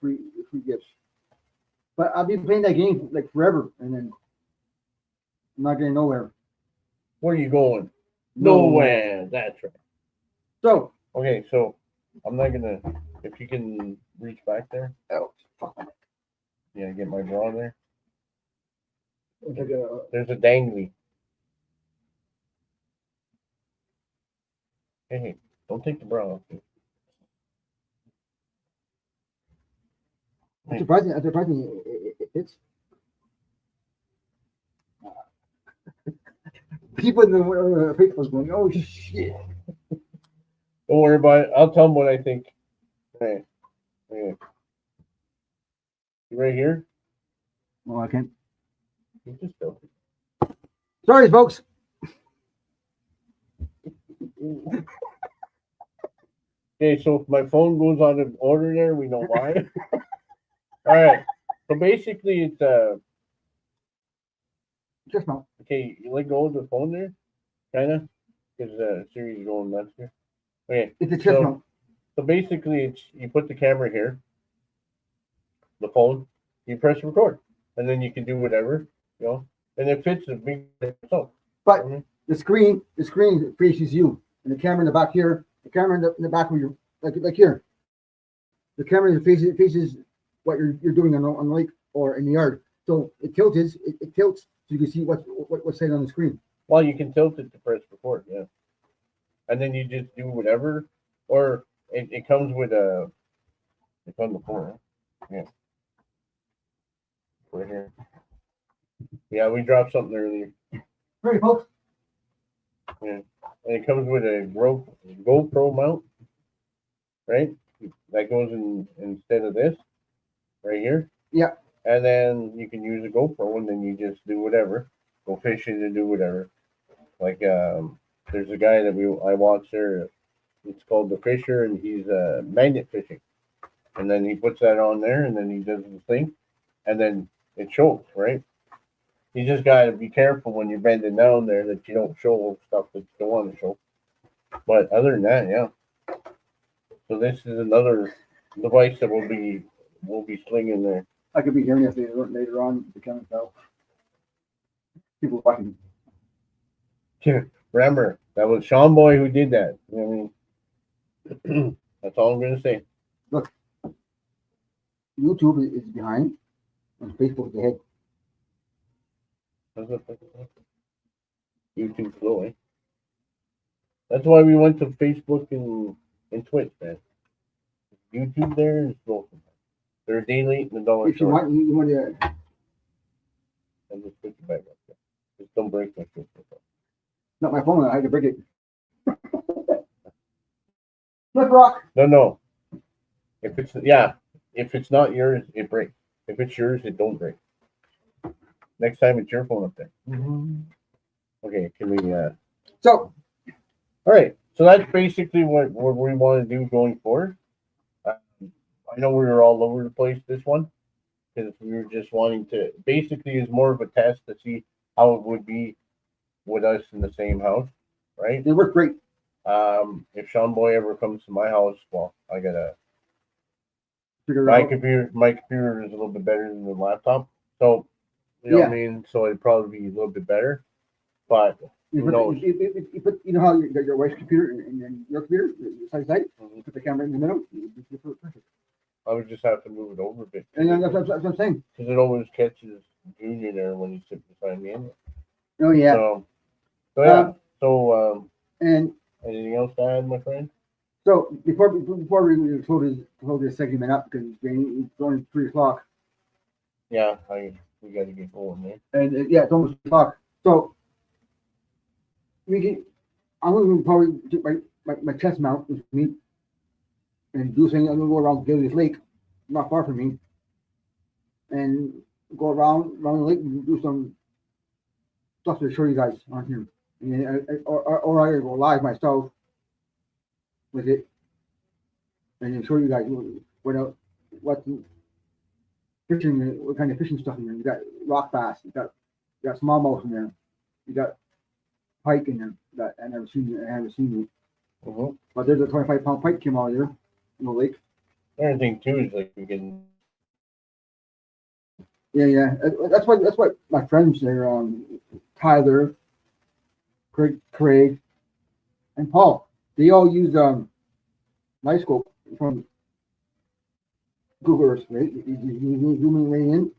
Speaker 1: free gifts. But I've been playing that game like forever, and then I'm not getting nowhere.
Speaker 2: Where are you going? Nowhere. That's right.
Speaker 1: So,
Speaker 2: Okay, so I'm not gonna. If you can reach back there,
Speaker 1: oh,
Speaker 2: yeah, get my bra there.
Speaker 1: it's like a,
Speaker 2: There's a dangly. Hey, don't take the bra off.
Speaker 1: it's surprising. It's surprising. It's people in the Facebook going, "Oh shit!"
Speaker 2: Don't worry about it. I'll tell them what I think. Hey, hey. You right here?
Speaker 1: Well, I can't.
Speaker 2: You just filthy.
Speaker 1: Sorry, folks.
Speaker 2: Okay, so if my phone goes out of order there, we know why. All right. So basically, it's
Speaker 1: Just now.
Speaker 2: okay. You let go of the phone there, kind of, because Siri's going nuts here. Okay.
Speaker 1: It's a chest mount.
Speaker 2: So basically, it's you put the camera here, the phone, you press record, and then you can do whatever, and it fits a big so.
Speaker 1: But the screen faces you, and the camera in the back here, the camera in the back of your like here. The camera faces what you're doing on the lake or in the yard. So it tilts so you can see what's said on the screen.
Speaker 2: Well, you can tilt it to press record, yeah, and then you just do whatever, or it comes with a. It's on the phone, yeah. Right here. Yeah, we dropped something earlier.
Speaker 1: Very folks.
Speaker 2: And it comes with a GoPro mount, right? That goes in instead of this right here.
Speaker 1: Yeah.
Speaker 2: And then you can use a GoPro, and then you just do whatever, go fishing and do whatever. Like there's a guy that I watch there. It's called The Fisher, and he's magnet fishing. And then he puts that on there, and then he does the thing, and then it shows, right? You just gotta be careful when you're bending down there that you don't show stuff that you don't want to show. But other than that, yeah. So this is another device that we'll be slinging there.
Speaker 1: I could be hearing it later on. Becoming so. People watching.
Speaker 2: Remember, that was Sean Boy who did that. You know what I mean? That's all I'm gonna say.
Speaker 1: Look, YouTube is behind, and Facebook is ahead.
Speaker 2: YouTube slow, eh? That's why we went to Facebook and Twitch, man. YouTube there is slow. They're a day late and a dollar
Speaker 1: If you
Speaker 2: short.
Speaker 1: want, you want to.
Speaker 2: And just put it back up there. Just don't break my shit.
Speaker 1: Not my phone. I had to break it. Flip rock.
Speaker 2: No. If it's not yours, it breaks. If it's yours, it don't break. Next time it's your phone up there. Okay, can we
Speaker 1: So
Speaker 2: all right. So that's basically what we want to do going forward. I know we were all over the place this one because we were just wanting to basically is more of a test to see how it would be with us in the same house, right?
Speaker 1: it worked great.
Speaker 2: If Sean Boy ever comes to my house, well, I gotta
Speaker 1: Figure it
Speaker 2: my
Speaker 1: out.
Speaker 2: computer. My computer is a little bit better than the laptop, so you know what I mean. So it'd probably be a little bit better, but
Speaker 1: You
Speaker 2: who knows?
Speaker 1: put, you know how your wife's computer and your computer side by side.
Speaker 2: Mhm.
Speaker 1: Put the camera in the middle. You put it perfect.
Speaker 2: I would just have to move it over a bit
Speaker 1: And then that's what I'm saying.
Speaker 2: because it always catches Junior there when he's sitting beside me.
Speaker 1: Oh yeah.
Speaker 2: So yeah.
Speaker 1: Um,
Speaker 2: So
Speaker 1: And
Speaker 2: anything else to add, my friend?
Speaker 1: so before we close this segment up because it's only 3 o'clock.
Speaker 2: Yeah, we got to get going there.
Speaker 1: And yeah, it's almost 3 o'clock. So I'm going to probably take my chest mount with me and do something. I'm going to go around Gillies Lake, not far from me, and go around the lake and do some stuff to show you guys on here. And or I go live myself with it and then show you guys what fishing, what kind of fishing stuff in there. You got rock bass, you got smallmouth in there, you got pike in there that I haven't seen it.
Speaker 2: Mm-hmm.
Speaker 1: But there's a 25-pound pike came out of there in the lake.
Speaker 2: The other thing too is like we can.
Speaker 1: Yeah. That's what my friends there, Tyler, Craig, and Paul. They all use Lightscope from Google Earth, right? You zoom right in,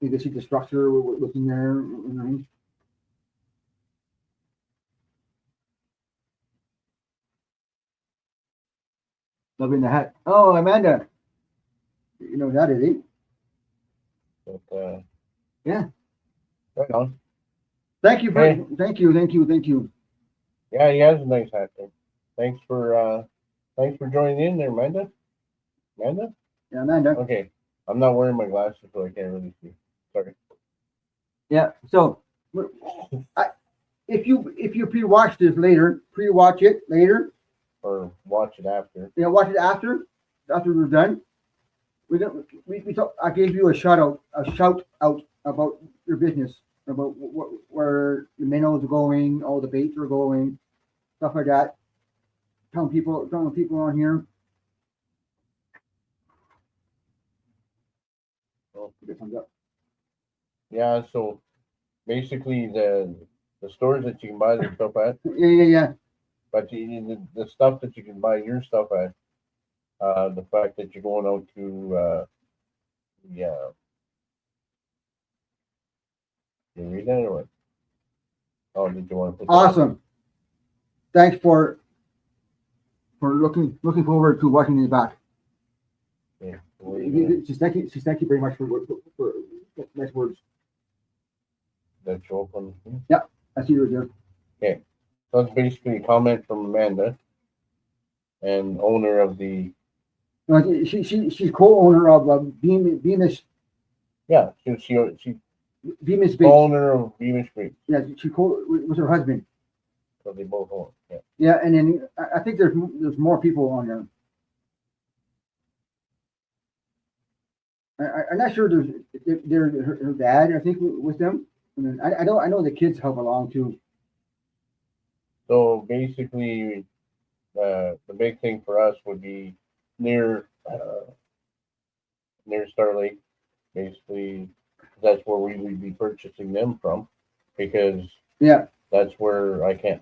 Speaker 1: you can see the structure, what's in there. You know. Love in the hat. Oh, Amanda, you know that is it.
Speaker 2: But,
Speaker 1: Yeah.
Speaker 2: Right on.
Speaker 1: Thank you.
Speaker 2: Hey.
Speaker 1: Thank you.
Speaker 2: Yeah, he has a nice hat there. Thanks for joining in there, Amanda. Amanda?
Speaker 1: Yeah, Amanda.
Speaker 2: Okay. I'm not wearing my glasses, so I can't really see. Sorry.
Speaker 1: Yeah. So, if you pre-watch this later, pre-watch it later.
Speaker 2: Or watch it after.
Speaker 1: You know, watch it after we're done. I gave you a shout out about your business, about where the minnows are going, all the baits are going, stuff like that. Telling people on here.
Speaker 2: Oh.
Speaker 1: Get thumbs up.
Speaker 2: Yeah, so basically the stores that you can buy their stuff at,
Speaker 1: Yeah.
Speaker 2: but the stuff that you can buy your stuff at, the fact that you're going out to you read that or what? Oh, did you want to put that
Speaker 1: Awesome. Thanks for looking forward to watching it back.
Speaker 2: Yeah.
Speaker 1: Just thank you very much for Nice words.
Speaker 2: that show up on the screen.
Speaker 1: I see yours there.
Speaker 2: So it's basically a comment from Amanda and owner of the
Speaker 1: No, she's co-owner of Bemis
Speaker 2: yeah, she
Speaker 1: Bates.
Speaker 2: owner of Beamish Creek.
Speaker 1: Yeah, she with her husband.
Speaker 2: So they both own. Yeah.
Speaker 1: Yeah, and then I think there's more people on there. I'm not sure there's her dad. I think with them. And then I know the kids help along too.
Speaker 2: So basically, the big thing for us would be near Star Lake. Basically, that's where we would be purchasing them from, because
Speaker 1: Yeah,
Speaker 2: that's where I can't.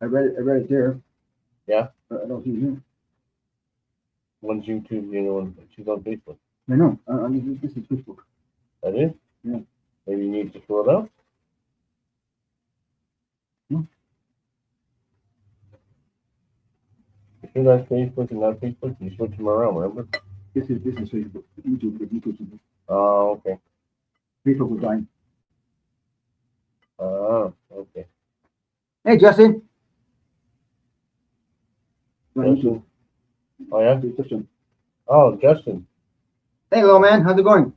Speaker 1: I read it there.
Speaker 2: Yeah.
Speaker 1: But I don't see it here.
Speaker 2: One's YouTube, and she's on Facebook.
Speaker 1: I know. This is Facebook.
Speaker 2: That is?
Speaker 1: Yeah.
Speaker 2: Maybe you need to scroll down. You sure that's Facebook and not Facebook? You switch them around, remember?
Speaker 1: This is Facebook. YouTube.
Speaker 2: Oh, okay.
Speaker 1: Facebook was dying.
Speaker 2: Oh, okay.
Speaker 1: Hey, Justin.
Speaker 2: Justin. Oh, yeah?
Speaker 1: Justin.
Speaker 2: Oh, Justin.
Speaker 1: Hey, little man. How's it going?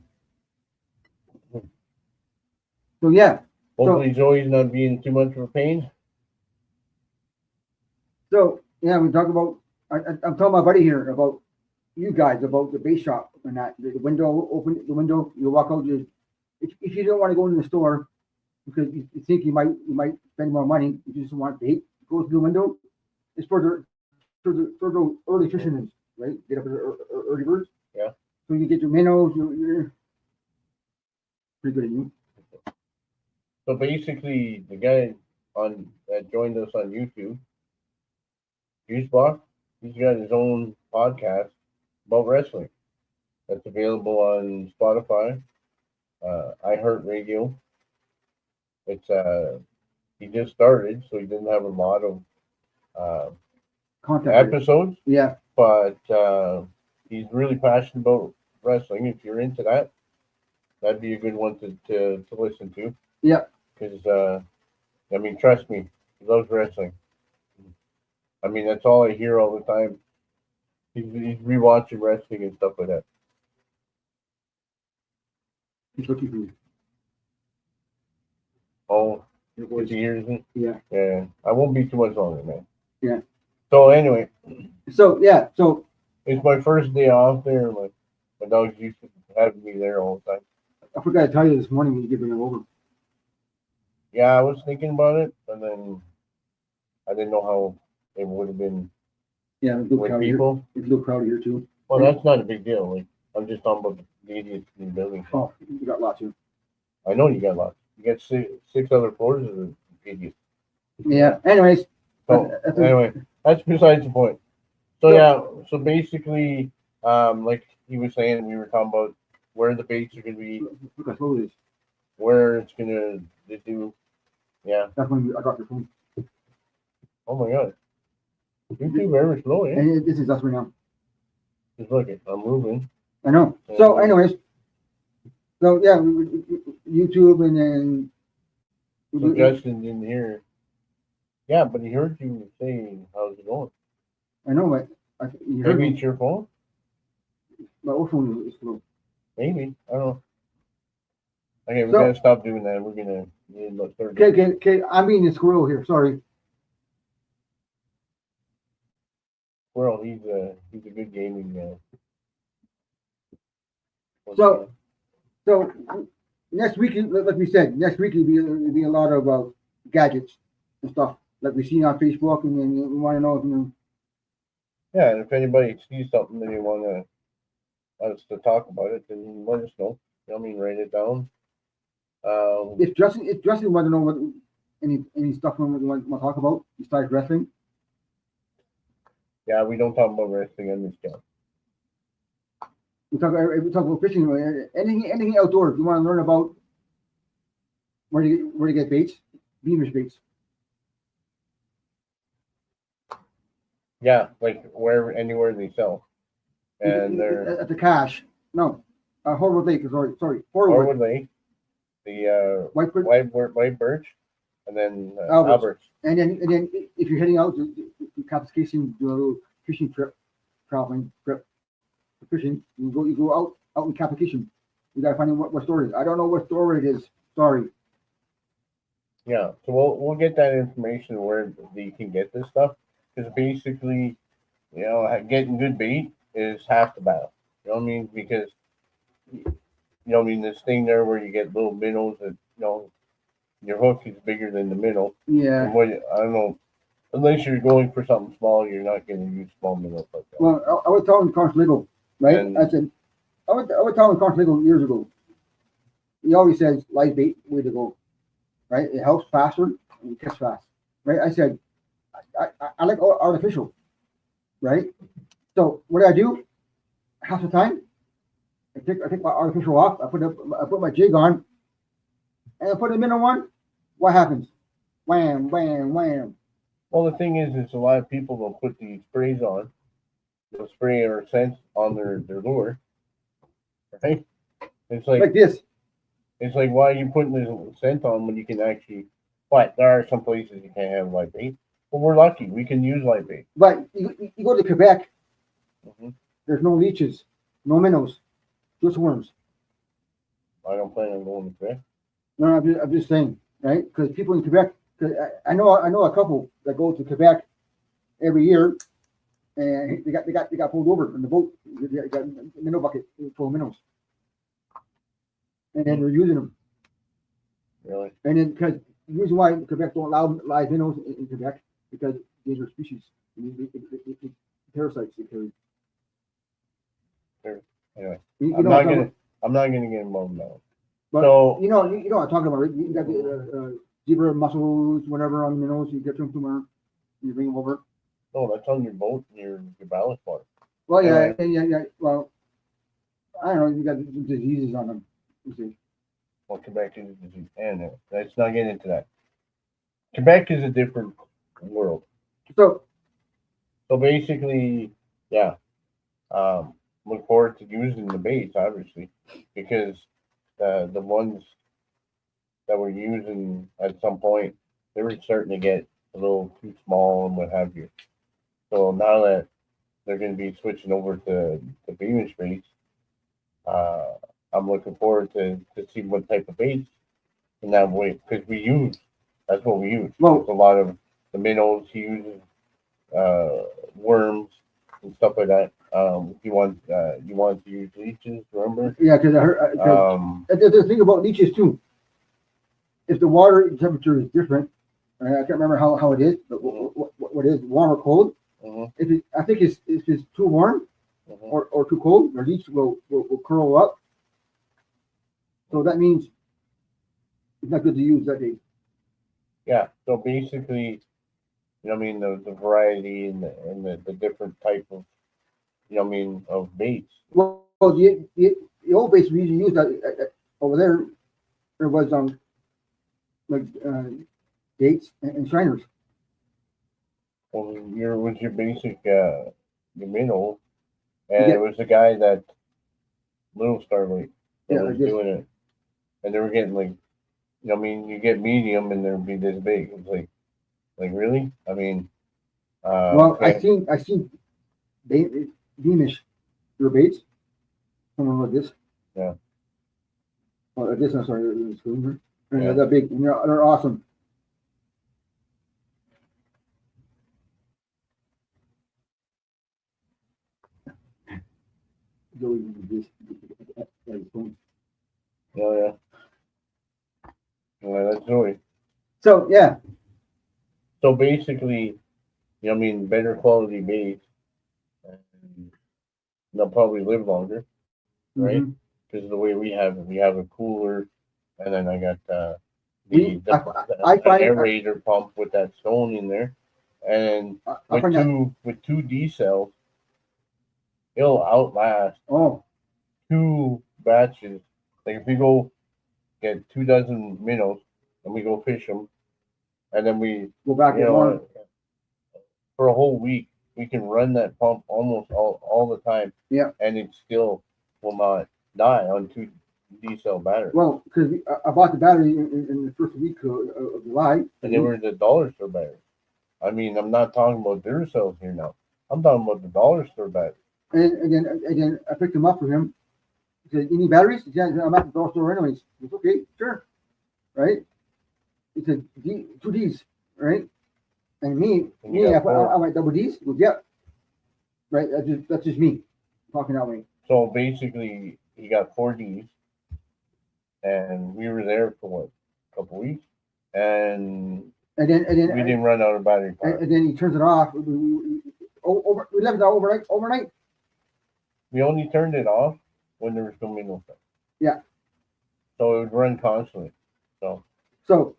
Speaker 1: So yeah.
Speaker 2: Hopefully Joey's not being too much of a pain.
Speaker 1: So yeah, we talk about. I'm telling my buddy here about you guys about the base shop and that the window open the window. You walk out. If you don't want to go in the store because you think you might spend more money, you just want bait. Go through the window. It's for the early fishermen, right? Get up at early birds.
Speaker 2: Yeah.
Speaker 1: So you get your minnows. You're pretty good at you.
Speaker 2: So basically, the guy that joined us on YouTube, Juicebox, he's got his own podcast about wrestling. That's available on Spotify, iHeartRadio. It's he just started, so he didn't have a lot of
Speaker 1: Contact.
Speaker 2: episodes,
Speaker 1: Yeah.
Speaker 2: but he's really passionate about wrestling. If you're into that, that'd be a good one to listen to.
Speaker 1: Yeah.
Speaker 2: Because I mean, trust me, he loves wrestling. I mean, that's all I hear all the time. He's rewatching wrestling and stuff like that.
Speaker 1: He's looking for you.
Speaker 2: Oh,
Speaker 1: Your
Speaker 2: is
Speaker 1: voice.
Speaker 2: he hears it?
Speaker 1: Yeah.
Speaker 2: Yeah. I won't be too much longer, man.
Speaker 1: Yeah.
Speaker 2: So anyway,
Speaker 1: So yeah. So
Speaker 2: it's my first day off there. My dog's used to having me there all the time.
Speaker 1: I forgot to tell you this morning when you bring him over.
Speaker 2: Yeah, I was thinking about it, and then I didn't know how it would have been
Speaker 1: Yeah, it's a little
Speaker 2: with
Speaker 1: crowded here.
Speaker 2: people.
Speaker 1: It's a little crowded here too.
Speaker 2: Well, that's not a big deal. Like, I'm just talking about the idiots in the building.
Speaker 1: Oh, you got lots here.
Speaker 2: I know you got lots. You got six other floors of idiots.
Speaker 1: Yeah. Anyways.
Speaker 2: So anyway, that's besides the point. So yeah, so basically, like he was saying, we were talking about where the baits are gonna be,
Speaker 1: Look how slow it is.
Speaker 2: where it's gonna do. Yeah.
Speaker 1: That's when I got your phone.
Speaker 2: Oh my god. YouTube very slow, eh?
Speaker 1: And this is us right now.
Speaker 2: Just look it. I'm moving.
Speaker 1: I know. So anyways. So yeah, YouTube and then.
Speaker 2: So Justin didn't hear. Yeah, but he heard you saying how's it going.
Speaker 1: I know, but you heard
Speaker 2: Maybe
Speaker 1: me.
Speaker 2: it's your phone.
Speaker 1: My old phone is slow.
Speaker 2: Maybe, I don't know. Okay, we
Speaker 1: So-
Speaker 2: gotta stop doing that. We're gonna need about 30.
Speaker 1: Okay. I'm being a squirrel here. Sorry.
Speaker 2: Squirrel, he's a good gaming
Speaker 1: So next week, like we said, next week will be a lot of gadgets and stuff like we see on Facebook, and then we want to know if
Speaker 2: yeah, and if anybody sees something that you want us to talk about it, then let us know. I mean, write it down.
Speaker 1: if Justin want to know what any stuff we want to talk about besides wrestling.
Speaker 2: Yeah, we don't talk about wrestling on this channel.
Speaker 1: We talk about fishing, anything outdoors. You want to learn about where to get baits, Beamish baits.
Speaker 2: Yeah, like wherever, anywhere they sell, and they're
Speaker 1: At the cache. No, Horwood Lake. Sorry, Horwood.
Speaker 2: Harwood Lake, the
Speaker 1: Whiteford,
Speaker 2: White Birch, and then
Speaker 1: Alberts.
Speaker 2: Alberts.
Speaker 1: And then if you're heading out to Cascade, do a little fishing trip, traveling trip, for fishing, you go out in Capitation. You gotta find out what store it is. I don't know what store it is. Sorry.
Speaker 2: Yeah, so we'll get that information where you can get this stuff because basically, getting good bait is half the battle. You know what I mean? Because this thing there where you get little minnows that your hook is bigger than the minnow.
Speaker 1: Yeah.
Speaker 2: And I don't know, unless you're going for something small, you're not going to use small minnows like that.
Speaker 1: Well, I was telling Carson Legal, right?
Speaker 2: And-
Speaker 1: I said, I was telling Carson Legal years ago. He always says live bait way to go, right? It helps faster and you catch fast, right? I said, I like artificial, right? So what do? Half the time, I take my artificial off. I put my jig on, and I put a minnow on. What happens? Wham, wham, wham.
Speaker 2: Well, the thing is a lot of people will put these sprays on. They'll spray or scent on their lure, right? It's
Speaker 1: Like this.
Speaker 2: It's like, why are you putting this scent on when you can actually? But there are some places you can't have live bait. But we're lucky; we can use live bait.
Speaker 1: But you go to Quebec,
Speaker 2: Mm-hmm.
Speaker 1: there's no leeches, no minnows, just worms.
Speaker 2: I don't plan on going to Quebec.
Speaker 1: No, I'm just saying, right? Because people in Quebec, cause I know a couple that go to Quebec every year, and they got pulled over in the boat. They got a minnow bucket full of minnows, and then they're using them.
Speaker 2: Really?
Speaker 1: And then because the reason why Quebec don't allow live minnows in Quebec because dangerous species, parasites they carry.
Speaker 2: Anyway,
Speaker 1: You
Speaker 2: I'm
Speaker 1: know
Speaker 2: not
Speaker 1: what I'm talking
Speaker 2: gonna.
Speaker 1: about.
Speaker 2: I'm not gonna get involved now.
Speaker 1: But
Speaker 2: So-
Speaker 1: you know what I'm talking about, right? You got the zebra mussels, whatever on the minnows. You get them somewhere, you bring them over.
Speaker 2: No, that's on your boat and your ballast water.
Speaker 1: Well, yeah,
Speaker 2: Anyway.
Speaker 1: yeah. Well, I don't know. You got some diseases on them. You see.
Speaker 2: Well, Quebec is a disease. And let's not get into that. Quebec is a different world.
Speaker 1: So
Speaker 2: So basically, yeah. Look forward to using the baits, obviously, because the ones that we're using at some point, they were starting to get a little too small and what have you. So now that they're going to be switching over to Beamish baits, uh, I'm looking forward to see what type of baits in that way because that's what we use.
Speaker 1: Well-
Speaker 2: It's a lot of the minnows. He uses worms and stuff like that. He wants to use leeches. Remember?
Speaker 1: yeah, because I heard. There's the thing about leeches too. If the water temperature is different, I can't remember how it is, but what is warm or cold?
Speaker 2: Mhm,
Speaker 1: I think if it's too warm
Speaker 2: mhm.
Speaker 1: or too cold, the leech will curl up. So that means it's not good to use that day.
Speaker 2: Yeah. So basically, I mean, the variety and the different type of, of baits.
Speaker 1: Well, the old base we usually use over there was like gates and shiners.
Speaker 2: Well, was your basic your minnow, and
Speaker 1: Yeah.
Speaker 2: it was the guy that Little Starlight that
Speaker 1: Yeah,
Speaker 2: was
Speaker 1: like this.
Speaker 2: doing it, and they were getting like, you get medium and they'd be this big. It's like really? I mean,
Speaker 1: Well,
Speaker 2: okay.
Speaker 1: I seen Beamish your baits, something like this.
Speaker 2: Yeah.
Speaker 1: Well, this I'm sorry, and
Speaker 2: Yeah.
Speaker 1: they're that big, and they're awesome. Joey uses this.
Speaker 2: Oh yeah. Yeah, that's Zoe.
Speaker 1: So yeah,
Speaker 2: So basically, better quality baits, and they'll probably live longer, right?
Speaker 1: mhm.
Speaker 2: Because of the way we have it, we have a cooler, and then I got
Speaker 1: We-
Speaker 2: the,
Speaker 1: I
Speaker 2: the
Speaker 1: find-
Speaker 2: aerator pump with that stone in there, and
Speaker 1: I find that.
Speaker 2: with two D cells, it'll outlast
Speaker 1: Oh,
Speaker 2: 2 batches. Like if we go get 2 dozen minnows and we go fish them, and then we
Speaker 1: go back
Speaker 2: you
Speaker 1: and
Speaker 2: know
Speaker 1: more.
Speaker 2: for a whole week we can run that pump almost all the time.
Speaker 1: Yeah.
Speaker 2: And it still will not die on 2D cell battery.
Speaker 1: Well, because I bought the battery in the first week of July.
Speaker 2: And they were the dollar store battery. I mean, I'm not talking about Duracells here now. I'm talking about the dollar store battery.
Speaker 1: And then I picked them up for him. He said, "You need batteries?" He said, "I'm at the dollar store anyways." I said, "Okay, sure." Right? He said, two Ds, right? And I went double Ds. He goes, "Yeah." Right? That's just me talking that way.
Speaker 2: So basically, he got 4Ds, and we were there for what, a couple weeks, and
Speaker 1: then
Speaker 2: we didn't run out of battery power.
Speaker 1: And then he turns it off. We left it overnight.
Speaker 2: We only turned it off when there was no mineral stuff.
Speaker 1: Yeah.
Speaker 2: So it would run constantly.
Speaker 1: So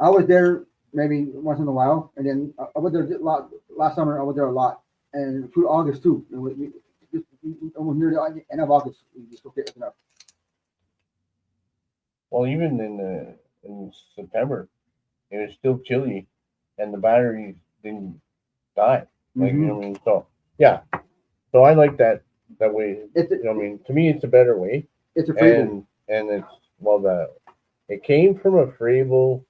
Speaker 1: I was there maybe once in a while, and then I was there a lot last summer. I was there a lot, and through August too. And we just almost near the end of August, we just okay, it's enough.
Speaker 2: Well, even in September, it was still chilly, and the batteries didn't die. Like, you know what I mean? So yeah. So I like that way. You know what I mean? To me, it's a better way.
Speaker 1: It's a Fravel.
Speaker 2: And it's it came from a Fravel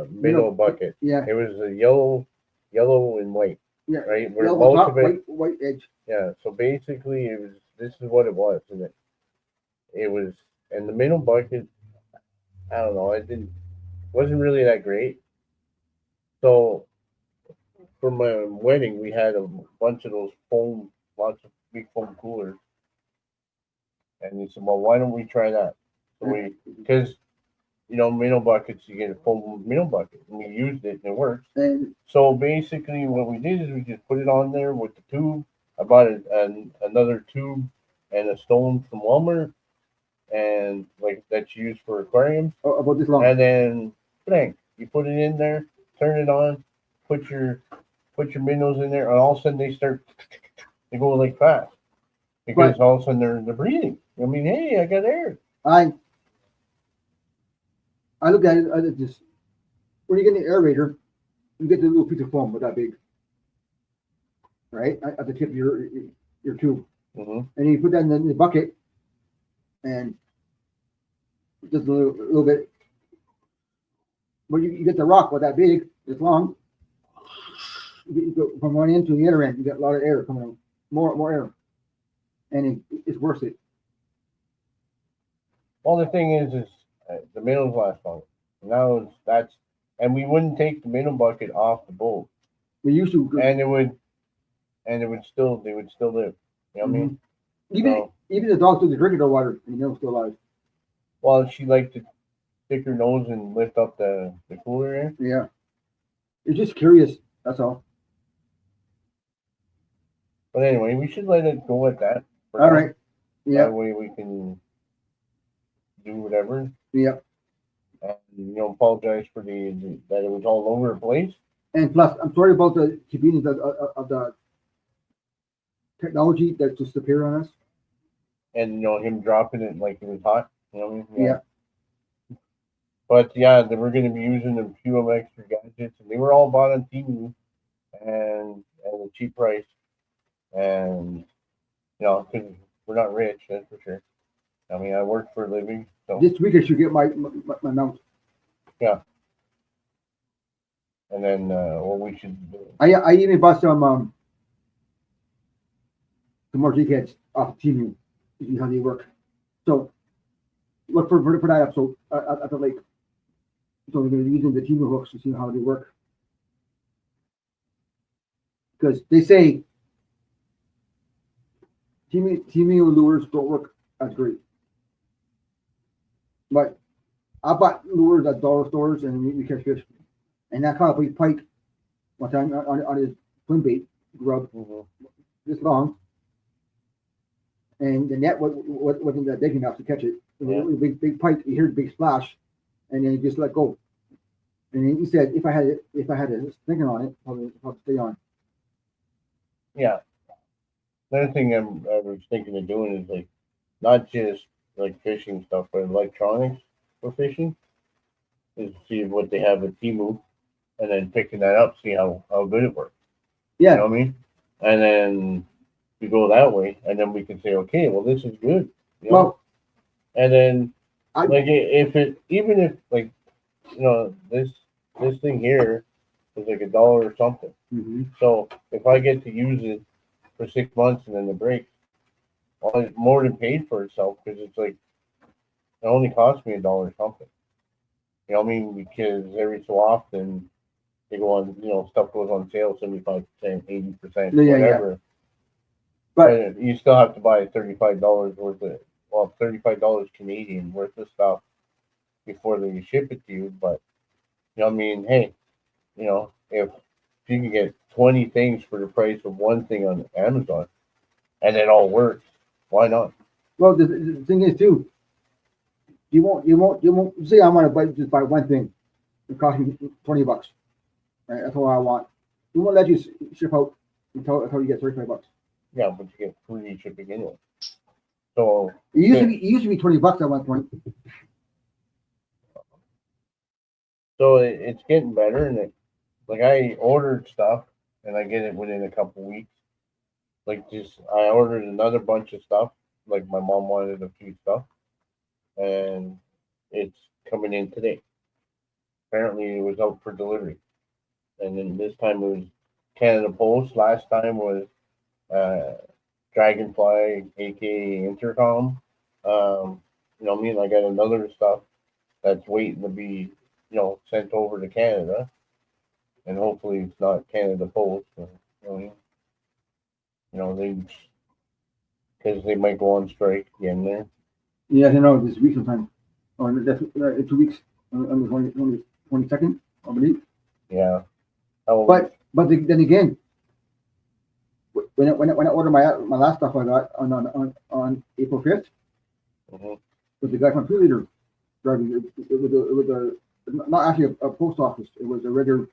Speaker 2: middle bucket.
Speaker 1: Yeah.
Speaker 2: It was a yellow and white.
Speaker 1: Yeah.
Speaker 2: Right. Where
Speaker 1: Yellow
Speaker 2: most
Speaker 1: top,
Speaker 2: of it.
Speaker 1: white edge.
Speaker 2: Yeah. So basically, this is what it was, and it was, and the middle bucket. I don't know. Wasn't really that great. So for my wedding, we had a bunch of those lots of big foam coolers. And he said, "Well, why don't we try that?" So because middle buckets, you get a foam middle bucket, and we used it and it works. So basically, what we did is we just put it on there with the tube. I bought another tube and a stone from Walmart, and like that's used for aquariums.
Speaker 1: Oh, about this long.
Speaker 2: And then, bang, you put it in there, turn it on, put your minnows in there, and all of a sudden they go like fast because all of a sudden they're breathing. I mean, hey, I got air.
Speaker 1: I look at it as just when you get the aerator, you get the little piece of foam about that big, right, at the tip of your tube, and you put that in the bucket, and just a little bit. When you get the rock about that big, it's long. You go from one end to the other end, you get a lot of air coming out, more air, and it's worth it.
Speaker 2: Well, the thing is the minnows last longer. Now and we wouldn't take the minnow bucket off the boat.
Speaker 1: We used to,
Speaker 2: and they would still live. You know what I mean?
Speaker 1: Even the dog took the drink of the water, and the minnows still alive.
Speaker 2: Well, she liked to stick her nose and lift up the cooler air.
Speaker 1: Yeah, it's just curious. That's all.
Speaker 2: But anyway, we should let it go at that.
Speaker 1: All right. Yeah.
Speaker 2: That way we can do whatever.
Speaker 1: Yeah.
Speaker 2: And apologize for that it was all over the place.
Speaker 1: And plus, I'm sorry about the convenience of the technology that just appeared on us.
Speaker 2: And him dropping it like it was hot. You know what I mean?
Speaker 1: Yeah.
Speaker 2: But yeah, they were going to be using a few of extra gadgets, and they were all bought on TV and at a cheap price. And because we're not rich, that's for sure. I mean, I work for a living, so
Speaker 1: this week I should get my mount.
Speaker 2: Yeah. And then what we should do.
Speaker 1: I even bought some more G-heads off TV. See how they work. So look for that episode at the lake. So we're going to be using the TV hooks to see how they work. Because they say TV lures don't work as great. But I bought lures at dollar stores and we catch fish. And I caught a big pike one time on his swim bait grub, this long. And the net wasn't that big enough to catch it. It was a big pike. You hear the big splash, and then he just let go. And then he said, if I had a thinking on it, probably stay on.
Speaker 2: Yeah. Another thing I was thinking of doing is like not just like fishing stuff, but electronics for fishing. Is see what they have at Temu, and then picking that up, see how good it works.
Speaker 1: Yeah.
Speaker 2: You know what I mean? And then we go that way, and then we can say, okay, well, this is good. You know?
Speaker 1: Well,
Speaker 2: And then,
Speaker 1: I
Speaker 2: like, if it, even if, like, this thing here is like $1 or something.
Speaker 1: mhm.
Speaker 2: So if I get to use it for 6 months and then the break, well, it's more than paid for itself because it's like it only cost me $1 something. You know what I mean? Because every so often they go on, stuff goes on sale 75%, 80%,
Speaker 1: Yeah, yeah.
Speaker 2: whatever.
Speaker 1: But
Speaker 2: But you still have to buy $35 worth of, well, $35 Canadian worth of stuff before they ship it to you. But you know what I mean? Hey, if you can get 20 things for the price of one thing on Amazon and it all works, why not?
Speaker 1: well, the thing is too, you won't say I want to just buy one thing. It costs me $20. Right? That's all I want. We won't let you ship out until you get $35.
Speaker 2: Yeah, but you get free shipping anyway. So
Speaker 1: It used to be $20 at one point.
Speaker 2: it's getting better, and like I ordered stuff and I get it within a couple weeks. Like just I ordered another bunch of stuff. Like my mom wanted a few stuff, and it's coming in today. Apparently, it was out for delivery, and then this time it was Canada Post. Last time was uh, Dragonfly, aka Intercom. You know what I mean? I got another stuff that's waiting to be, sent over to Canada, and hopefully it's not Canada Post. You know, they because they might go on strike again there.
Speaker 1: Yeah, I know this week sometime, or that's 2 weeks on the 22nd, I believe.
Speaker 2: Yeah. Oh,
Speaker 1: But then again, when I ordered my last stuff I got on April 5th,
Speaker 2: mhm.
Speaker 1: was the guy from Two Liter driving. It was not actually a post office. It was a regular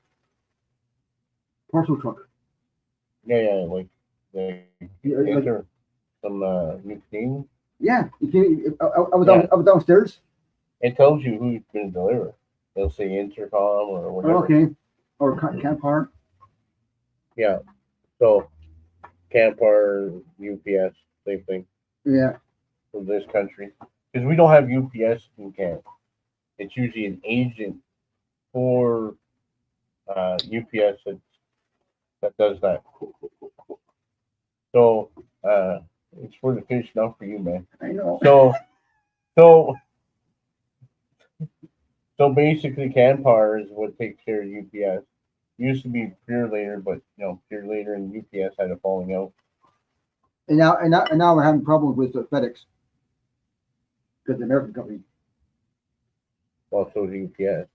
Speaker 1: parcel truck.
Speaker 2: Yeah, like the
Speaker 1: Yeah, like,
Speaker 2: enter some new thing.
Speaker 1: yeah, I was
Speaker 2: Yeah,
Speaker 1: downstairs.
Speaker 2: it tells you who's going to deliver. They'll say Intercom or
Speaker 1: Oh,
Speaker 2: whatever.
Speaker 1: okay, or Camp Car.
Speaker 2: Yeah. So Campar, UPS, same thing
Speaker 1: Yeah,
Speaker 2: for this country because we don't have UPS in Canada. It's usually an agent for UPS that does that. So it's for the fish, not for you, man.
Speaker 1: I know.
Speaker 2: So so basically, Canpar is what takes care of UPS. Used to be Pure Later, but Pure Later and UPS had a falling out.
Speaker 1: And now we're having problems with FedEx because the American company.
Speaker 2: Well, so is UPS.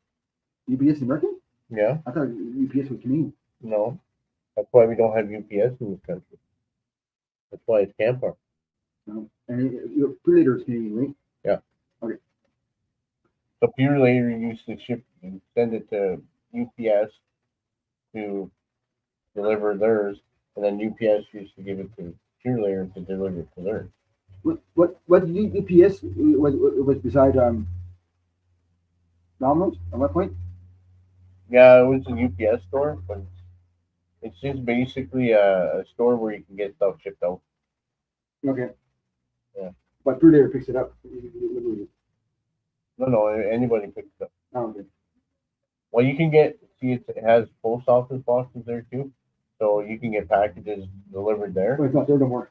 Speaker 1: UPS is American?
Speaker 2: Yeah,
Speaker 1: I thought UPS was Canadian.
Speaker 2: no, that's why we don't have UPS in this country. That's why it's Canpar.
Speaker 1: No. And Predator is Canadian, right?
Speaker 2: Yeah.
Speaker 1: Okay.
Speaker 2: So Pure Later used to ship and send it to UPS to deliver theirs, and then UPS used to give it to Pure Later to deliver it to theirs.
Speaker 1: What UPS was beside Domino's at what point?
Speaker 2: Yeah, it was a UPS store, but it's just basically a store where you can get stuff shipped out.
Speaker 1: Okay.
Speaker 2: Yeah.
Speaker 1: But Predator picks it up.
Speaker 2: No, anybody picks it up.
Speaker 1: Oh, okay.
Speaker 2: Well, you can it has post office boxes there too, so you can get packages delivered there.
Speaker 1: But it's not there no more.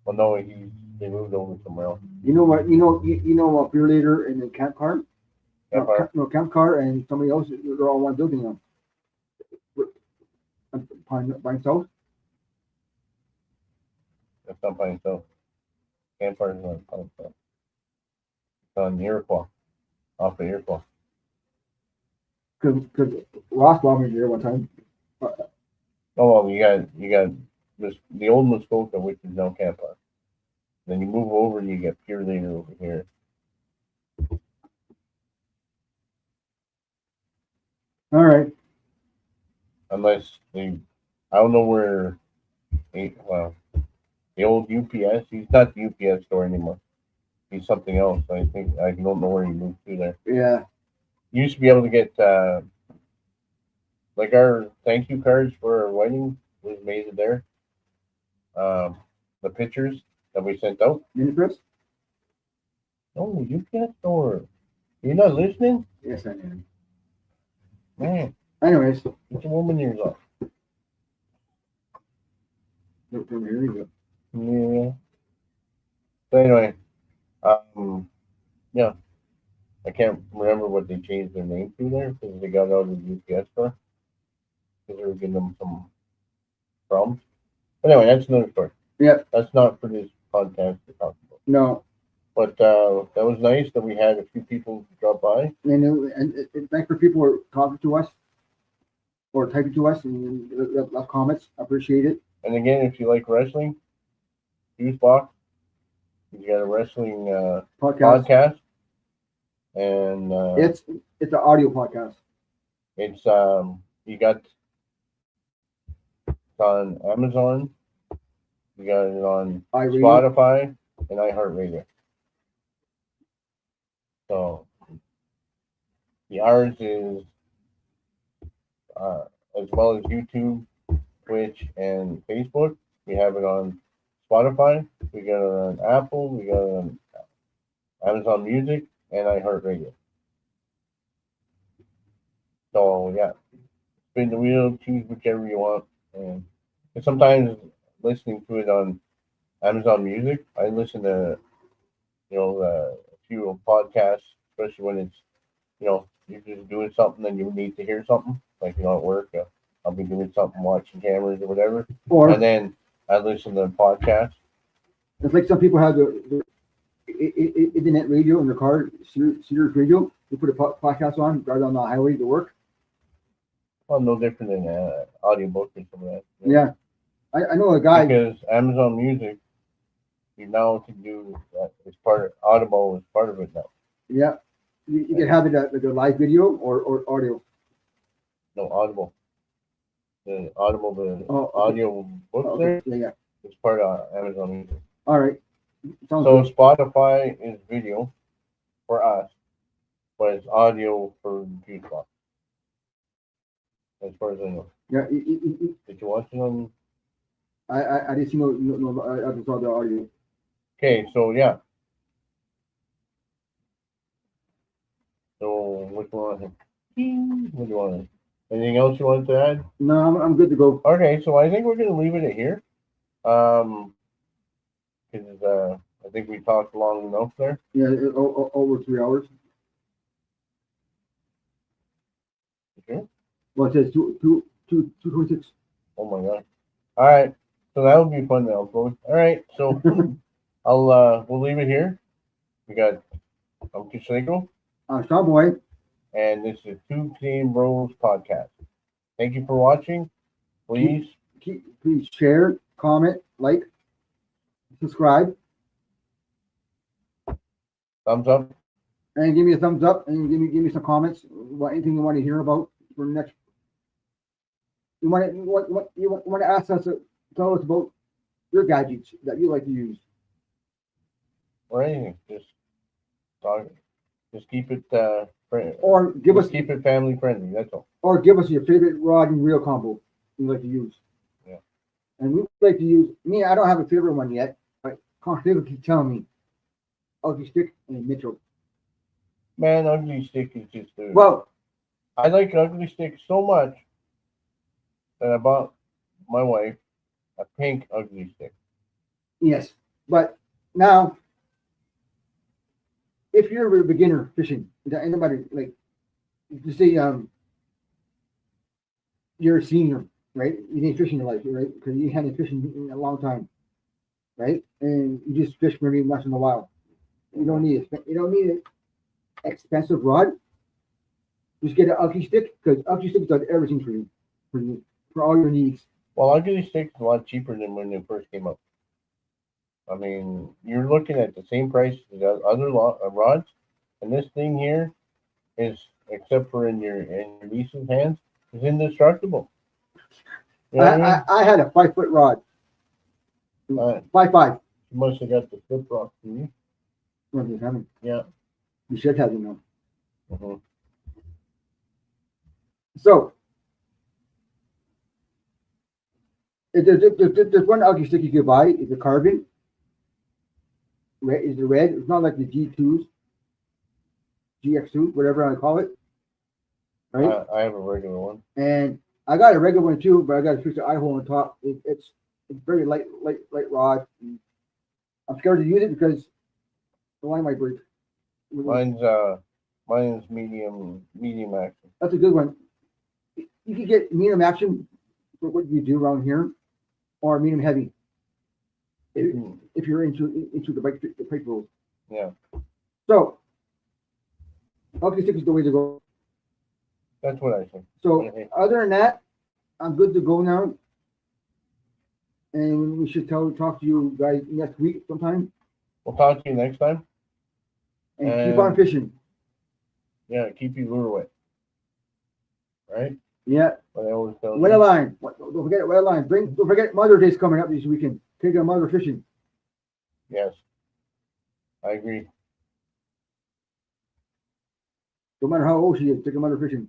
Speaker 2: Well, no, they moved over somewhere else.
Speaker 1: You know what? You know what? Predator and the Camp Car. Camp Car and somebody else. They're all one building now. Pine South.
Speaker 2: That's not by itself. Campfire is not by itself. It's on Iroquois, off of Iroquois.
Speaker 1: Because Ross brought me there one time.
Speaker 2: Oh well, you got the old Muskoka, which is now Campfire. Then you move over and you get Pure Later over here.
Speaker 1: All right.
Speaker 2: Unless I don't know where. Well, the old UPS. He's not the UPS store anymore. He's something else. I think I don't know where he moved to there.
Speaker 1: Yeah.
Speaker 2: You used to be able to get like our thank you cards for our wedding was made there. The pictures that we sent out.
Speaker 1: Minute Chris?
Speaker 2: Oh, you can't store. You're not listening,
Speaker 1: Yes, I am.
Speaker 2: man.
Speaker 1: Anyways,
Speaker 2: Get your woman ears off.
Speaker 1: look from here we go.
Speaker 2: Yeah. So anyway, um, yeah, I can't remember what they changed their name to there because they got out of the UPS store because they were giving them some problems. But anyway, that's another story.
Speaker 1: Yeah.
Speaker 2: That's not for this podcast to talk about.
Speaker 1: No.
Speaker 2: But that was nice that we had a few people drop by.
Speaker 1: And thanks for people who are talking to us or typing to us and left comments. I appreciate it.
Speaker 2: And again, if you like wrestling, Juice Box, you got a wrestling podcast, and
Speaker 1: it's an audio podcast.
Speaker 2: It's you got on Amazon, you got it on Spotify and iHeartRadio. So ours is as well as YouTube, Twitch, and Facebook. We have it on Spotify. We got it on Apple. We got it on Amazon Music and iHeartRadio. So yeah, spin the wheel, choose whichever you want, and sometimes listening to it on Amazon Music, I listen to a few podcasts, especially when it's you're just doing something and you need to hear something, like at work. I'll be doing something, watching cameras or whatever, and then I listen to podcasts.
Speaker 1: It's like some people have the internet radio in their car, Sirius radio. They put a podcast on, drive down the highway to work.
Speaker 2: Well, no different than audiobook or something like that.
Speaker 1: Yeah, I know a guy.
Speaker 2: Because Amazon Music, you now can do that. It's part of Audible is part of it now.
Speaker 1: Yeah, you can have it like a live video or audio.
Speaker 2: No, Audible. The audio book there.
Speaker 1: Yeah.
Speaker 2: It's part of Amazon Music.
Speaker 1: All right.
Speaker 2: Sounds good. Spotify is video for us, but it's audio for Juice Box. As far as I know.
Speaker 1: Yeah.
Speaker 2: Did you watch it on?
Speaker 1: I didn't see no. I just saw the audio.
Speaker 2: Okay, so yeah. So which one? What do you want? Anything else you wanted to add?
Speaker 1: No, I'm good to go.
Speaker 2: Okay, so I think we're gonna leave it at here. Because I think we talked long enough there.
Speaker 1: Yeah, over 3 hours.
Speaker 2: Okay.
Speaker 1: Well, it says 2:26.
Speaker 2: Oh my god! All right, so that would be fun now, folks. All right, so we'll leave it here. We got Kishiko.
Speaker 1: Starboy.
Speaker 2: And this is Two Team Bros Podcast. Thank you for watching. Please
Speaker 1: share, comment, like, subscribe.
Speaker 2: Thumbs up.
Speaker 1: And give me a thumbs up and give me some comments. Anything you want to hear about for the next. You want to ask us to tell us about your gadgets that you like to use.
Speaker 2: Or anything. Just talk. Just keep it
Speaker 1: or
Speaker 2: keep it family friendly. That's all.
Speaker 1: Or give us your favorite rod and reel combo you like to use.
Speaker 2: Yeah.
Speaker 1: And we like to use. Me, I don't have a favorite one yet, but Constable keep telling me, Ugly Stick and Mitchell.
Speaker 2: Man, Ugly Stick is just good.
Speaker 1: Well,
Speaker 2: I like Ugly Stick so much that I bought my wife a pink Ugly Stick.
Speaker 1: Yes, but now, if you're a beginner fishing, anybody like, you say you're a senior, right? You ain't fishing your life, right? Because you haven't fishing in a long time, right? And you just fish maybe once in a while. You don't need an expensive rod. Just get an Ugly Stick because Ugly Stick does everything for you, for all your needs.
Speaker 2: Well, Ugly Stick's a lot cheaper than when they first came up. I mean, you're looking at the same price as the other rods, and this thing here is, except for in your niece's hands, is indestructible.
Speaker 1: You know I had a 5-foot rod. 5'5".
Speaker 2: You must have got the flip rock from you.
Speaker 1: What is having?
Speaker 2: Yeah.
Speaker 1: You should have, you know.
Speaker 2: Mm-hmm.
Speaker 1: So, There's one ugly stick you could buy. It's a carbon. Red is the red. It's not like the G2s, GX2, whatever I call it. Right?
Speaker 2: I have a regular one.
Speaker 1: And I got a regular one too, but I got to fix the eye hole on top. It's very light rod. I'm scared to use it because the line might break.
Speaker 2: Mine's medium action.
Speaker 1: That's a good one. You can get medium action for what you do around here, or medium heavy. If you're into the bike rules.
Speaker 2: Yeah.
Speaker 1: So, ugly stick is the way to go.
Speaker 2: That's what I think.
Speaker 1: So, other than that, I'm good to go now. And we should talk to you guys next week sometime.
Speaker 2: We'll talk to you next time.
Speaker 1: And keep on fishing.
Speaker 2: Yeah, keep your lure wet. Right?
Speaker 1: Yeah.
Speaker 2: But I always tell
Speaker 1: Wet a line. Don't forget wet a line. Don't forget Mother's Day's coming up this weekend. Take a mother fishing.
Speaker 2: Yes. I agree.
Speaker 1: No matter how old she is, take a mother fishing.